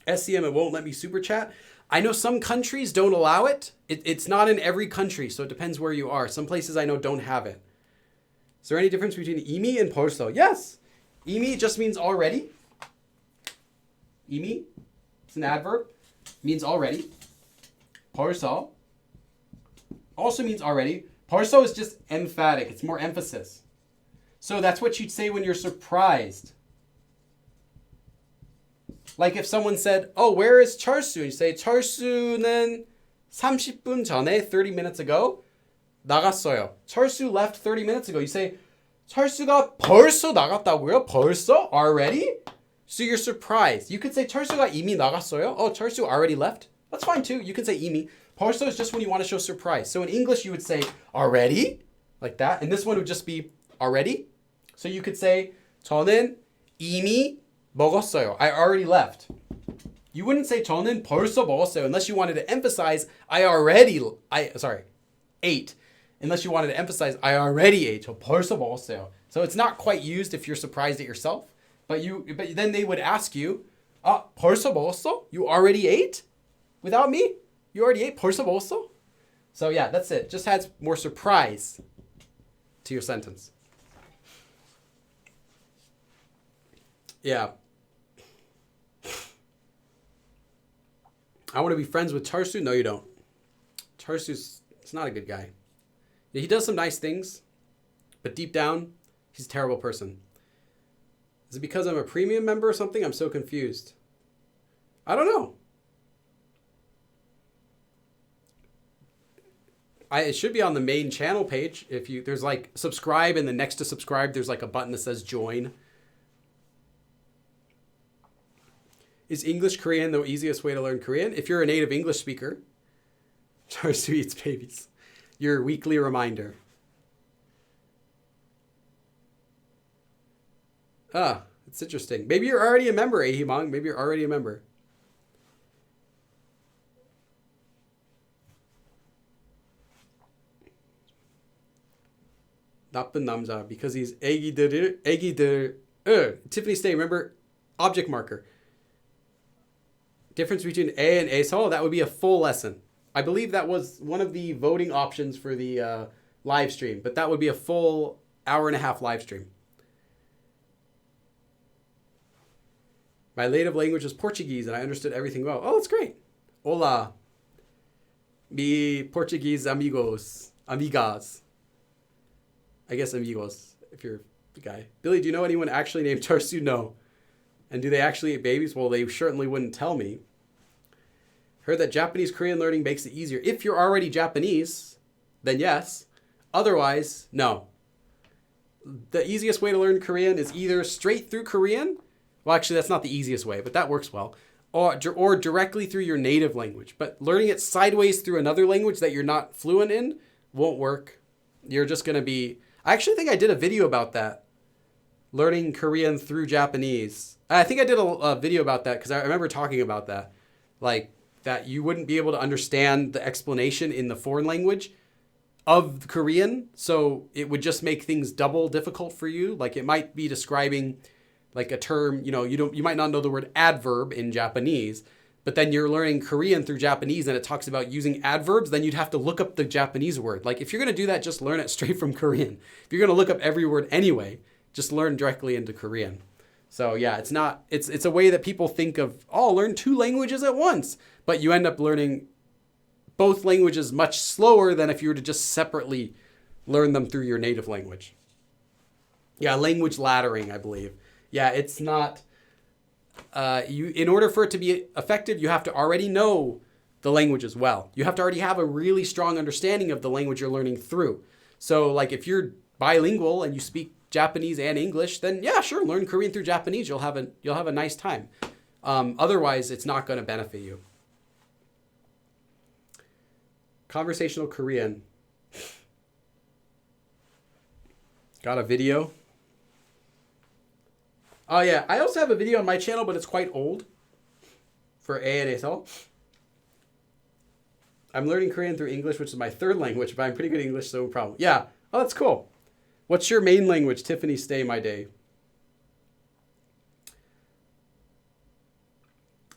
SCM, it won't let me super chat. I know some countries don't allow it. It's not in every country, so it depends where you are. Some places I know don't have it. Is there any difference between 이미 and 벌써? Yes. 이미 just means already. 이미, it's an adverb, means already. 벌써 also means already. 벌써 is just emphatic. It's more emphasis. So that's what you'd say when you're surprised. Like if someone said, oh, where is 철수? You say, 철수는 30분 전에, 30 minutes ago, 나갔어요. 철수 left 30 minutes ago. You say, 철수가 벌써 나갔다고요? 벌써? Already? So you're surprised. You could say, 철수가 이미 나갔어요. Oh, 철수 already left. That's fine too. You can say 이미. 벌써 is just when you want to show surprise. So in English, you would say, already? Like that. And this one would just be, already? So you could say, 저는 이미 먹었어요. I already left. You wouldn't say 저는 벌써 먹었어요 unless you wanted to emphasize ate. Unless you wanted to emphasize I already ate. 저 벌써 먹었어요. So it's not quite used if you're surprised at yourself. But then they would ask you, 벌써 먹었어? You already ate? Without me? You already ate? 벌써 먹었어? So yeah, that's it. Just adds more surprise to your sentence. Yeah. I want to be friends with Charsu. No, you don't. Charsu's not a good guy. He does some nice things, but deep down, he's a terrible person. Is it because I'm a premium member or something? I'm so confused. I don't know. It should be on the main channel page. There's like subscribe, and then next to subscribe, there's like a button that says join. Is English Korean the easiest way to learn Korean? If you're a native English speaker, Charsu eats babies. Your weekly reminder. It's interesting. Maybe you're already a member, Ahimang. Maybe you're already a member. 나쁜 남자 because he's 애기들. Tiffany Stay, remember object marker. Difference between A and 에서, that would be a full lesson. I believe that was one of the voting options for the live stream, but that would be a full hour-and-a-half live stream. My native language is Portuguese, and I understood everything well. Oh, that's great. Hola, mi Portuguese amigos, amigas. I guess amigos, if you're the guy. Billy, do you know anyone actually named Charsu? No. And do they actually eat babies? Well, they certainly wouldn't tell me. Heard that Japanese Korean learning makes it easier. If you're already Japanese, then yes. Otherwise, no. The easiest way to learn Korean is either straight through Korean. Well, actually, that's not the easiest way, but that works well. Or directly through your native language. But learning it sideways through another language that you're not fluent in won't work. You're just going to be... I actually think I did a video about that. Learning Korean through Japanese. I think I did a video about that because I remember talking about that. Like, that you wouldn't be able to understand the explanation in the foreign language of Korean. So it would just make things double difficult for you. Like it might be describing like a term, you might not know the word adverb in Japanese, but then you're learning Korean through Japanese and it talks about using adverbs, then you'd have to look up the Japanese word. Like if you're going to do that, just learn it straight from Korean. If you're going to look up every word anyway, just learn directly into Korean. So yeah, it's a way that people think of, learn two languages at once, but you end up learning both languages much slower than if you were to just separately learn them through your native language. Yeah, language laddering, I believe. Yeah, it's not, in order for it to be effective, you have to already know the language as well. You have to already have a really strong understanding of the language you're learning through. So like if you're bilingual and you speak Japanese and English, then yeah, sure, learn Korean through Japanese. You'll have a nice time. Otherwise, it's not going to benefit you. Conversational Korean. Got a video. Oh yeah, I also have a video on my channel, but it's quite old. For ANSL. I'm learning Korean through English, which is my third language, but I'm pretty good at English, so no problem. Yeah. Oh, that's cool. What's your main language? Tiffany, stay my day.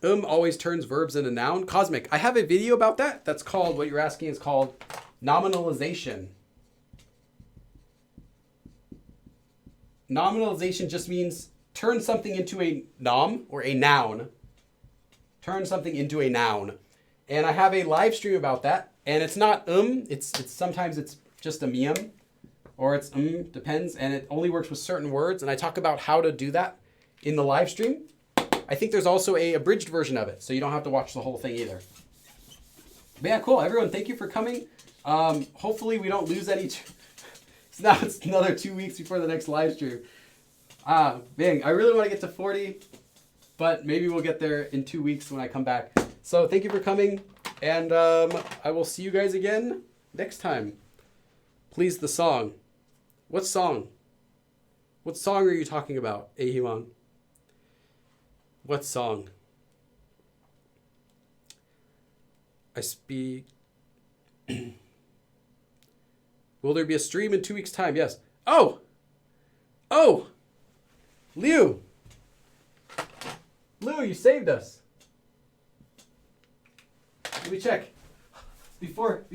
Always turns verbs into noun. Cosmic. I have a video about that. That's called, what you're asking is called nominalization. nominalization just means turn something into a nom or a noun. Turn something into a noun. And I have a live stream about that. And it's not it's sometimes it's just a mium or it's depends. And it only works with certain words. And I talk about how to do that in the live stream. I think there's also a abridged version of it, so you don't have to watch the whole thing either. But yeah, cool. Everyone, thank you for coming. Hopefully we don't lose any. So now it's another 2 weeks before the next live stream. Man, I really want to get to 40, but maybe we'll get there in 2 weeks when I come back. So thank you for coming, and I will see you guys again next time. Please, the song. What song? What song are you talking about, Ahiwang? What song? I speak. Will there be a stream in 2 weeks' time? Yes. Oh! Oh! Liu! Liu, you saved us. Let me check. Before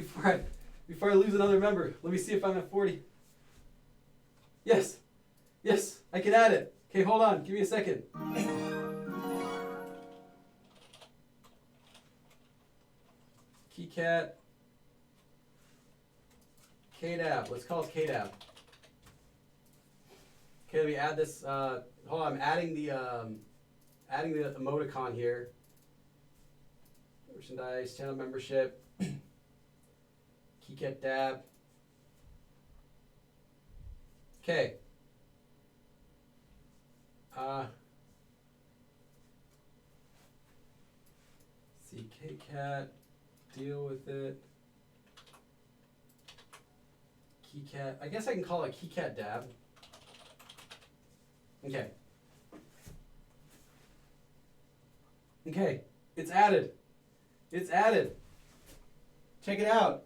I lose another member, let me see if I'm at 40. Yes. Yes, I can add it. Okay, hold on. Give me a second. KeyCat. KDAB. Let's call it KDAB. Okay, let me add this. Hold on, I'm adding the emoticon here. Merchandise, channel membership, KeyCat Dab. Okay. See KCat, deal with it. KeyCat. I guess I can call it KeyCat Dab. Okay. Okay, it's added. It's added. Check it out.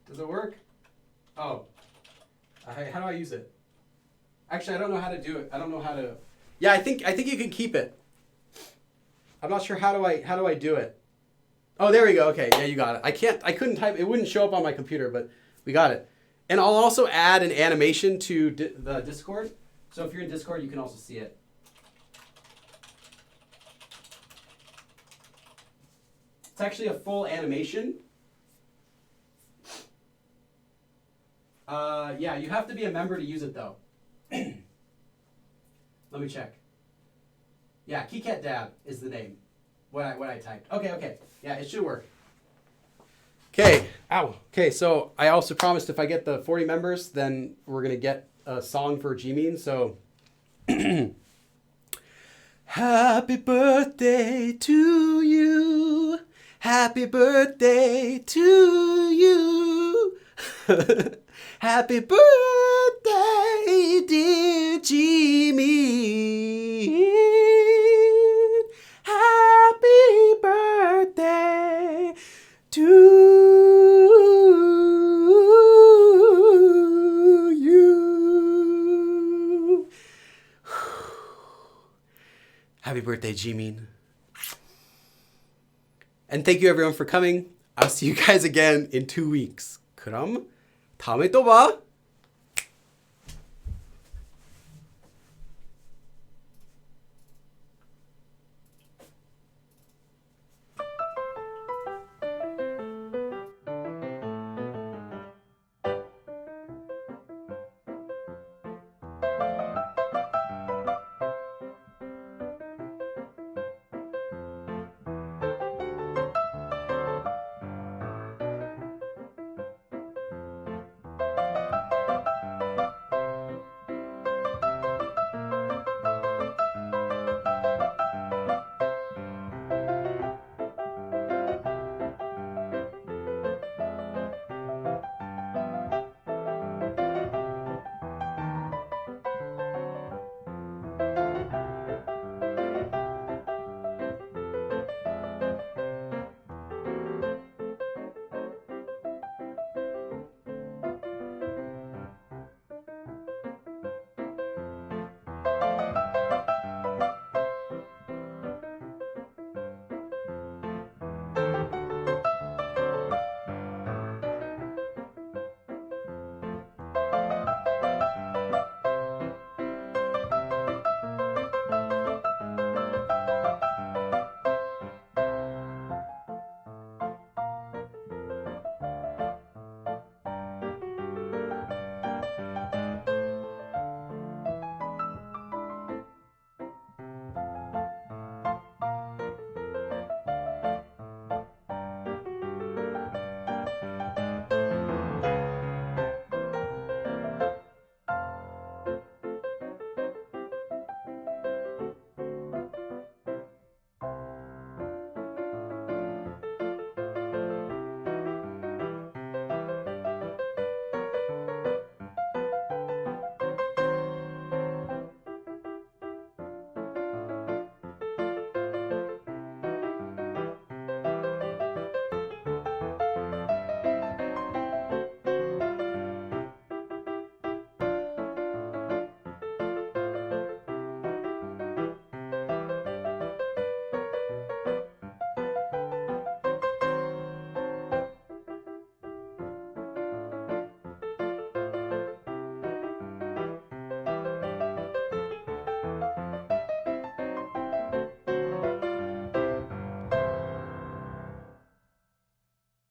Does it work? Oh. How do I use it? Actually, I don't know how to do it. I don't know how to. Yeah, I think you can keep it. I'm not sure how do I do it. Oh, there we go. Okay, yeah, you got it. I couldn't type. It wouldn't show up on my computer, but we got it. And I'll also add an animation to the Discord. So if you're in Discord, you can also see it. It's actually a full animation. Yeah, you have to be a member to use it though. Let me check. Yeah, KeyCat Dab is the name. What I typed. Okay. Yeah, it should work. Okay. Ow. Okay, so I also promised if I get the 40 members, then we're gonna get a song for Jimin. So happy birthday to you. Happy birthday to you. Happy birthday, dear Jimin. Happy birthday to you. Happy birthday, Jimin. And thank you everyone for coming. I'll see you guys again in 2 weeks. 그럼 다음에 또 봐.